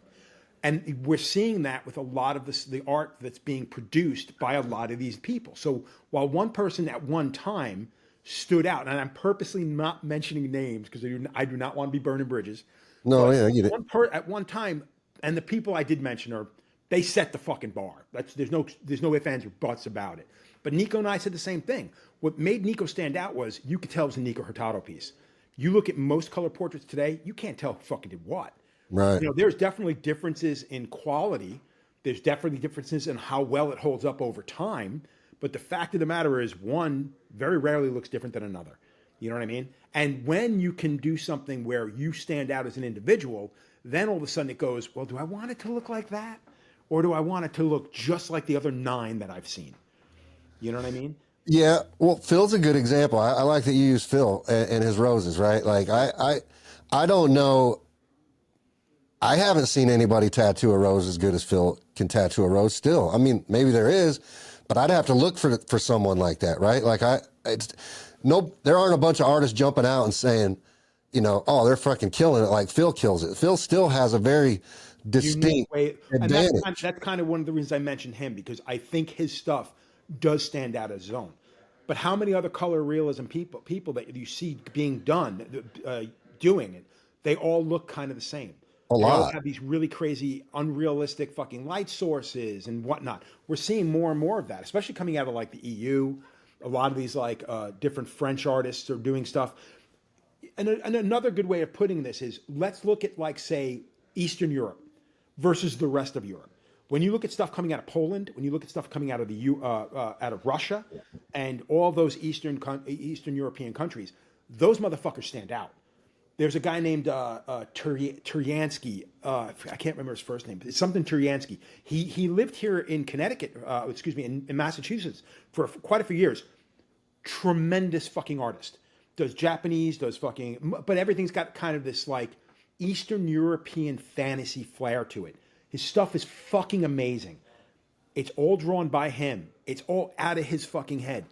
And we're seeing that with a lot of the art that's being produced by a lot of these people. So while one person at one time stood out, and I'm purposely not mentioning names because I do not want to be burning bridges. No, yeah, I get it. At one time, and the people I did mention they set the fucking bar. There's no ifs, ands, or buts about it. But Nico and I said the same thing. What made Nico stand out was you could tell it was a Nico Hurtado piece. You look at most color portraits today, you can't tell who fucking did what. Right. There's definitely differences in quality. There's definitely differences in how well it holds up over time. But the fact of the matter is, one very rarely looks different than another. You know what I mean? And when you can do something where you stand out as an individual, then all of a sudden it goes, well, do I want it to look like that? Or do I want it to look just like the other 9 that I've seen? You know what I mean? Yeah. Well, Phil's a good example. I like that you use Phil and his roses, right? Like I don't know. I haven't seen anybody tattoo a rose as good as Phil can tattoo a rose still. I mean, maybe there is, but I'd have to look for someone like that, right? Like there aren't a bunch of artists jumping out and saying, oh, they're fucking killing it like Phil kills it. Phil still has a very distinct advantage. And that's kind of one of the reasons I mentioned him, because I think his stuff does stand out as his own. But how many other color realism people that you see being done, doing it, they all look kind of the same. They all have these really crazy, unrealistic fucking light sources and whatnot. We're seeing more and more of that, especially coming out of like the EU. A lot of these like different French artists are doing stuff. And another good way of putting this is, let's look at like, say, Eastern Europe versus the rest of Europe. When you look at stuff coming out of Poland, when you look at stuff coming out of out of Russia, and all those Eastern European countries, those motherfuckers stand out. There's a guy named Turyansky. I can't remember his first name. It's something Turyansky. He lived here in Connecticut, in Massachusetts for quite a few years. Tremendous fucking artist. Does Japanese, but everything's got kind of this like Eastern European fantasy flair to it. His stuff is fucking amazing. It's all drawn by him. It's all out of his fucking head.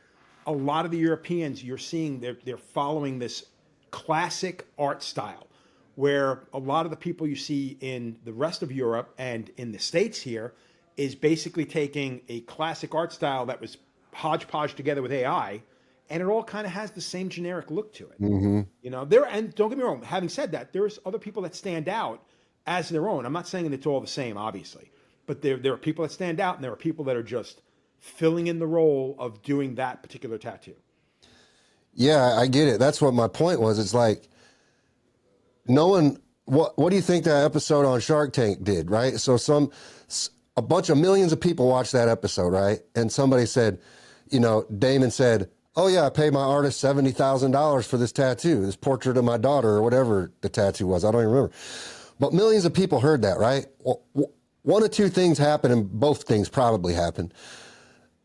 A lot of the Europeans you're seeing, they're following this classic art style, where a lot of the people you see in the rest of Europe and in the States here is basically taking a classic art style that was hodgepodge together with AI, and it all kind of has the same generic look to it. Mm-hmm. And don't get me wrong, having said that, there's other people that stand out as their own. I'm not saying it's all the same, obviously, but there are people that stand out, and there are people that are just filling in the role of doing that particular tattoo. Yeah, I get it. That's what my point was. It's like, no one, what do you think that episode on Shark Tank did, right? So a bunch of millions of people watched that episode, right? And somebody said, Damon said, oh yeah, I paid my artist $70,000 for this tattoo, this portrait of my daughter, or whatever the tattoo was. I don't even remember. But millions of people heard that, right? Well, one of two things happened, and both things probably happened.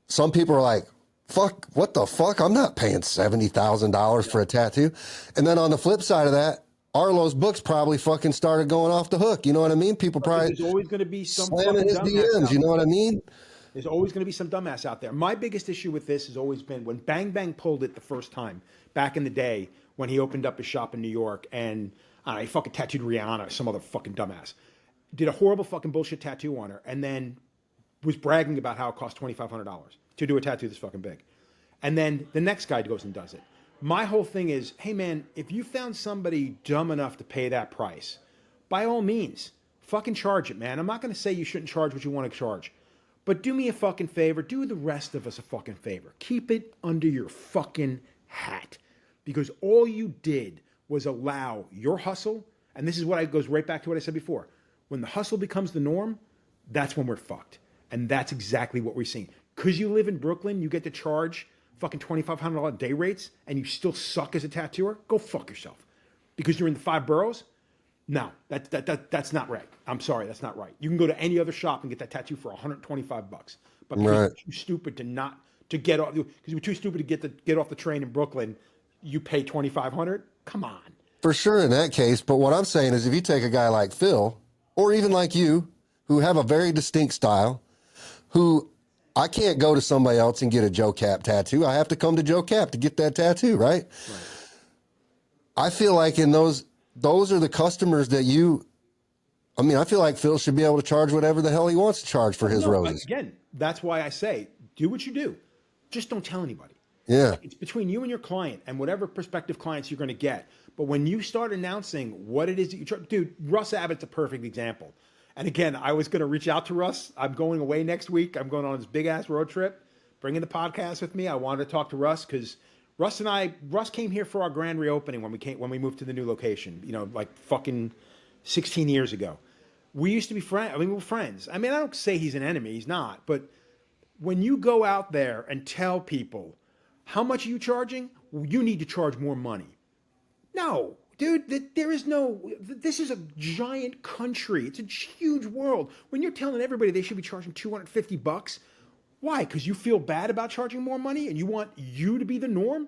Some people are like, fuck, what the fuck? I'm not paying $70,000 for a tattoo. And then on the flip side of that, Arlo's books probably fucking started going off the hook. You know what I mean? People probably there's always going to be some slamming his DMs. You know what I mean? There's always going to be some dumbass out there. My biggest issue with this has always been when Bang Bang pulled it the first time back in the day when he opened up his shop in New York and he fucking tattooed Rihanna, some other fucking dumbass. Did a horrible fucking bullshit tattoo on her and then was bragging about how it cost $2,500 to do a tattoo this fucking big. And then the next guy goes and does it. My whole thing is, hey man, if you found somebody dumb enough to pay that price, by all means, fucking charge it, man. I'm not going to say you shouldn't charge what you want to charge. But do me a fucking favor. Do the rest of us a fucking favor. Keep it under your fucking hat. Because all you did was allow your hustle, and this is what goes right back to what I said before. When the hustle becomes the norm, that's when we're fucked. And that's exactly what we're seeing. Because you live in Brooklyn, you get to charge fucking $2,500 day rates, and you still suck as a tattooer, go fuck yourself. Because you're in the 5 boroughs? No, that's not right. I'm sorry, that's not right. You can go to any other shop and get that tattoo for $125. But because you're too stupid to get off, because you're too stupid to get off the train in Brooklyn, you pay $2,500. Come on. For sure in that case. But what I'm saying is, if you take a guy like Phil, or even like you, who have a very distinct style, who I can't go to somebody else and get a Joe Cap tattoo. I have to come to Joe Cap to get that tattoo, right? I feel like in those are the customers that I feel like Phil should be able to charge whatever the hell he wants to charge for his roses. Again, that's why I say, do what you do. Just don't tell anybody. Yeah. It's between you and your client and whatever prospective clients you're going to get. But when you start announcing what it is that you charge, dude, Russ Abbott's a perfect example. And again, I was going to reach out to Russ. I'm going away next week. I'm going on this big ass road trip, bringing the podcast with me. I wanted to talk to Russ because Russ came here for our grand reopening when we moved to the new location, like fucking 16 years ago. We used to be friends. We were friends. I don't say he's an enemy. He's not. But when you go out there and tell people, how much are you charging? You need to charge more money. No, dude, this is a giant country. It's a huge world. When you're telling everybody they should be charging $250, why? Because you feel bad about charging more money and you want you to be the norm?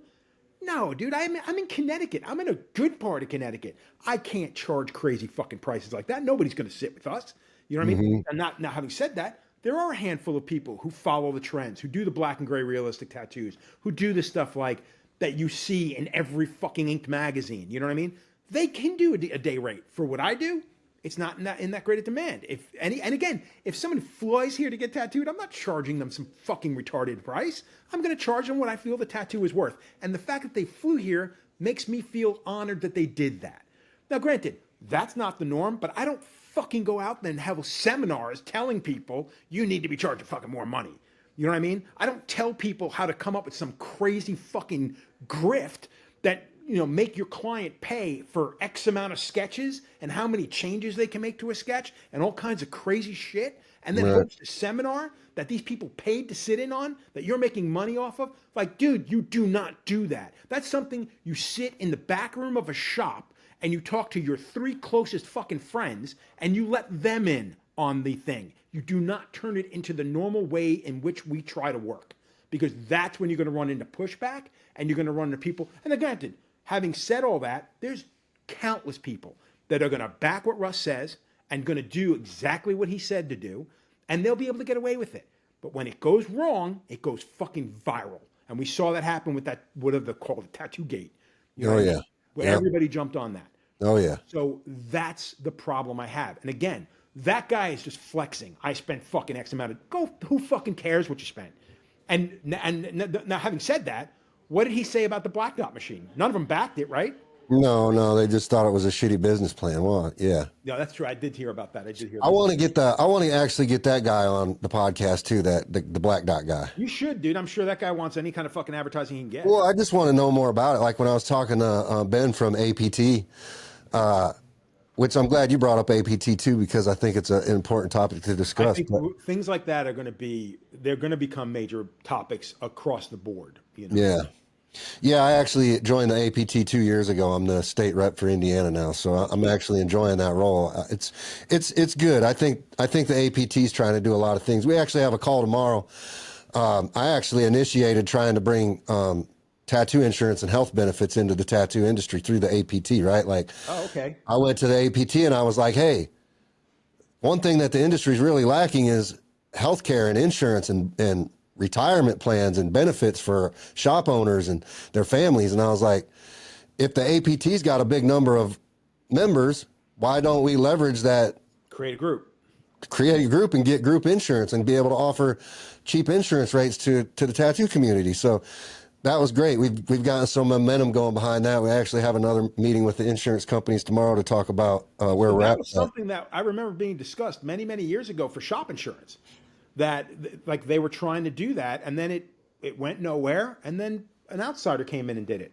No, dude, I'm in Connecticut. I'm in a good part of Connecticut. I can't charge crazy fucking prices like that. Nobody's going to sit with us. You know what I mean? And now having said that, there are a handful of people who follow the trends, who do the black and gray realistic tattoos, who do the stuff like that you see in every fucking inked magazine. You know what I mean? They can do a day rate. For what I do, it's not in that great a demand. And again, if someone flies here to get tattooed, I'm not charging them some fucking retarded price. I'm going to charge them what I feel the tattoo is worth. And the fact that they flew here makes me feel honored that they did that. Now, granted, that's not the norm, but I don't fucking go out and have seminars telling people you need to be charging fucking more money. You know what I mean? I don't tell people how to come up with some crazy fucking grift that, make your client pay for X amount of sketches and how many changes they can make to a sketch and all kinds of crazy shit. And then host a seminar that these people paid to sit in on that you're making money off of. Like, dude, you do not do that. That's something you sit in the back room of a shop and you talk to your 3 closest fucking friends and you let them in on the thing. You do not turn it into the normal way in which we try to work, because that's when you're going to run into pushback and you're going to run into people. And granted, having said all that, there's countless people that are going to back what Russ says and going to do exactly what he said to do, and they'll be able to get away with it. But when it goes wrong, it goes fucking viral. And we saw that happen with that, whatever they call it, Tattoo Gate. Where everybody jumped on that. Oh, yeah. So that's the problem I have. And again, that guy is just flexing. I spent fucking X amount of, who fucking cares what you spent? And now having said that, what did he say about the black dot machine? None of them backed it, right? No, they just thought it was a shitty business plan. Well, yeah. No, that's true. I did hear about that. I want to actually get that guy on the podcast too, the black dot guy. You should, dude. I'm sure that guy wants any kind of fucking advertising he can get. Well, I just want to know more about it. Like when I was talking to Ben from APT, which I'm glad you brought up APT too, because I think it's an important topic to discuss. I think things like that are going to become major topics across the board. Yeah, I actually joined the APT 2 years ago. I'm the state rep for Indiana now, so I'm actually enjoying that role. It's good. I think the APT is trying to do a lot of things. We actually have a call tomorrow. I actually initiated trying to bring tattoo insurance and health benefits into the tattoo industry through the APT, right? Like, oh, okay. I went to the APT and I was like, hey, one thing that the industry is really lacking is healthcare and insurance and retirement plans and benefits for shop owners and their families. And I was like, if the APT's got a big number of members, why don't we leverage that? Create a group And get group insurance and be able to offer cheap insurance rates to the tattoo community. So that was great. We've gotten some momentum going behind that. We actually have another meeting with the insurance companies tomorrow to talk about where we're at. That was something that I remember being discussed many, many years ago for shop insurance, that like they were trying to do that, and then it went nowhere, and then an outsider came in and did it.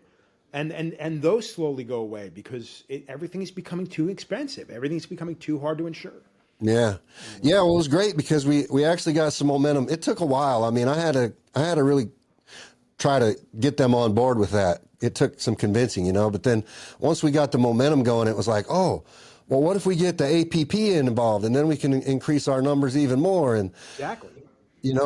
And those slowly go away because everything is becoming too expensive. Everything's becoming too hard to insure. Yeah. Well, it was great because we actually got some momentum. It took a while. I mean, I had to really try to get them on board with that. It took some convincing, but then once we got the momentum going, it was like, oh, well, what if we get the APP involved, and then we can increase our numbers even more? And exactly.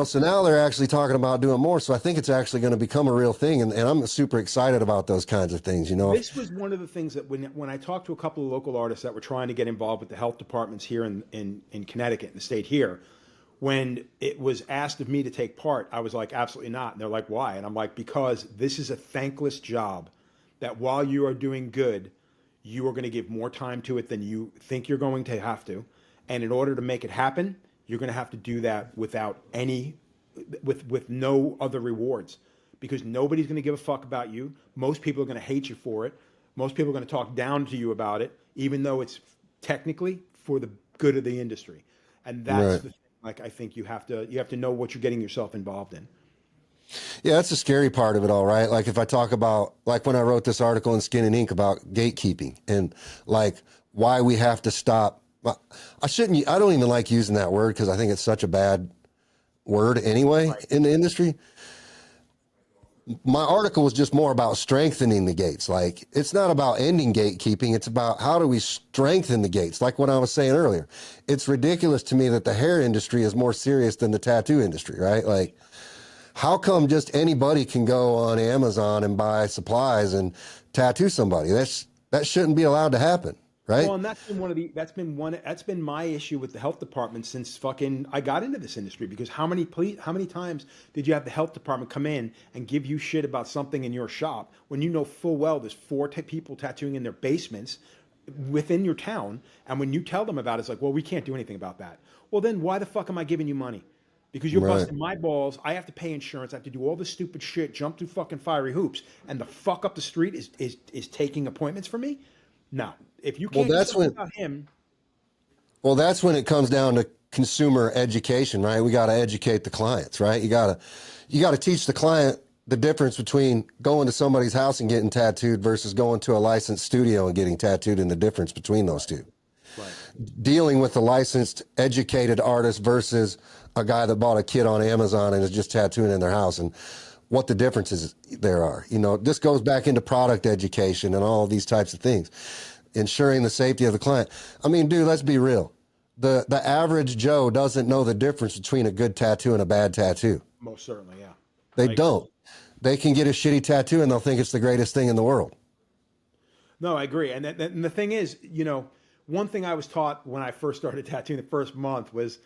So now they're actually talking about doing more. So I think it's actually going to become a real thing. And I'm super excited about those kinds of things, This was one of the things that when I talked to a couple of local artists that were trying to get involved with the health departments here in Connecticut, in the state here, when it was asked of me to take part, I was like, absolutely not. And they're like, why? And I'm like, because this is a thankless job that while you are doing good, you are going to give more time to it than you think you're going to have to. And in order to make it happen, you're going to have to do that without with no other rewards, because nobody's going to give a fuck about you. Most people are going to hate you for it. Most people are going to talk down to you about it, even though it's technically for the good of the industry. And that's right. The thing. Like, I think you have to know what you're getting yourself involved in. Yeah, that's the scary part of it all, right? Like if I talk about, like when I wrote this article in Skin and Ink about gatekeeping and like why we have to stop. I don't even like using that word because I think it's such a bad word anyway in the industry. My article was just more about strengthening the gates. Like it's not about ending gatekeeping. It's about how do we strengthen the gates? Like what I was saying earlier, it's ridiculous to me that the hair industry is more serious than the tattoo industry, right? Like how come just anybody can go on Amazon and buy supplies and tattoo somebody? That shouldn't be allowed to happen. Right. Well, and that's been my issue with the health department since I got into this industry, because how many times did you have the health department come in and give you shit about something in your shop when you know full well there's four people tattooing in their basements within your town, and when you tell them about it, it's like, well, we can't do anything about that. Well, then why the fuck am I giving you money? Because you're busting my balls. I have to pay insurance. I have to do all this stupid shit, jump through fucking fiery hoops, and the fuck up the street is taking appointments for me? No. If you can't do something about him. Well, that's when it comes down to consumer education, right? We got to educate the clients, right? You got to teach the client the difference between going to somebody's house and getting tattooed versus going to a licensed studio and getting tattooed, and the difference between those two. Right. Dealing with a licensed, educated artist versus a guy that bought a kit on Amazon and is just tattooing in their house, and what the differences there are. This goes back into product education and all of these types of things. Ensuring the safety of the client. I mean, dude, let's be real. The average Joe doesn't know the difference between a good tattoo and a bad tattoo. Most certainly, yeah. They don't. They can get a shitty tattoo and they'll think it's the greatest thing in the world. No, I agree. And the thing is, one thing I was taught when I first started tattooing the first month was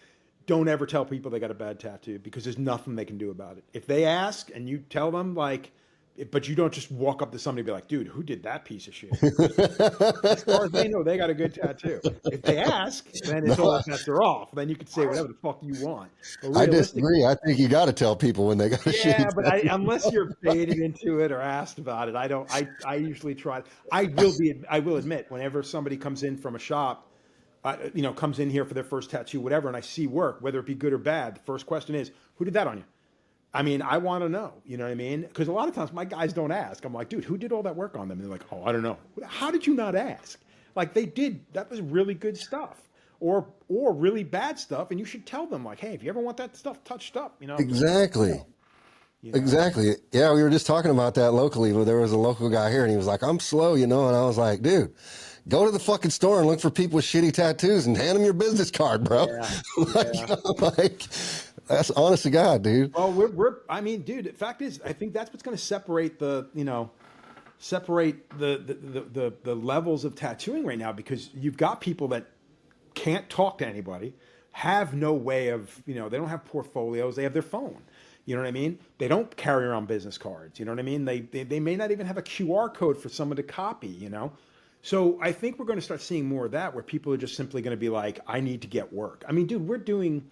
don't ever tell people they got a bad tattoo, because there's nothing they can do about it. If they ask and you tell them, but you don't just walk up to somebody and be like, dude, who did that piece of shit? As far as they know, they got a good tattoo. If they ask, then it's all bets are off. Then you can say whatever the fuck you want. I disagree. I think you got to tell people when they got a shitty tattoo. Yeah, but unless you're baited into it or asked about it, I usually try. I will admit, whenever somebody comes in from a shop, comes in here for their first tattoo, whatever, and I see work, whether it be good or bad, the first question is, who did that on you? I mean, I want to know, you know what I mean? Because a lot of times my guys don't ask. I'm like, dude, who did all that work on them? And they're like, oh, I don't know. How did you not ask? Like, they did. That was really good stuff, or really bad stuff. And you should tell them, like, hey, if you ever want that stuff touched up, Exactly. Exactly. Yeah, we were just talking about that locally. Where there was a local guy here, and he was like, I'm slow, and I was like, dude, go to the fucking store and look for people with shitty tattoos and hand them your business card, bro. Yeah. That's honest to God, dude. Well, dude, the fact is, I think that's what's going to separate the levels of tattooing right now, because you've got people that can't talk to anybody, have no way of, they don't have portfolios. They have their phone. You know what I mean? They don't carry around business cards. You know what I mean? They may not even have a QR code for someone to copy, So I think we're going to start seeing more of that, where people are just simply going to be like, I need to get work. I mean, dude, we're doing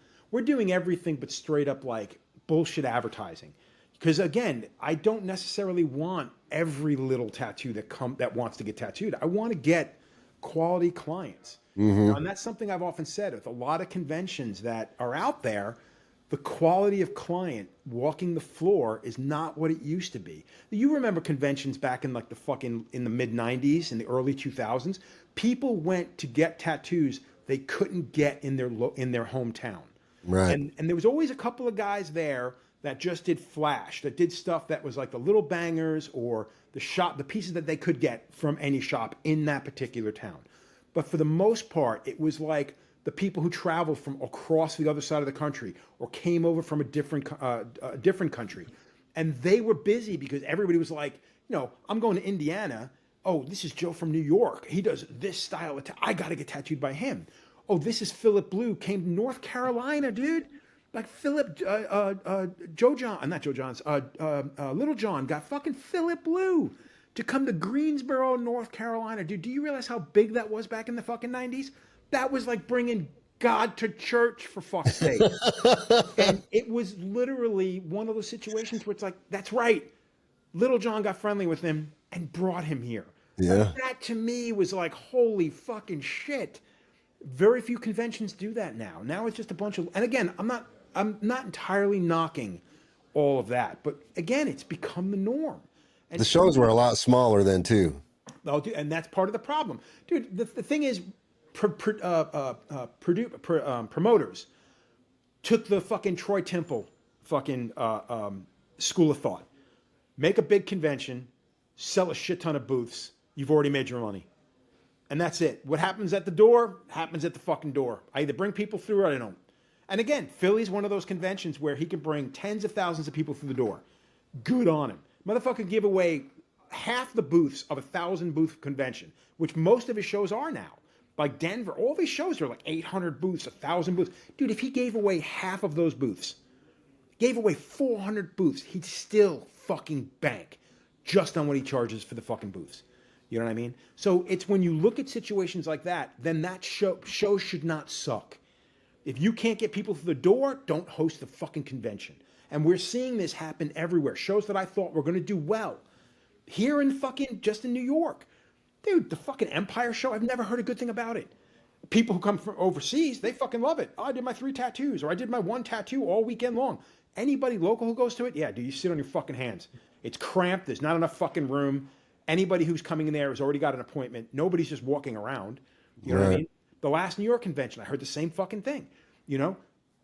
everything but straight up like bullshit advertising. Because again, I don't necessarily want every little tattoo that wants to get tattooed. I want to get quality clients. And that's something I've often said with a lot of conventions that are out there. The quality of client walking the floor is not what it used to be. You remember conventions back in like in the mid 90s and the early 2000s, people went to get tattoos they couldn't get in their hometown. Right. And there was always a couple of guys there that just did flash, that did stuff that was like the little bangers or the pieces that they could get from any shop in that particular town. But for the most part, it was like the people who traveled from across the other side of the country or came over from a different country. And they were busy because everybody was like, I'm going to Indiana. Oh, this is Joe from New York. He does this style. I got to get tattooed by him. Oh, this is Philip Blue. Came to North Carolina, dude. Like Philip, Little John got fucking Philip Blue to come to Greensboro, North Carolina. Dude, do you realize how big that was back in the fucking 90s? That was like bringing God to church, for fuck's sake. And it was literally one of those situations where it's like, that's right. Little John got friendly with him and brought him here. Yeah. Like, that to me was like, holy fucking shit. Very few conventions do that now. Now it's just a bunch of, and again, I'm not entirely knocking all of that, but again, it's become the norm. And the shows were a lot smaller then too. Oh, dude, and that's part of the problem, dude. The thing is, promoters took the fucking Troy Temple fucking school of thought. Make a big convention, sell a shit ton of booths. You've already made your money. And that's it. What happens at the door, happens at the fucking door. I either bring people through or I don't. And again, Philly's one of those conventions where he can bring tens of thousands of people through the door. Good on him. Motherfucker give away half the booths of 1,000 booth convention, which most of his shows are now. Like Denver, all these shows are like 800 booths, 1,000 booths. Dude, if he gave away half of those booths, gave away 400 booths, he'd still fucking bank just on what he charges for the fucking booths. You know what I mean? So it's when you look at situations like that, then that show should not suck. If you can't get people through the door, don't host the fucking convention. And we're seeing this happen everywhere. Shows that I thought were going to do well. Here in fucking, just in New York. Dude, the fucking Empire show, I've never heard a good thing about it. People who come from overseas, they fucking love it. Oh, I did my 3 tattoos, or I did my 1 tattoo all weekend long. Anybody local who goes to it, yeah, dude, you sit on your fucking hands. It's cramped. There's not enough fucking room. Anybody who's coming in there has already got an appointment. Nobody's just walking around. You know what I mean? The last New York convention, I heard the same fucking thing.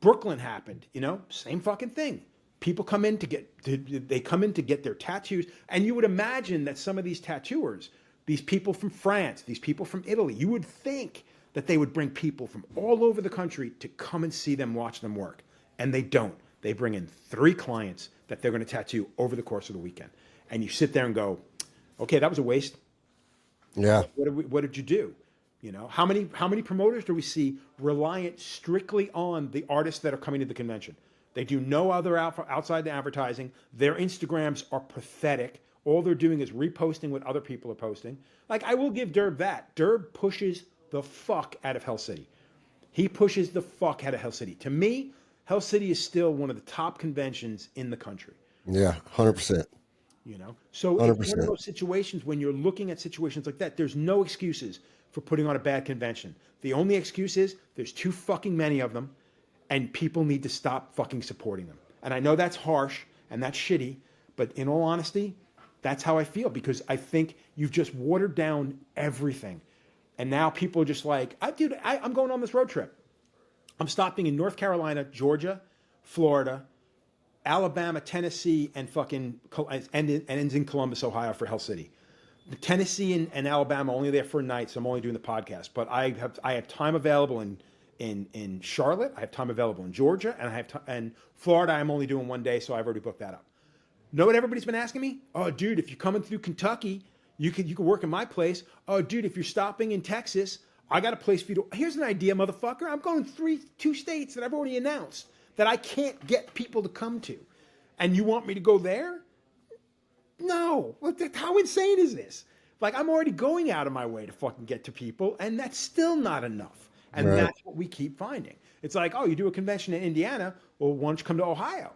Brooklyn happened, same fucking thing. People come in to get their tattoos. And you would imagine that some of these tattooers, these people from France, these people from Italy, you would think that they would bring people from all over the country to come and see them, watch them work. And they don't. They bring in 3 clients that they're going to tattoo over the course of the weekend. And you sit there and go, okay, that was a waste. Yeah. What did you do? How many promoters do we see reliant strictly on the artists that are coming to the convention? They do no other outside the advertising. Their Instagrams are pathetic. All they're doing is reposting what other people are posting. Like, I will give Derb that. Derb pushes the fuck out of Hell City. He pushes the fuck out of Hell City. To me, Hell City is still one of the top conventions in the country. Yeah, 100%. So 100%. it's one of those situations when you're looking at situations like that, there's no excuses for putting on a bad convention. The only excuse is there's too fucking many of them and people need to stop fucking supporting them. And I know that's harsh and that's shitty, but in all honesty, that's how I feel, because I think you've just watered down everything. And now people are just like, I'm going on this road trip. I'm stopping in North Carolina, Georgia, Florida, Alabama, Tennessee, and ends in Columbus, Ohio for Hell City. Tennessee and Alabama only there for a night, so I'm only doing the podcast. But I have time available in Charlotte. I have time available in Georgia, and Florida. I'm only doing 1 day, so I've already booked that up. Know what everybody's been asking me? Oh, dude, if you're coming through Kentucky, you could work in my place. Oh, dude, if you're stopping in Texas, I got a place for you to. Here's an idea, motherfucker. I'm going two states that I've already announced that I can't get people to come to, and you want me to go there? No. How insane is this? Like, I'm already going out of my way to fucking get to people, and that's still not enough. And Right. that's what we keep finding. It's like, oh, you do a convention in Indiana, well, why don't you come to Ohio?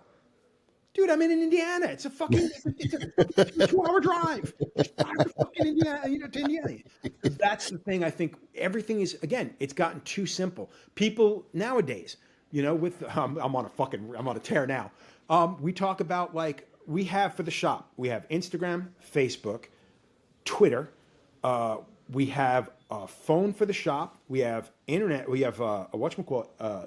Dude, I'm in Indiana. It's a fucking 2-hour drive. Just drive to fucking Indiana, to Indiana. That's the thing. I think everything is, again, it's gotten too simple. People nowadays, with I'm on a tear now. We talk about, like, we have for the shop, we have Instagram, Facebook, Twitter. We have a phone for the shop. We have internet. We have a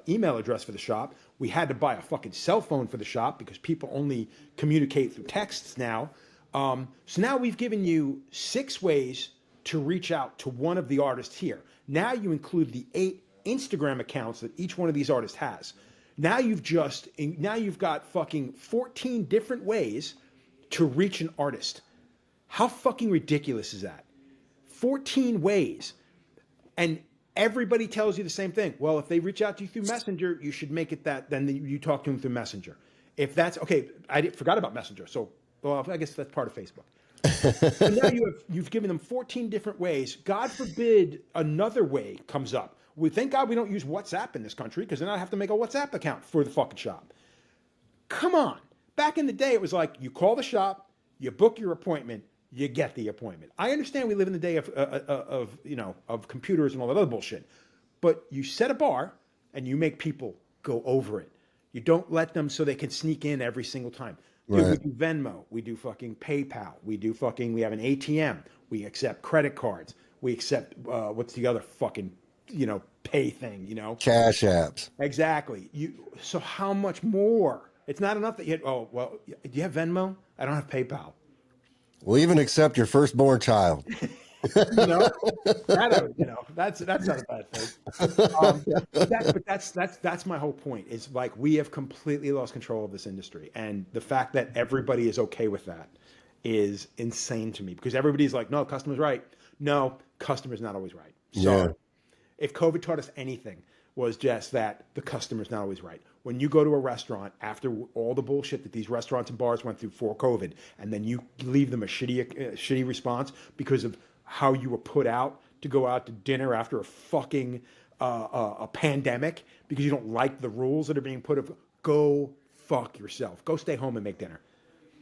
email address for the shop. We had to buy a fucking cell phone for the shop because people only communicate through texts now. So now we've given you 6 ways to reach out to one of the artists here. Now you include the 8 Instagram accounts that each one of these artists has. Now you've got fucking 14 different ways to reach an artist. How fucking ridiculous is that? 14 ways. And everybody tells you the same thing. Well, if they reach out to you through Messenger, you should make it that, then you talk to them through Messenger. If that's, okay, I forgot about Messenger. So, well, I guess that's part of Facebook. So now you've given them 14 different ways. God forbid another way comes up. Thank God we don't use WhatsApp in this country, because then I have to make a WhatsApp account for the fucking shop. Come on. Back in the day, it was like, you call the shop, you book your appointment, you get the appointment. I understand we live in the day of computers and all that other bullshit, but you set a bar and you make people go over it. You don't let them so they can sneak in every single time. Dude, Right. we do Venmo, we do fucking PayPal, we have an ATM, we accept credit cards, we accept what's the other fucking pay thing, Cash apps. Exactly. So how much more? It's not enough that you. Oh well, do you have Venmo? I don't have PayPal. We'll even accept your firstborn child. That's not a bad thing. But that's my whole point. Is like, we have completely lost control of this industry, and the fact that everybody is okay with that is insane to me, because everybody's like, no, customer's right. No, customer's not always right. Sorry. Yeah. If COVID taught us anything, was just that the customer's not always right. When you go to a restaurant, after all the bullshit that these restaurants and bars went through for COVID, and then you leave them a shitty response because of how you were put out to go out to dinner after a fucking a pandemic, because you don't like the rules that are being put up, go fuck yourself. Go stay home and make dinner.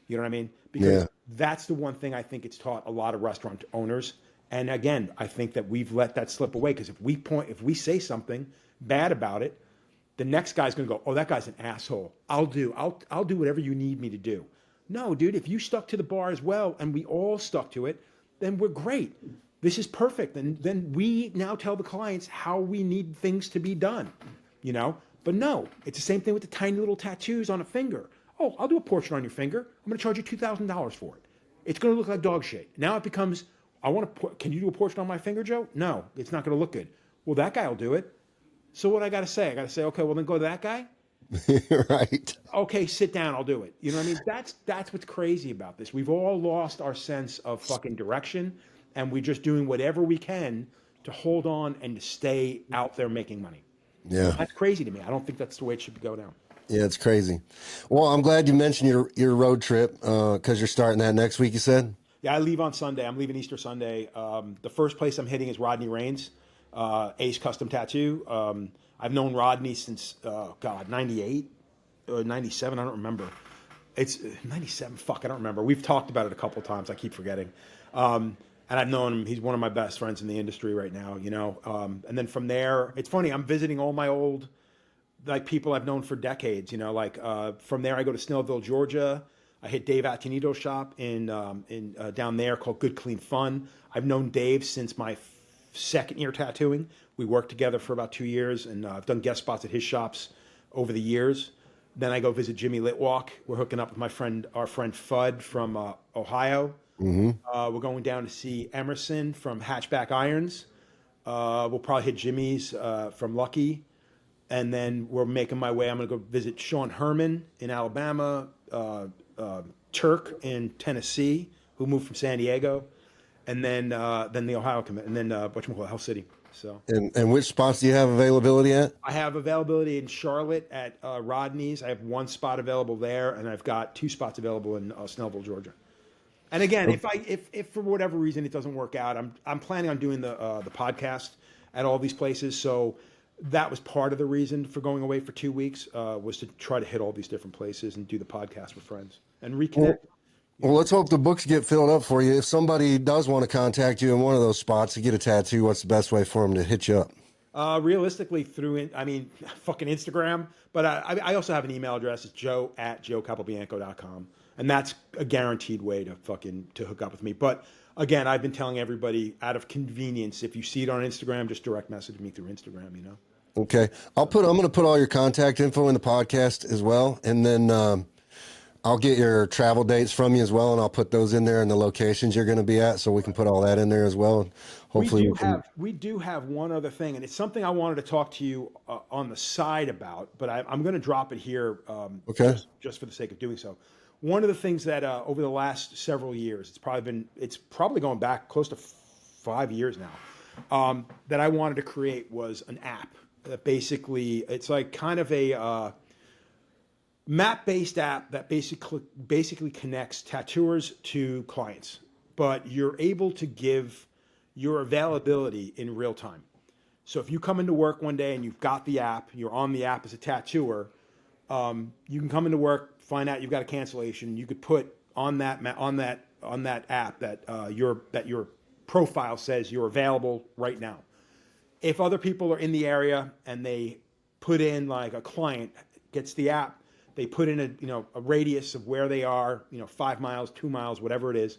You know what I mean? Because that's the one thing I think it's taught a lot of restaurant owners. And again, I think that we've let that slip away, because if we say something bad about it, the next guy's going to go, oh, that guy's an asshole. I'll do whatever you need me to do. No, dude, if you stuck to the bar as well, and we all stuck to it, then we're great. This is perfect. And then we now tell the clients how we need things to be done, But no, it's the same thing with the tiny little tattoos on a finger. Oh, I'll do a portrait on your finger. I'm going to charge you $2,000 for it. It's going to look like dog shit. Now it becomes, can you do a portrait on my finger, Joe? No, it's not going to look good. Well, that guy will do it. So what I got to say? I got to say, okay, well, then go to that guy. Right. Okay, sit down. I'll do it. You know what I mean? That's what's crazy about this. We've all lost our sense of fucking direction, and we're just doing whatever we can to hold on and to stay out there making money. Yeah. That's crazy to me. I don't think that's the way it should go down. Yeah, it's crazy. Well, I'm glad you mentioned your road trip, because you're starting that next week, you said? Yeah, I leave on Sunday. I'm leaving Easter Sunday. The first place I'm hitting is Rodney Raines, Ace Custom Tattoo. I've known Rodney since, 98 or 97. I don't remember. It's 97. Fuck, I don't remember. We've talked about it a couple of times. I keep forgetting. And I've known him. He's one of my best friends in the industry right now, And then from there, it's funny. I'm visiting all my old, people I've known for decades, from there I go to Snellville, Georgia. I hit Dave Attinito's shop in down there called Good Clean Fun. I've known Dave since my second year tattooing. We worked together for about 2 years, and I've done guest spots at his shops over the years. Then I go visit Jimmy Litwalk. We're hooking up with our friend Fudd from Ohio. Mm-hmm. We're going down to see Emerson from Hatchback Irons. We'll probably hit Jimmy's from Lucky. And then we're making my way. I'm going to go visit Sean Herman in Alabama, Turk in Tennessee, who moved from San Diego, and then the Ohio commit, and then Hell City. So. And which spots do you have availability at? I have availability in Charlotte at Rodney's. I have one spot available there, and I've got two spots available in Snellville, Georgia. And again, if for whatever reason it doesn't work out, I'm planning on doing the podcast at all these places. So that was part of the reason for going away for 2 weeks, was to try to hit all these different places and do the podcast with friends and reconnect. Well, let's hope the books get filled up for you. If somebody does want to contact you in one of those spots to get a tattoo, what's the best way for them to hit you up? Realistically, fucking Instagram. But I also have an email address. It's joe@joecapobianco.com. And that's a guaranteed way to hook up with me. But again, I've been telling everybody, out of convenience, if you see it on Instagram, just direct message me through Instagram, Okay. I'm going to put all your contact info in the podcast as well. And then, I'll get your travel dates from you as well, and I'll put those in there and the locations you're going to be at, so we can put all that in there as well. And hopefully we do have one other thing, and it's something I wanted to talk to you on the side about, but I'm going to drop it here just for the sake of doing so. One of the things that over the last several years, it's probably going back close to 5 years now, that I wanted to create was an app that basically, it's like kind of a map-based app that basically connects tattooers to clients, but you're able to give your availability in real time. So if you come into work one day and you've got the app, you're on the app as a tattooer, you can come into work, find out you've got a cancellation. You could put on that app that your profile says you're available right now. If other people are in the area and they put in, like, a client gets the app, they put in a radius of where they are, 5 miles, 2 miles, whatever it is,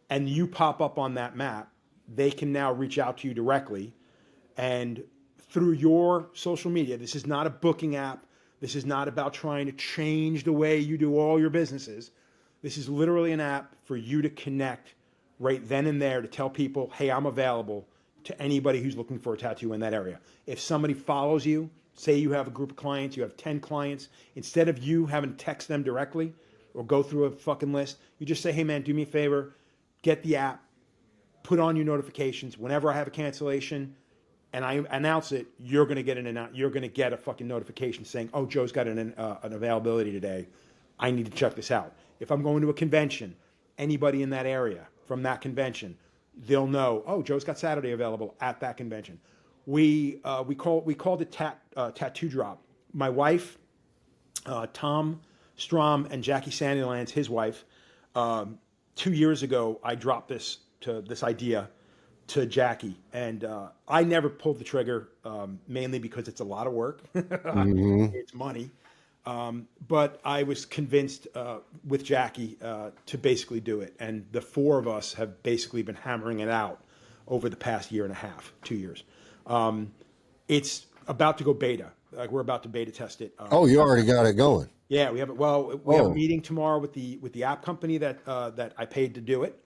and you pop up on that map, they can now reach out to you directly. And through your social media, this is not a booking app. This is not about trying to change the way you do all your businesses. This is literally an app for you to connect right then and there to tell people, hey, I'm available to anybody who's looking for a tattoo in that area. If somebody follows you, say you have a group of clients, you have 10 clients, instead of you having to text them directly or go through a fucking list, you just say, hey man, do me a favor, get the app, put on your notifications. Whenever I have a cancellation and I announce it, you're gonna get a fucking notification saying, oh, Joe's got an availability today. I need to check this out. If I'm going to a convention, anybody in that area from that convention, they'll know, oh, Joe's got Saturday available at that convention. We called it Tattoo Drop. My wife, Tom Strom, and Jackie Sandylands, his wife, 2 years ago, I dropped this idea to Jackie, and I never pulled the trigger, mainly because it's a lot of work. It's money. But I was convinced with Jackie to basically do it. And the four of us have basically been hammering it out over the past year and a half, 2 years. It's about to go beta. Like, we're about to beta test it. You already got it going. Yeah, we have it. Well, we have a meeting tomorrow with the app company that I paid to do it.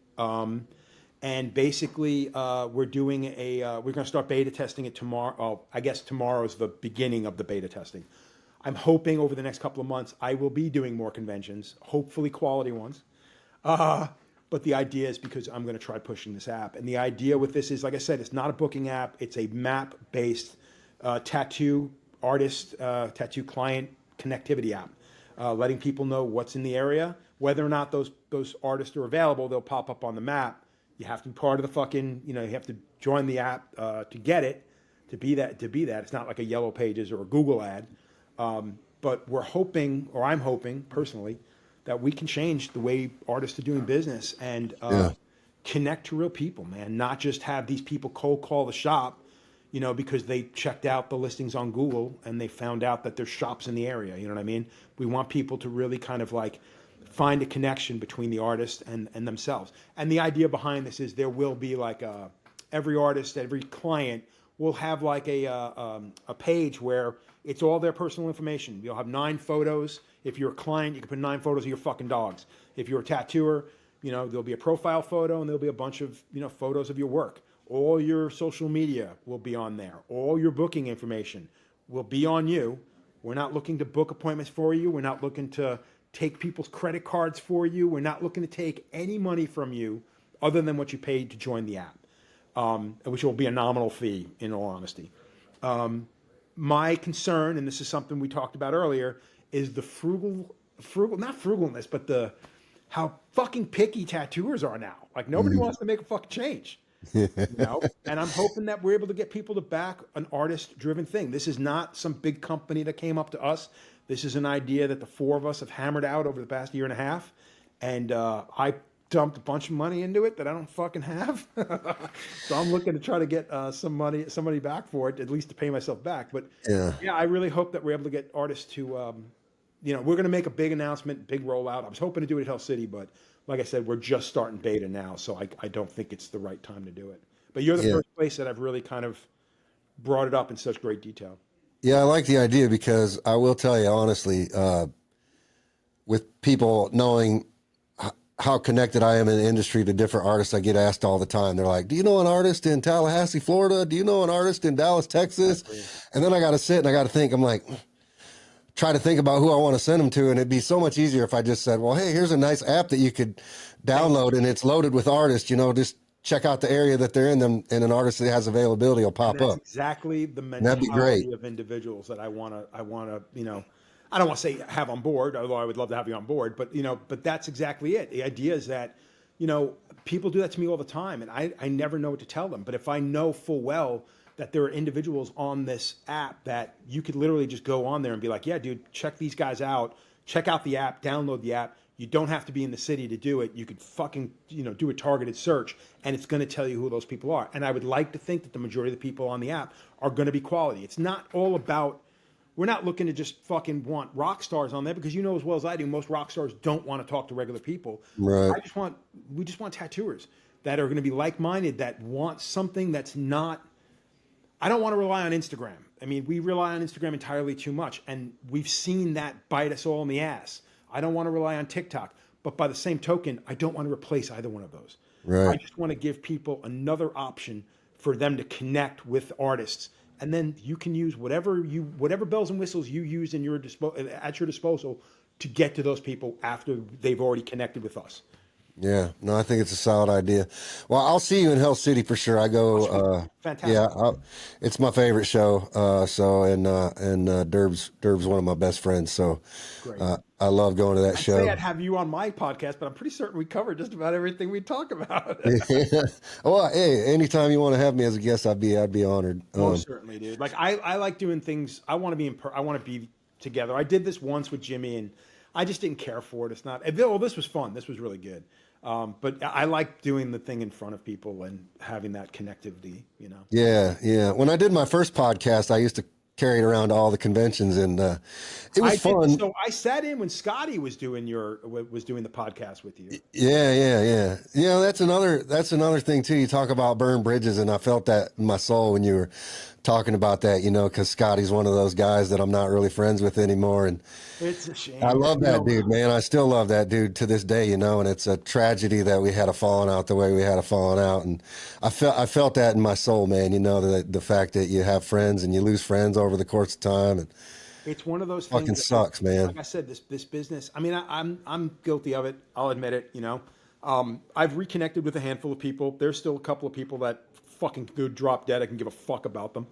And basically, we're going to start beta testing it tomorrow. Oh, I guess tomorrow is the beginning of the beta testing. I'm hoping over the next couple of months, I will be doing more conventions, hopefully quality ones. But the idea is, because I'm going to try pushing this app. And the idea with this is, like I said, it's not a booking app. It's a map-based tattoo artist, tattoo client connectivity app, letting people know what's in the area. Whether or not those artists are available, they'll pop up on the map. You have to be part of the fucking, you have to join the app to get it, to be that. It's not like a Yellow Pages or a Google ad. But we're hoping, or I'm hoping personally, that we can change the way artists are doing business and connect to real people, man. Not just have these people cold call the shop, because they checked out the listings on Google and they found out that there's shops in the area. You know what I mean? We want people to really kind of like find a connection between the artist and themselves. And the idea behind this is there will be like every artist, every client will have like a page where it's all their personal information. You'll have 9 photos. If you're a client, you can put 9 photos of your fucking dogs. If you're a tattooer, there'll be a profile photo and there'll be a bunch of, photos of your work. All your social media will be on there. All your booking information will be on you. We're not looking to book appointments for you. We're not looking to take people's credit cards for you. We're not looking to take any money from you other than what you paid to join the app. which will be a nominal fee in all honesty. My concern, and this is something we talked about earlier, is the not frugalness, but how fucking picky tattooers are now. Like nobody wants to make a fucking change, And I'm hoping that we're able to get people to back an artist-driven thing. This is not some big company that came up to us. This is an idea that the four of us have hammered out over the past year and a half, and I dumped a bunch of money into it that I don't fucking have. So I'm looking to try to get somebody back for it, at least to pay myself back. But yeah, I really hope that we're able to get artists to, we're going to make a big announcement, big rollout. I was hoping to do it at Hell City, but like I said, we're just starting beta now, so I don't think it's the right time to do it. But you're the first place that I've really kind of brought it up in such great detail. Yeah, I like the idea because I will tell you honestly, with people knowing how connected I am in the industry to different artists, I get asked all the time. They're like, do you know an artist in Tallahassee, Florida? Do you know an artist in Dallas, Texas? And then I got to sit and I got to think. I'm like, try to think about who I want to send them to. And it'd be so much easier if I just said, well, hey, here's a nice app that you could download and it's loaded with artists, just check out the area that they're in them, and an artist that has availability will pop up. Exactly the mentality of individuals that I want to, I don't want to say have on board, although I would love to have you on board, but that's exactly it. The idea is that, people do that to me all the time, and I never know what to tell them. But if I know full well that there are individuals on this app that you could literally just go on there and be like, yeah, dude, check these guys out, check out the app, download the app. You don't have to be in the city to do it. You could fucking, do a targeted search, and it's going to tell you who those people are. And I would like to think that the majority of the people on the app are going to be quality. It's not all about, we're not looking to just fucking want rock stars on there, because you know as well as I do, most rock stars don't want to talk to regular people. Right. We just want tattooers that are going to be like-minded, that want something that's not, I don't want to rely on Instagram. I mean, we rely on Instagram entirely too much, and we've seen that bite us all in the ass. I don't want to rely on TikTok, but by the same token, I don't want to replace either one of those. Right. I just want to give people another option for them to connect with artists, and then you can use whatever bells and whistles you use at your disposal to get to those people after they've already connected with us. Yeah, no, I think it's a solid idea. Well, I'll see you in Hell City for sure. I go, fantastic. Yeah, it's my favorite show. And Derb's one of my best friends. So, I love going to that show. I'd have you on my podcast, but I'm pretty certain we covered just about everything we talk about. Well, hey, anytime you want to have me as a guest, I'd be honored. Most certainly, dude. Like I like doing things. I want to be together. I did this once with Jimmy, and I just didn't care for it. It's not. Well, this was fun. This was really good. But I like doing the thing in front of people and having that connectivity. Yeah. When I did my first podcast, I used to carry it around to all the conventions, and it was fun. So I sat in when Scotty was doing the podcast with you. Yeah. That's another thing too. You talk about burn bridges, and I felt that in my soul when you were talking about that, because Scotty's one of those guys that I'm not really friends with anymore. And it's a shame. I love that dude, man. I still love that dude to this day, and it's a tragedy that we had a falling out the way we had a falling out. And I felt that in my soul, man, the fact that you have friends and you lose friends over the course of time. And it's one of those things fucking sucks, man. Like I said, this business, I mean, I'm guilty of it. I'll admit it, I've reconnected with a handful of people. There's still a couple of people that fucking could drop dead. I can give a fuck about them.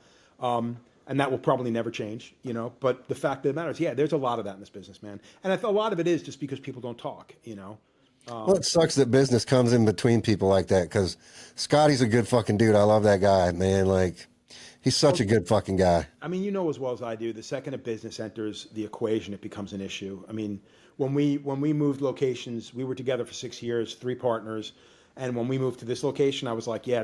And that will probably never change, but the fact of the matter is, there's a lot of that in this business, man. And a lot of it is just because people don't talk, Well, it sucks that business comes in between people like that, because Scotty's a good fucking dude. I love that guy, man. Like, he's such a good fucking guy. I mean, as well as I do, the second a business enters the equation, it becomes an issue. I mean, when we moved locations, we were together for 6 years, 3 partners. And when we moved to this location, I was like, yeah,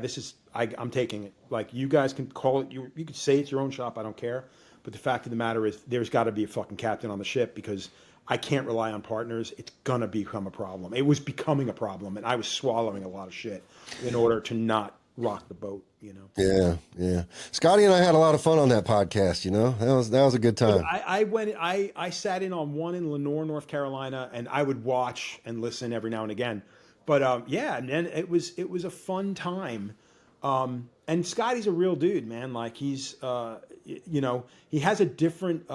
I'm taking it. Like, you guys can call it, you could say it's your own shop, I don't care. But the fact of the matter is, there's got to be a fucking captain on the ship, because I can't rely on partners. It's going to become a problem. It was becoming a problem, and I was swallowing a lot of shit in order to not rock the boat, Yeah. Scotty and I had a lot of fun on that podcast, That was a good time. I sat in on one in Lenore, North Carolina, and I would watch and listen every now and again. But and then it was a fun time. And Scotty's a real dude, man. Like, he's he has a different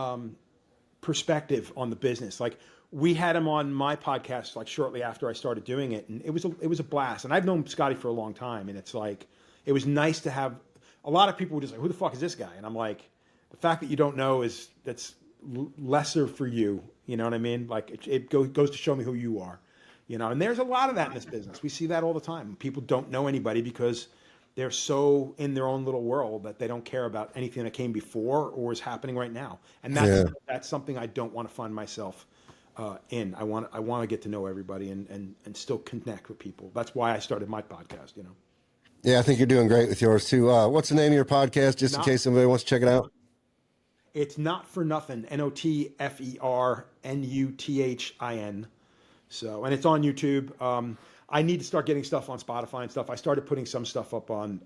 perspective on the business. Like, we had him on my podcast like shortly after I started doing it, and it was a blast. And I've known Scotty for a long time, and it's like, it was nice to have. A lot of people were just like, "Who the fuck is this guy?" And I'm like, the fact that you don't know that's lesser for you. You know what I mean? Like it goes to show me who you are. You know, and there's a lot of that in this business. We see that all the time. People don't know anybody because they're so in their own little world that they don't care about anything that came before or is happening right now. And that's something I don't want to find myself in. I want to get to know everybody and still connect with people. That's why I started my podcast, you know. Yeah, I think you're doing great with yours too. What's the name of your podcast, just in case somebody wants to check it out? It's Not For Nothing, NotFernuthin. So, and it's on YouTube. I need to start getting stuff on Spotify and stuff. I started putting some stuff up on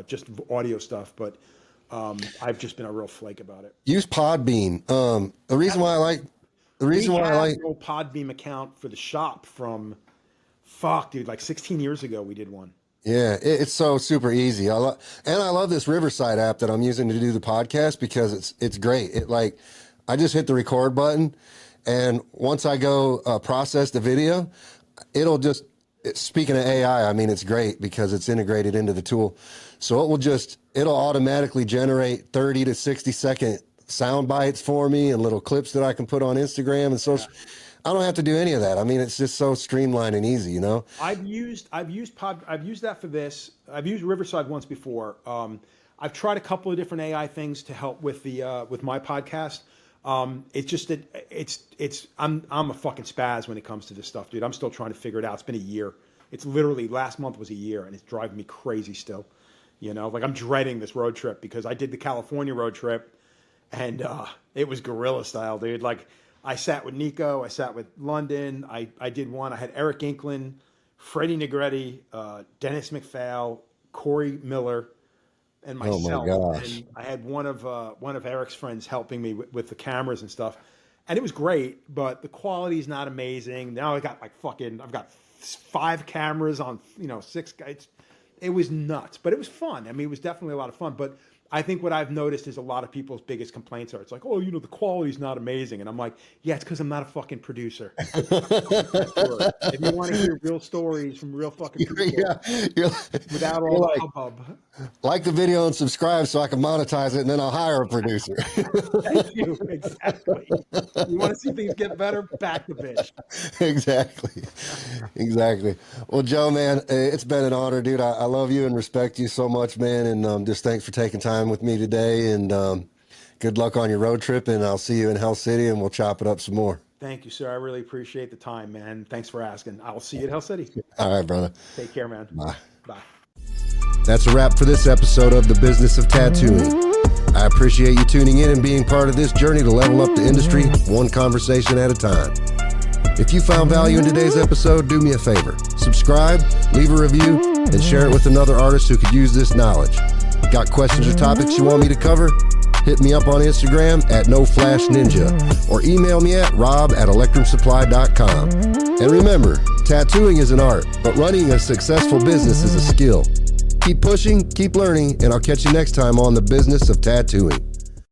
just audio stuff, but I've just been a real flake about it. Use Podbean. The reason why I like an old Podbean account for the shop from like 16 years ago. We did one. Yeah, it's so super easy. I love this Riverside app that I'm using to do the podcast because it's great. I just hit the record button, and once I go process the video, speaking of AI, I mean, it's great because it's integrated into the tool. So it'll automatically generate 30 to 60 second sound bites for me and little clips that I can put on Instagram and social. Yeah. I don't have to do any of that. I mean, it's just so streamlined and easy, you know? I've used that for this. I've used Riverside once before. I've tried a couple of different AI things to help with with my podcast. It's just that I'm a fucking spaz when it comes to this stuff, dude. I'm still trying to figure it out. It's been a year. It's literally last month was a year, and it's driving me crazy still. You know, like I'm dreading this road trip because I did the California road trip, and it was guerrilla style, dude. Like I sat with Nico, I sat with London. I did one. I had Eric Inklin, Freddie Negretti, Dennis McPhail, Corey Miller, and myself. Oh my gosh. And I had one of Eric's friends helping me with the cameras and stuff, and it was great. But the quality is not amazing. Now I've got 5 cameras on 6 guys. It was nuts, but it was fun. I mean, it was definitely a lot of fun. But I think what I've noticed is a lot of people's biggest complaints are, it's like, oh, the quality's not amazing. And I'm like, yeah, it's because I'm not a fucking producer. If you want to hear real stories from real fucking people without all the hubbub. Like the video and subscribe so I can monetize it, and then I'll hire a producer. Thank you. Exactly. You want to see things get better? Back the bitch. Exactly. Well, Joe, man, it's been an honor, dude. I love you and respect you so much, man. And just thanks for taking time with me today, and good luck on your road trip, and I'll see you in Hell City, and we'll chop it up some more. Thank you, sir. I really appreciate the time, man. Thanks for asking. I'll see you at Hell City. All right, brother. Take care, man. Bye. Bye. That's a wrap for this episode of The Business of Tattooing. I appreciate you tuning in and being part of this journey to level up the industry one conversation at a time. If you found value in today's episode, do me a favor. Subscribe, leave a review, and share it with another artist who could use this knowledge. Got questions or topics you want me to cover? Hit me up on Instagram at NoFlashNinja or email me at rob@electrumsupply.com. And remember, tattooing is an art, but running a successful business is a skill. Keep pushing, keep learning, and I'll catch you next time on The Business of Tattooing.